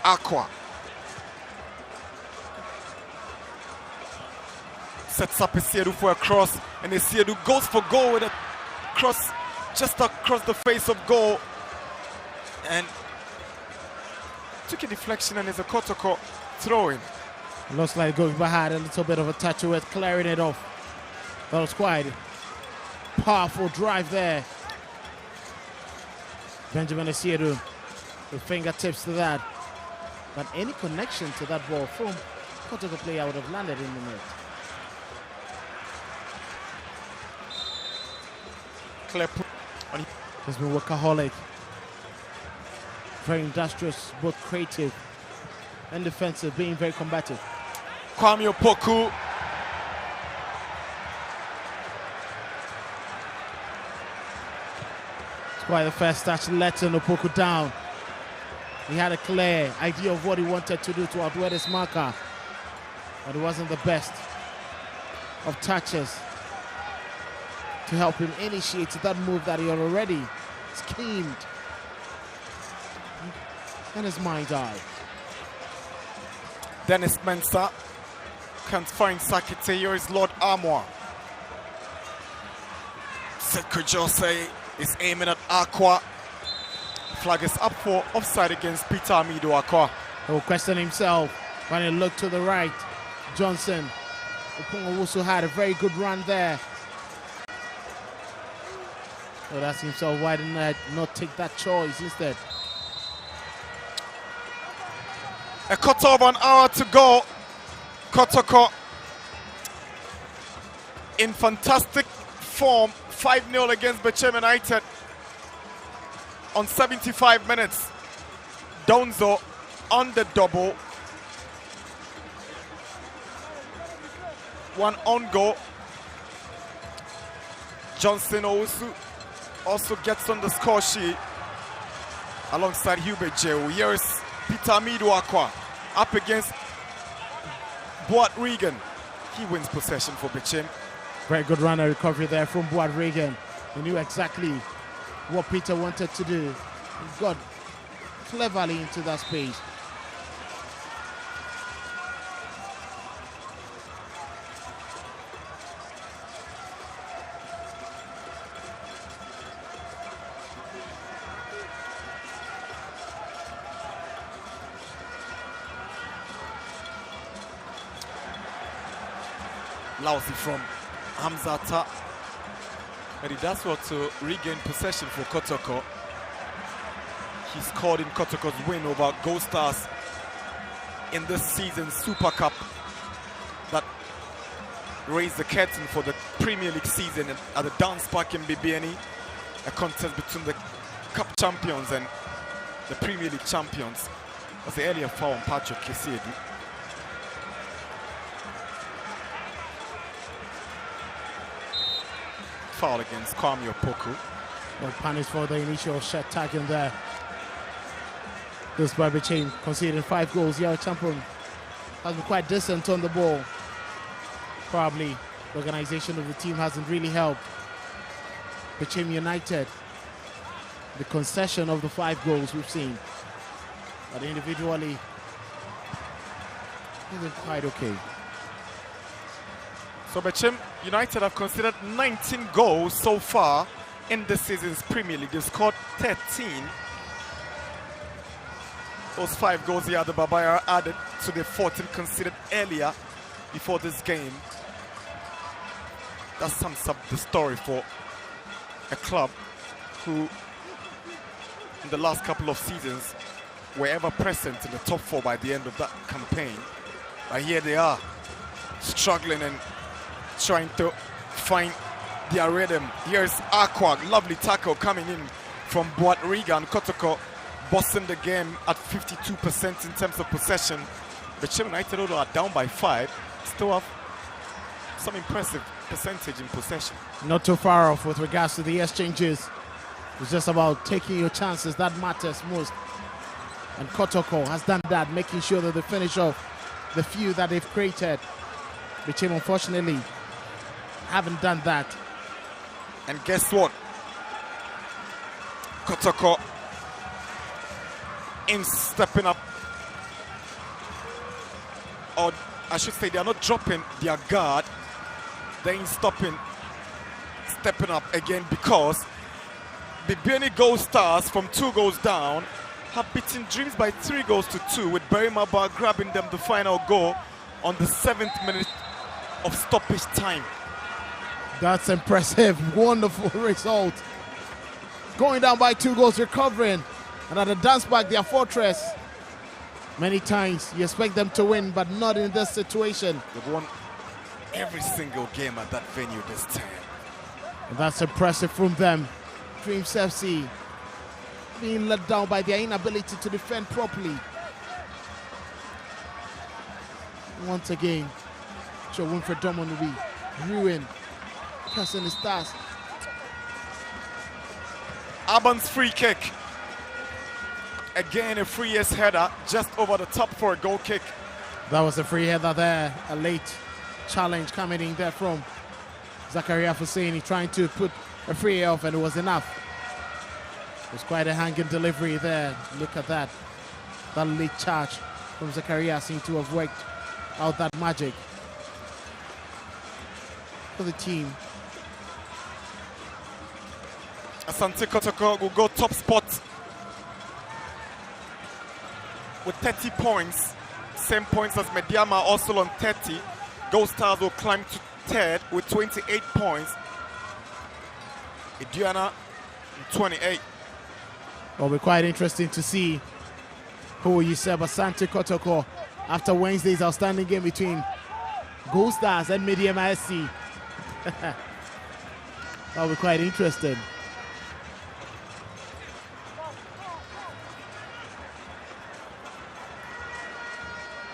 Speaker 6: Aqua sets up Asiedu for a cross, and Asiedu goes for goal with a cross just across the face of goal, and took a deflection, and is a Kotoko throw-in.
Speaker 7: Looks like Goalkeeper had a little bit of a touch with clearing it off. That was quite a powerful drive there. Benjamin Asiedu with fingertips to that. But any connection to that ball from Kotoko player would have landed in the net. He's been workaholic. Very industrious, both creative and defensive, being very combative.
Speaker 6: Kwame Opoku
Speaker 7: Quite the first touch, letting Opoku down. He had a clear idea of what he wanted to do to outweigh this marker, but it wasn't the best of touches to help him initiate that move that he had already schemed in his mind's eye.
Speaker 6: Dennis Mensah can't find Sakite. Here is Lord Armour. Sekou Jose is aiming at Aqua. Flag is up for offside against Peter Amido Aqua.
Speaker 7: He'll question himself when he looked to the right. Johnson. Opungo also had a very good run there. He'll ask himself, why didn't I not take that choice instead?
Speaker 6: A quarter of an hour to go. Kotoko in fantastic form. 5-0 against Bechem United on 75 minutes. Donzo on the double. One on goal. Johnson also gets on the score sheet alongside Hubert Jehu. Here is Peter Amido Aqua up against Boat Regan. He wins possession for Bechem.
Speaker 7: Very good runner recovery there from Boat Regan. He knew exactly what Peter wanted to do. He got cleverly into that space.
Speaker 6: Lousy from Hamzata, but he does well to regain possession for Kotoko. He scored in Kotoko's win over Gold Stars in this season's Super Cup that raised the curtain for the Premier League season at the Dance Park in Bibiani, a contest between the Cup champions and the Premier League champions. Was the earlier foul on Patrick Kesiedu. Foul against Kwame Opoku.
Speaker 7: Well, punished for the initial shot taken there. This by Bechem conceding 5 goals. Yellow champion has been quite decent on the ball. Probably the organization of the team hasn't really helped Bechem United. The concession of the 5 goals we've seen, but individually, he's been quite okay.
Speaker 6: So Bechem United have conceded 19 goals so far in this season's Premier League. They've scored 13. Those 5 goals here, the Babaya are added to the 14 conceded earlier before this game. That sums up the story for a club who, in the last couple of seasons, were ever present in the top 4 by the end of that campaign. But here they are, struggling and trying to find their rhythm. Here's Aqua, lovely tackle coming in from Boat Regan. Kotoko bossing the game at 52% in terms of possession. Bechem United, although are down by 5, still have some impressive percentage in possession.
Speaker 7: Not too far off with regards to the exchanges. It's just about taking your chances that matters most. And Kotoko has done that, making sure that they finish off the few that they've created. Bechem, unfortunately, haven't done that.
Speaker 6: And guess what? Kotoko in stepping up, or I should say they are not dropping their guard, they're in stepping up again, because Bibiani Gold Stars from 2 goals down have beaten Dreams by 3 goals to 2, with Berimaba grabbing them the final goal on the 7th minute of stoppage time.
Speaker 7: That's impressive. Wonderful result. Going down by 2 goals, recovering. And at the dance back, their fortress. Many times you expect them to win, but not in this situation.
Speaker 6: They've won every single game at that venue this time.
Speaker 7: And that's impressive from them. Dreams FC being let down by their inability to defend properly. Once again, Joe Winfred Drummond will be ruined. Pressing his stars.
Speaker 6: Aban's free kick. Again, a free-yes header just over the top for a goal kick.
Speaker 7: That was a free header there. A late challenge coming in there from Zakaria Husseini, trying to put a free off, and it was enough. It was quite a hanging delivery there. Look at that. That late charge from Zakaria seemed to have worked out that magic for the team.
Speaker 6: Asante Kotoko will go top spot with 30 points. Same points as Mediama, also on 30. Gold Stars will climb to third with 28 points. Idiana, 28.
Speaker 7: It'll be quite interesting to see who you said Asante Kotoko after Wednesday's outstanding game between Gold Stars and Mediama SC. That'll be quite interesting.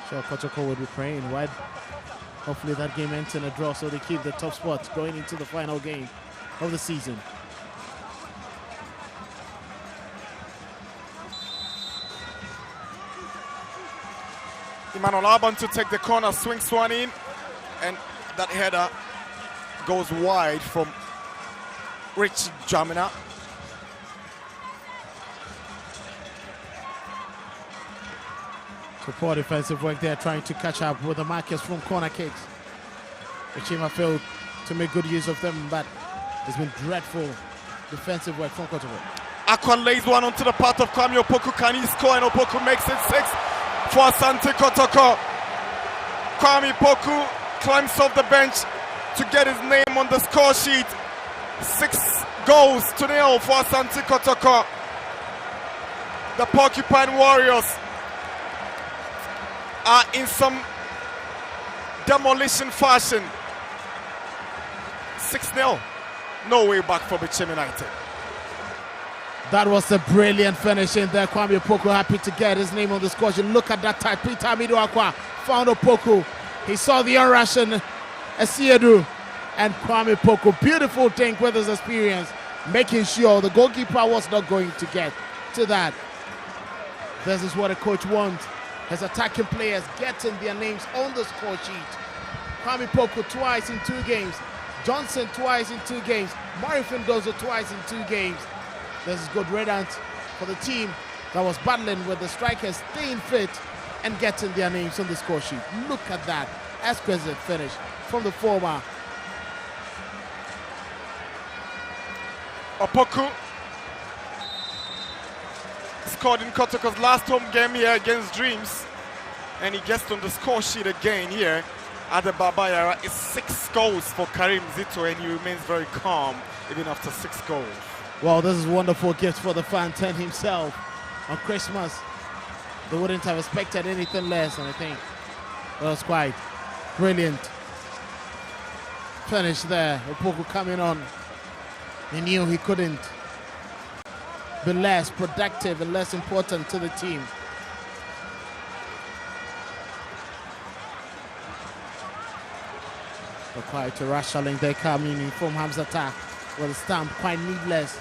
Speaker 7: Sure, Kotoko would be praying wide. Hopefully that game ends in a draw so they keep the top spot going into the final game of the season.
Speaker 6: Emmanuel Alban to take the corner, swings one in, and that header goes wide from Rich Jamina.
Speaker 7: So poor defensive work there, trying to catch up with the markers from corner kicks. Bechem failed to make good use of them, but it's been dreadful defensive work from Kotoko.
Speaker 6: Akwan lays one onto the path of Kwame Opoku. Can he score? And Opoku makes it 6 for Asante Kotoko. Kwame Opoku climbs off the bench to get his name on the score sheet. 6 goals to 0 for Asante Kotoko. The Porcupine Warriors are in some demolition fashion. 6-0. No way back for Bechem United.
Speaker 7: That was a brilliant finish in there. Kwame Opoku happy to get his name on the score sheet. Look at that time. Peter Amido found Opoku. He saw the Russian Asiedu and Kwame Opoku. Beautiful thing with his experience, making sure the goalkeeper was not going to get to that. This is what a coach wants. His attacking players getting their names on the score sheet. Kwame Opoku twice in 2 games. Johnson twice in 2 games. Murray Findozo twice in 2 games. This is good riddance for the team that was battling with the strikers staying fit and getting their names on the score sheet. Look at that exquisite finish from the former.
Speaker 6: Opoku scored in Kotoko's last home game here against Dreams, and he gets on the score sheet again here at the Babayara. It's 6 goals for Karim Zito, and he remains very calm even after 6 goals.
Speaker 7: Well, this is a wonderful gift for the fan and himself on Christmas. They wouldn't have expected anything less, and I think that was quite brilliant finish there. Opoku coming on. He knew he couldn't be less productive and less important to the team. But quite a rush challenge there coming in from Hamzata with a stamp, quite needless.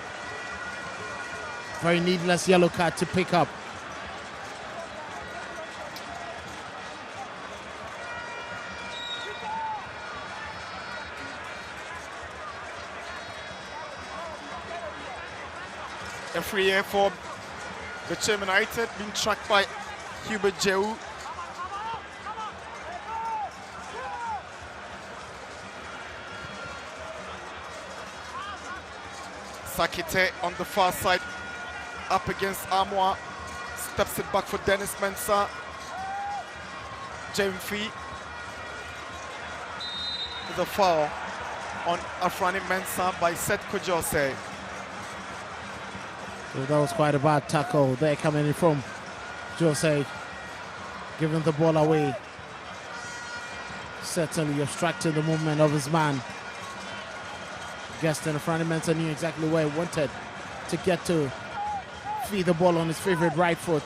Speaker 7: Very needless yellow card to pick up.
Speaker 6: A free air for Bechem United, being tracked by Hubert Jehu. Sakite on the far side, up against Amwa, steps it back for Dennis Mensah. Jemfi with a foul on Afrani Mensah by Seth Kojose.
Speaker 7: So that was quite a bad tackle there coming in from Jose, giving the ball away. Certainly obstructing the movement of his man. Gaston Afrani Mensah knew exactly where he wanted to get to feed the ball on his favorite right foot.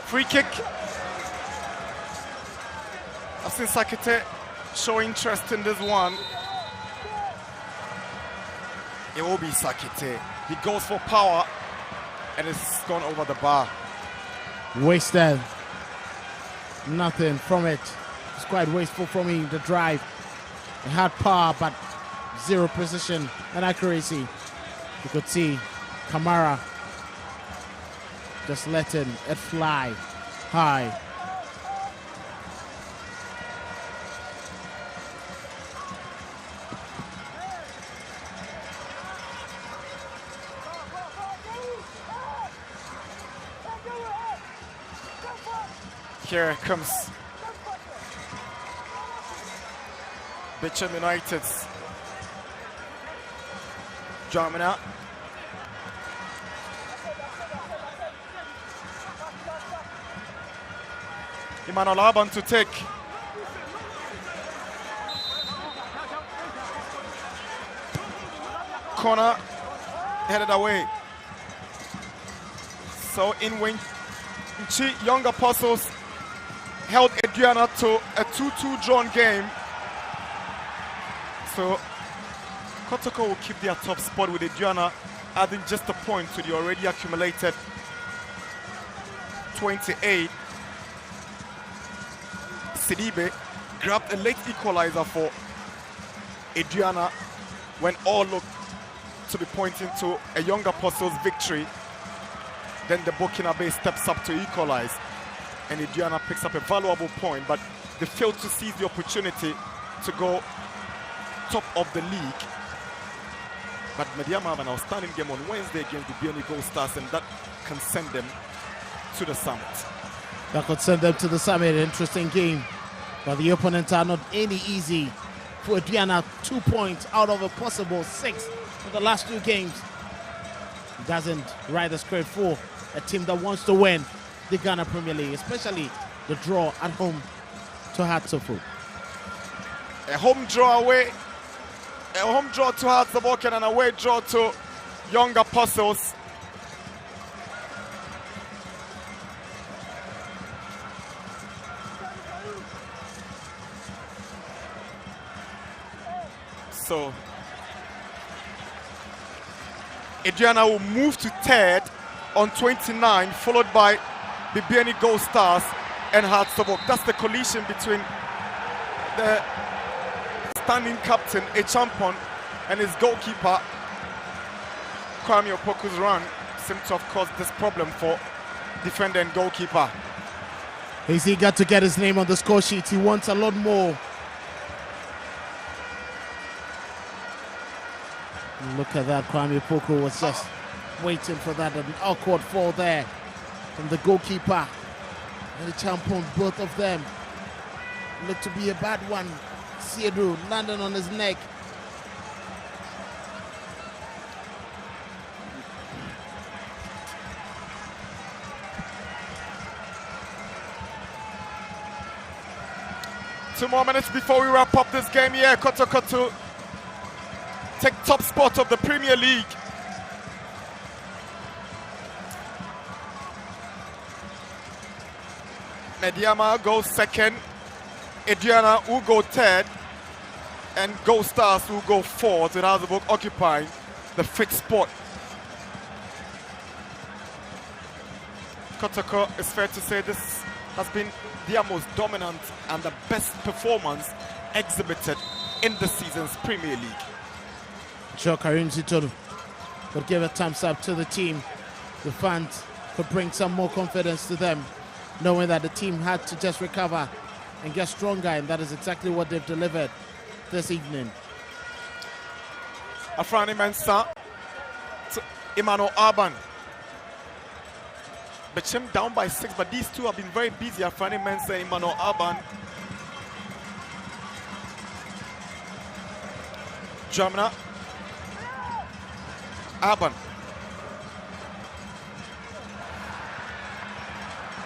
Speaker 6: Free kick. I've seen Sakite show interest in this one. It will be Sakite. He goes for power and it's gone over the bar.
Speaker 7: Wasted. Nothing from it. It's quite wasteful from him, the drive. He had power, but zero precision and accuracy. You could see Kamara just letting it fly high.
Speaker 6: Here comes Bechem United's Jamina. Emmanuel Aban to take. Corner headed away. So in wing, Young Apostles held Adriana to a 2-2 drawn game. So Kotoko will keep their top spot with Adriana adding just a point to the already accumulated 28. Sidibe grabbed a late equalizer for Adriana when all looked to be pointing to a Young Apostles victory. Then the Burkinabe steps up to equalize, and Adriana picks up a valuable point, but they failed to seize the opportunity to go top of the league. But Mediama have an outstanding game on Wednesday against the BNI Gold Stars, and that can send them to the summit.
Speaker 7: That could send them to the summit. Interesting game. But the opponents are not any easy. For Adriana, 2 points out of a possible 6 for the last 2 games. Doesn't ride the script for a team that wants to win the Ghana Premier League, especially the draw at home to Hatsofu.
Speaker 6: A home draw away, a home draw to Hatsofu and an away draw to Young Apostles. So Adriana will move to third on 29, followed by Bibiani Gold Stars and Hartsobok. That's the collision between the standing captain, Echampon, and his goalkeeper. Kwame Opoku's run seemed to have caused this problem for defender and goalkeeper.
Speaker 7: He's eager to get his name on the score sheet. He wants a lot more. Look at that, Kwame Opoku was just waiting for that, an awkward fall there from the goalkeeper and the champion, both of them. Looked to be a bad one. Siedu landing on his neck.
Speaker 6: Two more minutes before we wrap up this game here. Kotoko to take top spot of the Premier League. Mediama goes second, Adriana will go third, and Gold Stars will go fourth, with Hazebuk occupying the 5th spot. Kotoko, it's fair to say this has been their most dominant and the best performance exhibited in the season's Premier League.
Speaker 7: Sure, Karim Zitoru would give a thumbs up to the team. The fans could bring some more confidence to them, knowing that the team had to just recover and get stronger, and that is exactly what they've delivered this evening.
Speaker 6: Afrani Mensah to Emmanuel Aban. Bechem down by 6, but these two have been very busy. Afrani Mensah and Emmanuel Aban. Jamna. Aban.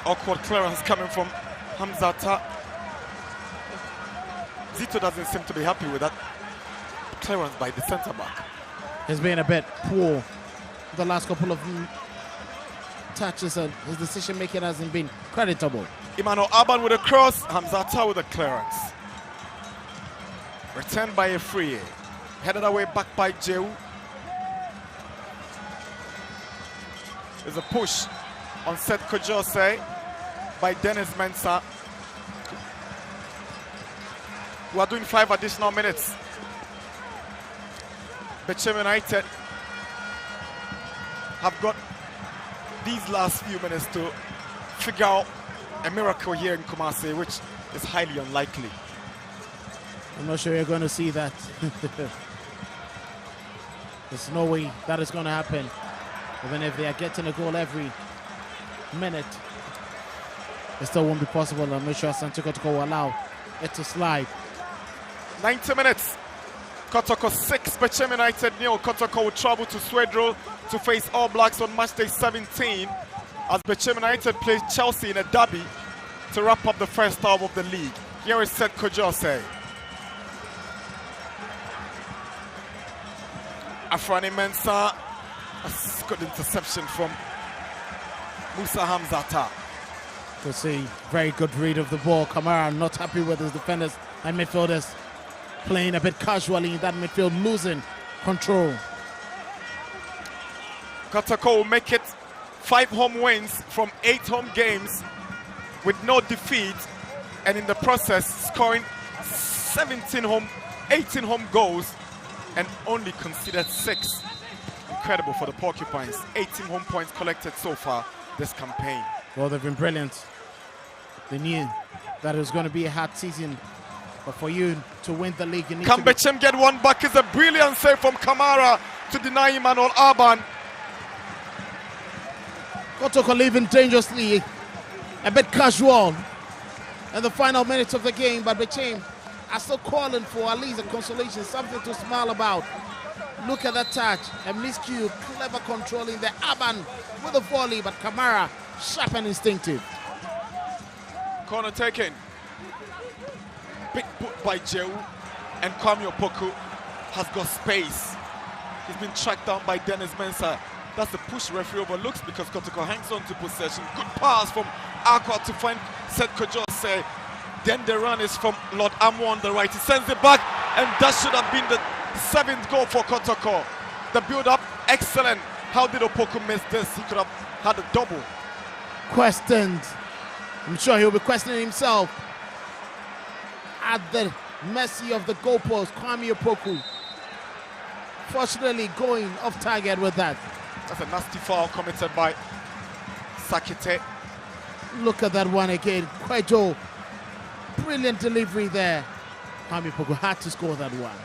Speaker 6: Awkward clearance coming from Hamzata. Zito doesn't seem to be happy with that clearance by the centre back.
Speaker 7: He's been a bit poor the last couple of touches, and his decision making hasn't been Creditable.
Speaker 6: Emmanuel Aban with a cross, Hamzata with a clearance. Returned by a free. Headed away back by Jehu. There's a push on Seth Kojose by Dennis Mensah. We are doing 5 additional minutes. Bechem United have got these last few minutes to figure out a miracle here in Kumasi, which is highly unlikely.
Speaker 7: I'm not sure you're going to see that. There's no way that is going to happen. Even if they are getting a goal every minute, it still won't be possible. I'm not sure Asante Kotoko will allow it to slide.
Speaker 6: 90 minutes. Kotoko 6, Bechem United 0. Kotoko will travel to Swedro to face All Blacks on match day 17 as Bechem United plays Chelsea in a derby to wrap up the first half of the league. Here is Seth Kojose. Afrani Mensah, a good interception from Musa Hamzata.
Speaker 7: To see very good read of the ball. Kamara not happy with his defenders and midfielders playing a bit casually in that midfield, losing control.
Speaker 6: Kotoko will make it 5 home wins from 8 home games with no defeat, and in the process scoring 18 home goals and only conceded 6. Incredible for the Porcupines. 18 home points collected so far this campaign.
Speaker 7: Well, they've been brilliant. They knew that it was going to be a hard season, but for you to win the league, you need
Speaker 6: Can Bechem get one back? It's a brilliant save from Kamara to deny Emmanuel Aban.
Speaker 7: Kotoko leaving dangerously, a bit casual in the final minutes of the game, but Bechem are still calling for at least a consolation, something to smile about. Look at that touch. Emniscu clever controlling the Aban with a volley, but Kamara sharp and instinctive.
Speaker 6: Corner taken. Big put by Jehu, and Kwame Opoku has got space. He's been tracked down by Dennis Mensah. That's the push referee overlooks because Kotoko hangs on to possession. Good pass from Aqua to find Seth Kojose. Then the run is from Lord Amo on the right. He sends it back, and that should have been the 7th goal for Kotoko. The build-up, excellent. How did Opoku miss this? He could have had a double.
Speaker 7: Questioned. I'm sure he'll be questioning himself. At the mercy of the goalpost, Kwame Opoku. Fortunately, going off target with that.
Speaker 6: That's a nasty foul committed by Sakite.
Speaker 7: Look at that one again. Kwejo. Brilliant delivery there. Kwame Opoku had to score that one.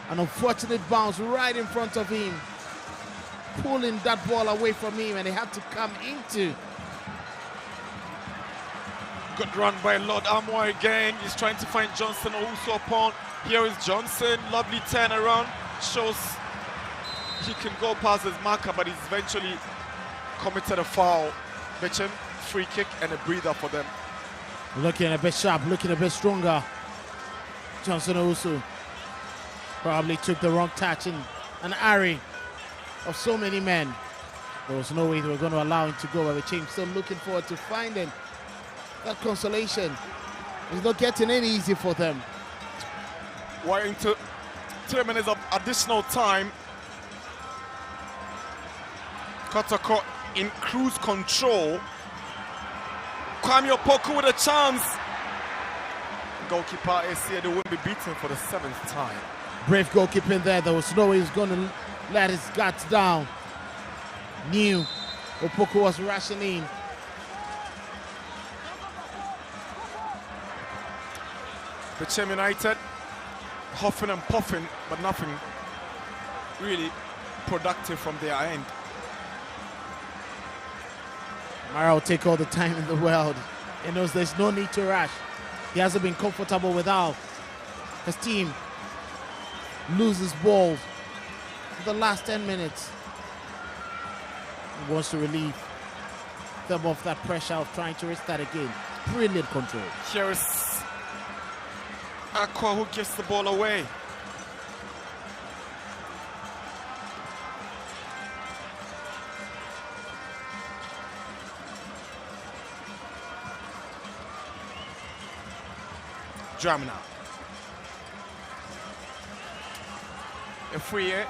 Speaker 7: An unfortunate bounce right in front of him, pulling that ball away from him, and he had to come into.
Speaker 6: Good run by Lord Amo again. He's trying to find Johnson also upon. Here is Johnson. Lovely turnaround. Shows he can go past his marker, but he's eventually committed a foul. Bechem, free kick and a breather for them.
Speaker 7: Looking a bit sharp, looking a bit stronger. Johnson also probably took the wrong touch in an array of so many men. There was no way they were going to allow him to go, but the team still looking forward to finding that consolation. It's not getting any easier for them.
Speaker 6: We're into 3 minutes of additional time. Kotoko in cruise control. Kwame Opoku with a chance. Goalkeeper is here. They won't be beaten for the 7th time.
Speaker 7: Brave goalkeeping there. There was no way he was going to let his guards down. Knew Opoku was rushing in.
Speaker 6: Bechem United huffing and puffing, but nothing really productive from their end.
Speaker 7: Mara will take all the time in the world. He knows there's no need to rush. He hasn't been comfortable without his team loses balls for the last 10 minutes. He wants to relieve them of that pressure of trying to restart again. Brilliant control.
Speaker 6: Here is Aqua who gives the ball away. Jam now. A free hit.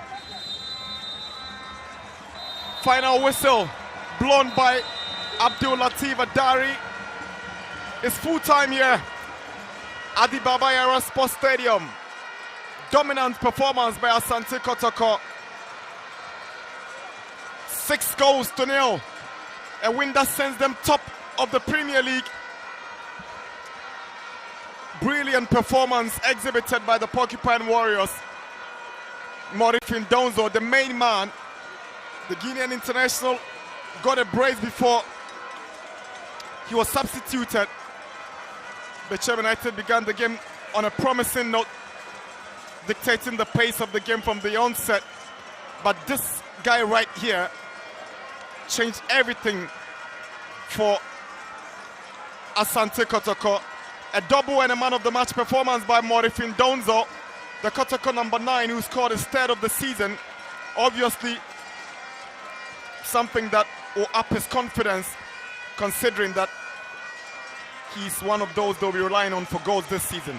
Speaker 6: Final whistle blown by Abdul Latif Adari. It's full time here at the Baba Yara Sports Stadium. Dominant performance by Asante Kotoko. 6-0. A win that sends them top of the Premier League. Brilliant performance exhibited by the Porcupine Warriors. Morifin Donzo, the main man, the Guinean international, got a brace before he was substituted. Bechem United began the game on a promising note, dictating the pace of the game from the onset. But this guy right here changed everything for Asante Kotoko. A double and a man of the match performance by Morifin Donzo, the Kotoko number 9, who scored his third of the season. Obviously, something that will up his confidence, considering that he's one of those they'll be relying on for goals this season.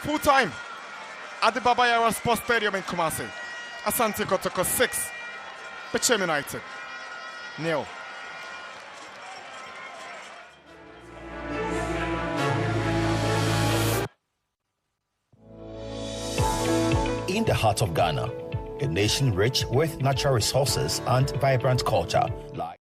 Speaker 6: Full time at the Baba Yara Sports Stadium in Kumasi. Asante Kotoko 6, Bechem United 0.
Speaker 9: In the heart of Ghana, a nation rich with natural resources and vibrant culture, like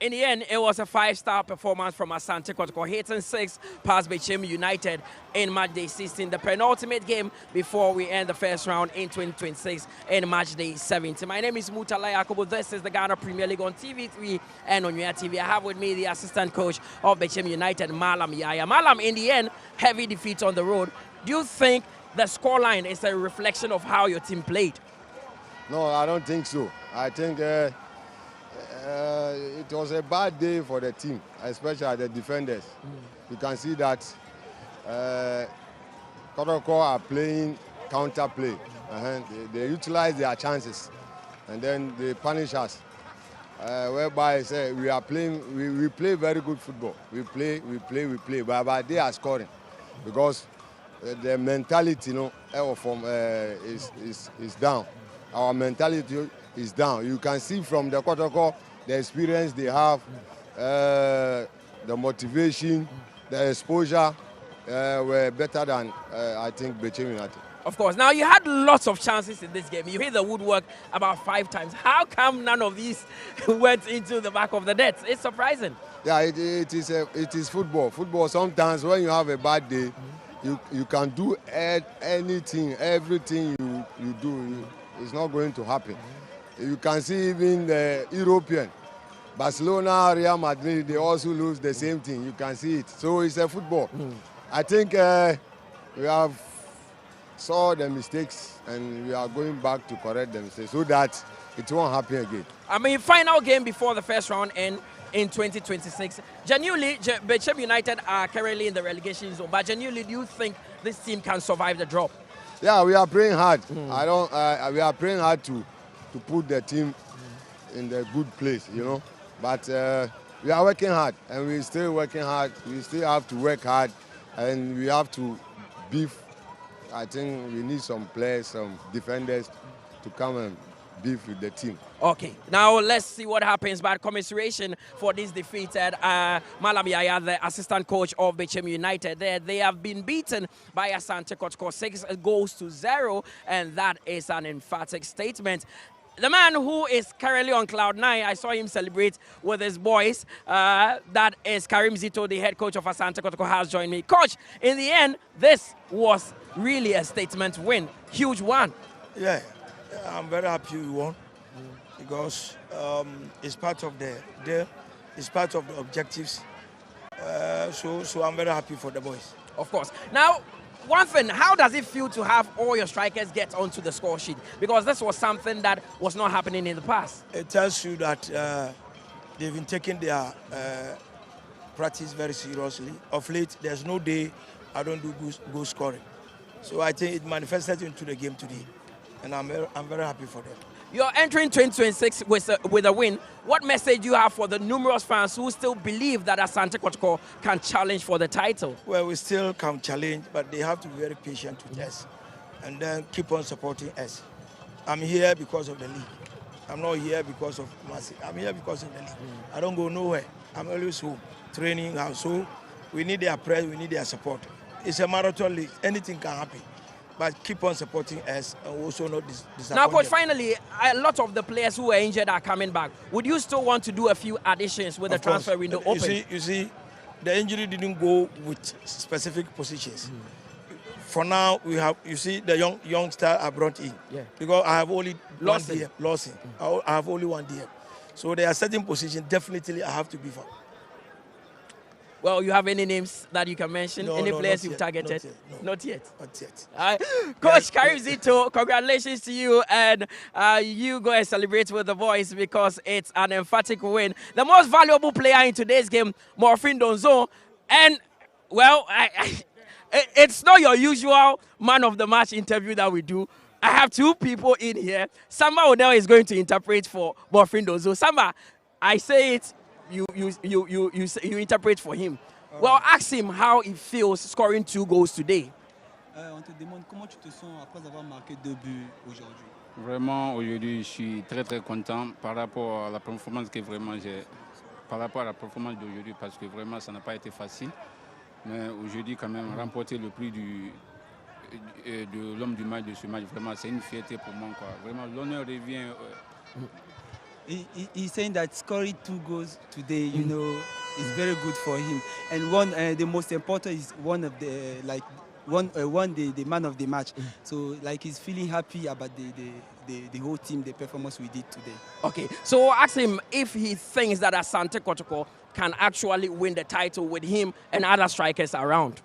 Speaker 1: In the end, it was a 5-star performance from Asante Kotoko, hitting 6 past Bechem United in match day 16, the penultimate game before we end the first round in 2026 in match day 17. My name is Mutala Yakubu. This is the Ghana Premier League on TV3 and on your TV. I have with me the assistant coach of Bechem United, Malam Yaya. Malam, in the end, heavy defeat on the road. Do you think the scoreline is a reflection of how your team played?
Speaker 5: No, I don't think so. I think it was a bad day for the team, especially the defenders. You can see that Kotoko are playing counter play. They utilize their chances and then they punish us. Whereby say we are playing, we play very good football. We play, but they are scoring because the mentality, is down. Our mentality is down. You can see from the Kotoko, the experience they have, the motivation, the exposure were better than I think Bechem United.
Speaker 1: Of course. Now, you had lots of chances in this game. You hit the woodwork about 5 times. How come none of these went into the back of the net? It's surprising.
Speaker 5: Yeah, it is football. Football, sometimes when you have a bad day, you can do anything, everything you do, it's not going to happen. You can see even the European, Barcelona, Real Madrid, they also lose the same thing. You can see it. So it's a football. I think we have saw the mistakes and we are going back to correct them so that it won't happen again.
Speaker 1: I mean, final game before the first round in 2026. Genuinely, Bechem United are currently in the relegation zone, but genuinely, do you think this team can survive the drop?
Speaker 5: Yeah, we are praying hard. We are praying hard to put the team in the good place, you know. But we are working hard, and we're still working hard. We still have to work hard, and we have to beef. I think we need some players, some defenders to come and beef with the team.
Speaker 1: Okay, now let's see what happens. But commiseration for this defeated Malam Yaya, the assistant coach of Bechem United. They have been beaten by Asante Kotoko 6-0, and that is an emphatic statement. The man who is currently on cloud 9, I saw him celebrate with his boys. That is Karim Zito, the head coach of Asante Kotoko, has joined me. Coach, in the end, this was really a statement win. Huge one.
Speaker 4: Yeah, I'm very happy we won because it's part of the deal, it's part of the objectives. So I'm very happy for the boys.
Speaker 1: Of course. Now, one thing, how does it feel to have all your strikers get onto the score sheet? Because this was something that was not happening in the past.
Speaker 4: It tells you that they've been taking their practice very seriously. Of late, there's no day I don't do goal scoring. So I think it manifested into the game today. And I'm very happy for them.
Speaker 1: You're entering 2026 with a win. What message do you have for the numerous fans who still believe that Asante Kotoko can challenge for the title?
Speaker 4: Well, we still can challenge, but they have to be very patient with us and then keep on supporting us. I'm here because of the league. I'm not here because of Mercy. I'm here because of the league. I don't go nowhere. I'm always home, training house. So we need their prayer, we need their support. It's a marathon league. Anything can happen. But keep on supporting us and also not disappoint.
Speaker 1: Now, Coach, finally, a lot of the players who were injured are coming back. Would you still want to do a few additions with the transfer window open?
Speaker 4: You see, the injury didn't go with specific positions. For now, we have, you see, the youngster I brought in. Yeah. Because I have only one DM. I have only one DM. So there are certain positions, definitely I have to be for.
Speaker 1: Well, you have any names that you can mention? Any players you've targeted? Not yet. Coach Karim Zito, congratulations to you. And you go and celebrate with the boys because it's an emphatic win. The most valuable player in today's game, Morfin Donzo. And, well, it's not your usual man of the match interview that we do. I have 2 people in here. Samba Odell is going to interpret for Morfin Donzo. Samba, I say it. You interpret for him. Well, ask him how he feels scoring 2 goals today.
Speaker 10: On te demande comment tu te sens après avoir marqué 2 buts aujourd'hui.
Speaker 11: Vraiment, aujourd'hui, je suis très très content par rapport à la performance que vraiment j'ai, par rapport à la performance d'aujourd'hui, parce que vraiment ça n'a pas été facile. Mais aujourd'hui, quand même, remporter le prix de l'homme du match de ce match, vraiment, c'est une fierté pour moi, quoi. Vraiment, l'honneur revient.
Speaker 10: He's saying that scoring 2 goals today, you know, is very good for him. And one, the most important is one of the the man of the match. So like he's feeling happy about the whole team, the performance we did today.
Speaker 1: Okay, so ask him if he thinks that Asante Kotoko can actually win the title with him and other strikers around.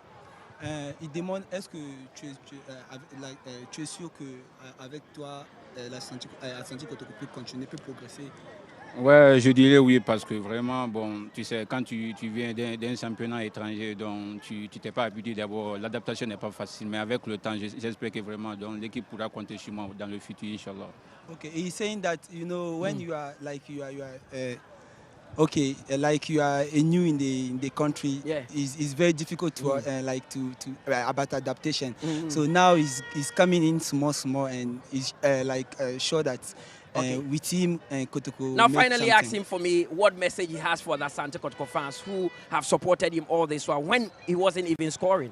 Speaker 10: Il demande est-ce que tu es sûr que avec toi Asante Kotoko peut continuer, peut progresser?
Speaker 11: Ouais, je dirais oui parce que vraiment, bon, tu sais, quand tu viens d'un championnat étranger, donc tu t'es pas habitué d'abord, l'adaptation n'est pas facile, mais avec le temps, j'espère que vraiment l'équipe pourra compter sur moi dans le futur, Inch'Allah.
Speaker 10: Okay, he's saying that, you know, when you are okay, like you are new in the country, it's very difficult to about adaptation. So now he's coming in small, and he's sure that with him and Kotoko.
Speaker 1: Now, finally, ask him for me what message he has for the Asante Kotoko fans who have supported him all this while when he wasn't even scoring.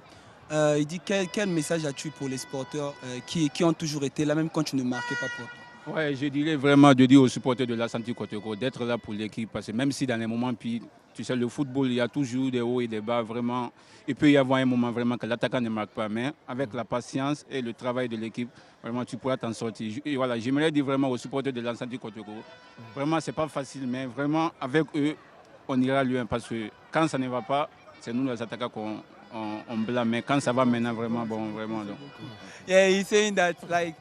Speaker 10: Il dit quel message as-tu pour les supporters qui ont toujours été là, même quand tu ne marquais pas pour toi?
Speaker 11: Ouais, je dirais vraiment de dire aux supporters de l'Asante Kotoko d'être là pour l'équipe. Parce que même si dans les moments pires, tu sais, le football, il y a toujours des hauts et des bas. Vraiment, il peut y avoir un moment vraiment que l'attaquant ne marque pas. Mais avec la patience et le travail de l'équipe, vraiment, tu pourras t'en sortir. Et voilà, j'aimerais dire vraiment aux supporters de l'Asante Kotoko, vraiment, c'est pas facile, mais vraiment, avec eux, on ira loin. Parce que quand ça ne va pas, c'est nous les attaquants qu'on blâme. Mais quand ça va maintenant, vraiment, bon, vraiment. Donc.
Speaker 10: Yeah, he's saying that like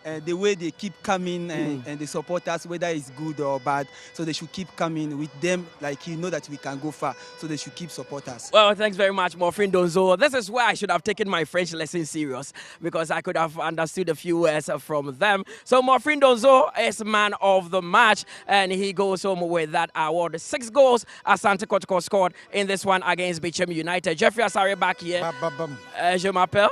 Speaker 10: the way they keep coming and the support us, whether it's good or bad, so they should keep coming with them. Like you know that we can go far, so they should keep support us.
Speaker 1: Well, thanks very much, my friend Donzo. This is where I should have taken my French lesson serious because I could have understood a few words from them. So, my friend Donzo is man of the match, and he goes home with that award. 6 goals Asante Kotoko scored in this one against Bechem United. Jeffrey Asare back here. Je m'appelle.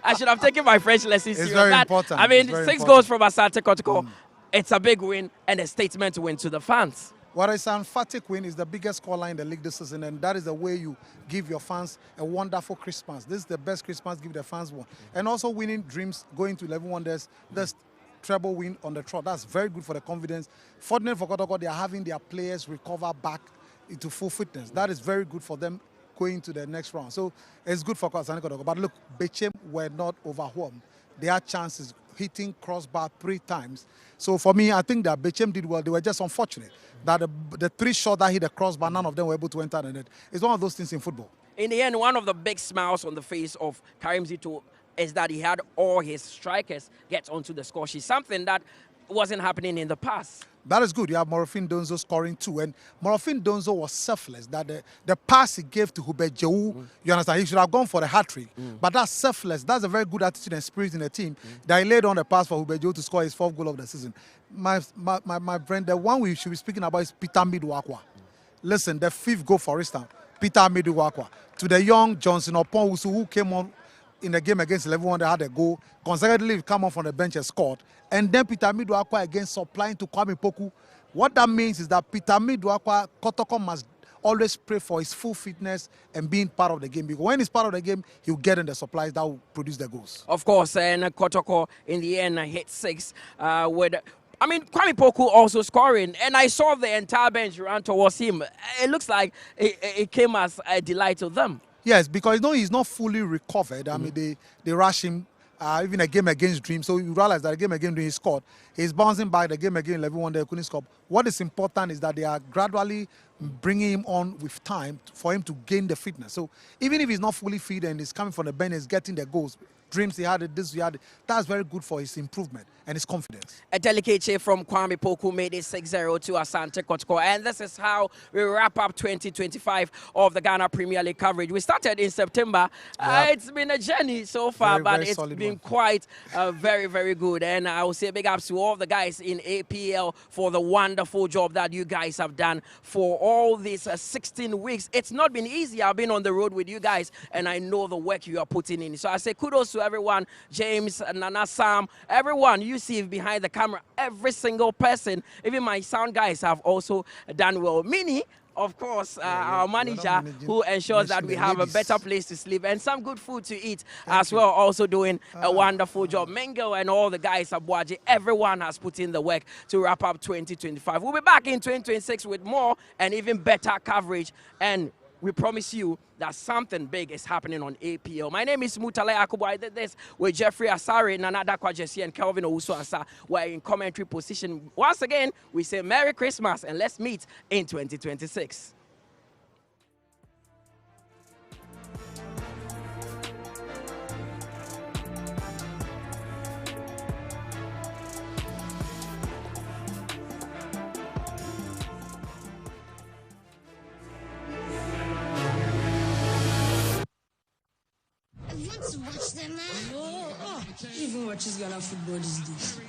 Speaker 1: I should have taken my French lesson serious.
Speaker 2: It's very important.
Speaker 1: I mean,
Speaker 2: It's very
Speaker 1: 6
Speaker 2: important.
Speaker 1: goals from Asante Kotoko. It's a big win and a statement win to the fans.
Speaker 2: Well, it's an emphatic win. It's the biggest scoreline in the league this season, and that is the way you give your fans a wonderful Christmas. This is the best Christmas give the fans one. And also winning dreams, going to 11 wonders, this treble win on the trot. That's very good for the confidence. Fortunate for Kotoko, they are having their players recover back into full fitness. That is very good for them going to the next round. So it's good for Asante Kotoko. But look, Bechem were not overwhelmed. They had chances hitting crossbar 3 times. So for me, I think that Bechem did well. They were just unfortunate that the 3 shots that hit the crossbar, none of them were able to enter the net. It's one of those things in football.
Speaker 1: In the end, one of the big smiles on the face of Karim Zito is that he had all his strikers get onto the score sheet, something that wasn't happening in the past.
Speaker 2: That is good. You have Morofin Donzo scoring 2. And Morofin Donzo was selfless. That the pass he gave to Hubert Jou, you understand, he should have gone for the hat-trick. But that's selfless. That's a very good attitude and spirit in the team. That he laid on the pass for Hubert Jou to score his 4th goal of the season. My friend, the one we should be speaking about is Peter Midwakwa. Listen, the 5th goal, for instance, Peter Midwakwa. To the young Johnson Opon who came on in the game against 11 they had a goal. Consequently, come on from the bench and scored. And then Peter Midwakwa again supplying to Kwame Poku. What that means is that Peter Midwakwa, Kotoko must always pray for his full fitness and being part of the game. Because when he's part of the game, he'll get in the supplies that will produce the goals.
Speaker 1: Of course, and Kotoko in the end hit 6 with... I mean, Kwame Poku also scoring, and I saw the entire bench run towards him. It looks like it came as a delight to them.
Speaker 2: Yes, because he's not fully recovered. I mean, they rush him. Even a game against Dream, so you realize that the game against Dream he scored. He's bouncing back. The game against 11 they couldn't score. What is important is that they are gradually bringing him on with time for him to gain the fitness. So even if he's not fully fit and he's coming from the bench, he's getting the goals. Dreams he had it, this he had it. That's very good for his improvement and his confidence.
Speaker 1: A delicate chase from Kwame Poku made it 6-0 to Asante Kotoko. And this is how we wrap up 2025 of the Ghana Premier League coverage. We started in September. It's been a journey so far, but it's been quite very, very good. And I will say big ups to all the guys in APL for the wonderful job that you guys have done for all these 16 weeks. It's not been easy. I've been on the road with you guys, and I know the work you are putting in. So I say kudos to everyone, James, Nana, Sam, everyone you see behind the camera, every single person, even my sound guys have also done well. Mini, of course, our manager who ensures that we have a better place to sleep and some good food to eat as well, also doing a wonderful job. Mengo and all the guys at Boaji, everyone has put in the work to wrap up 2025. We'll be back in 2026 with more and even better coverage, and we promise you that something big is happening on APL. My name is Mutale Akubu. I did this with Jeffrey Asare, Nanada Kwajesi, and Kelvin Owusu-Ansah. We're in commentary position. Once again, we say Merry Christmas and let's meet in 2026.
Speaker 12: To watch them, man. No, even watches Ghana football these days.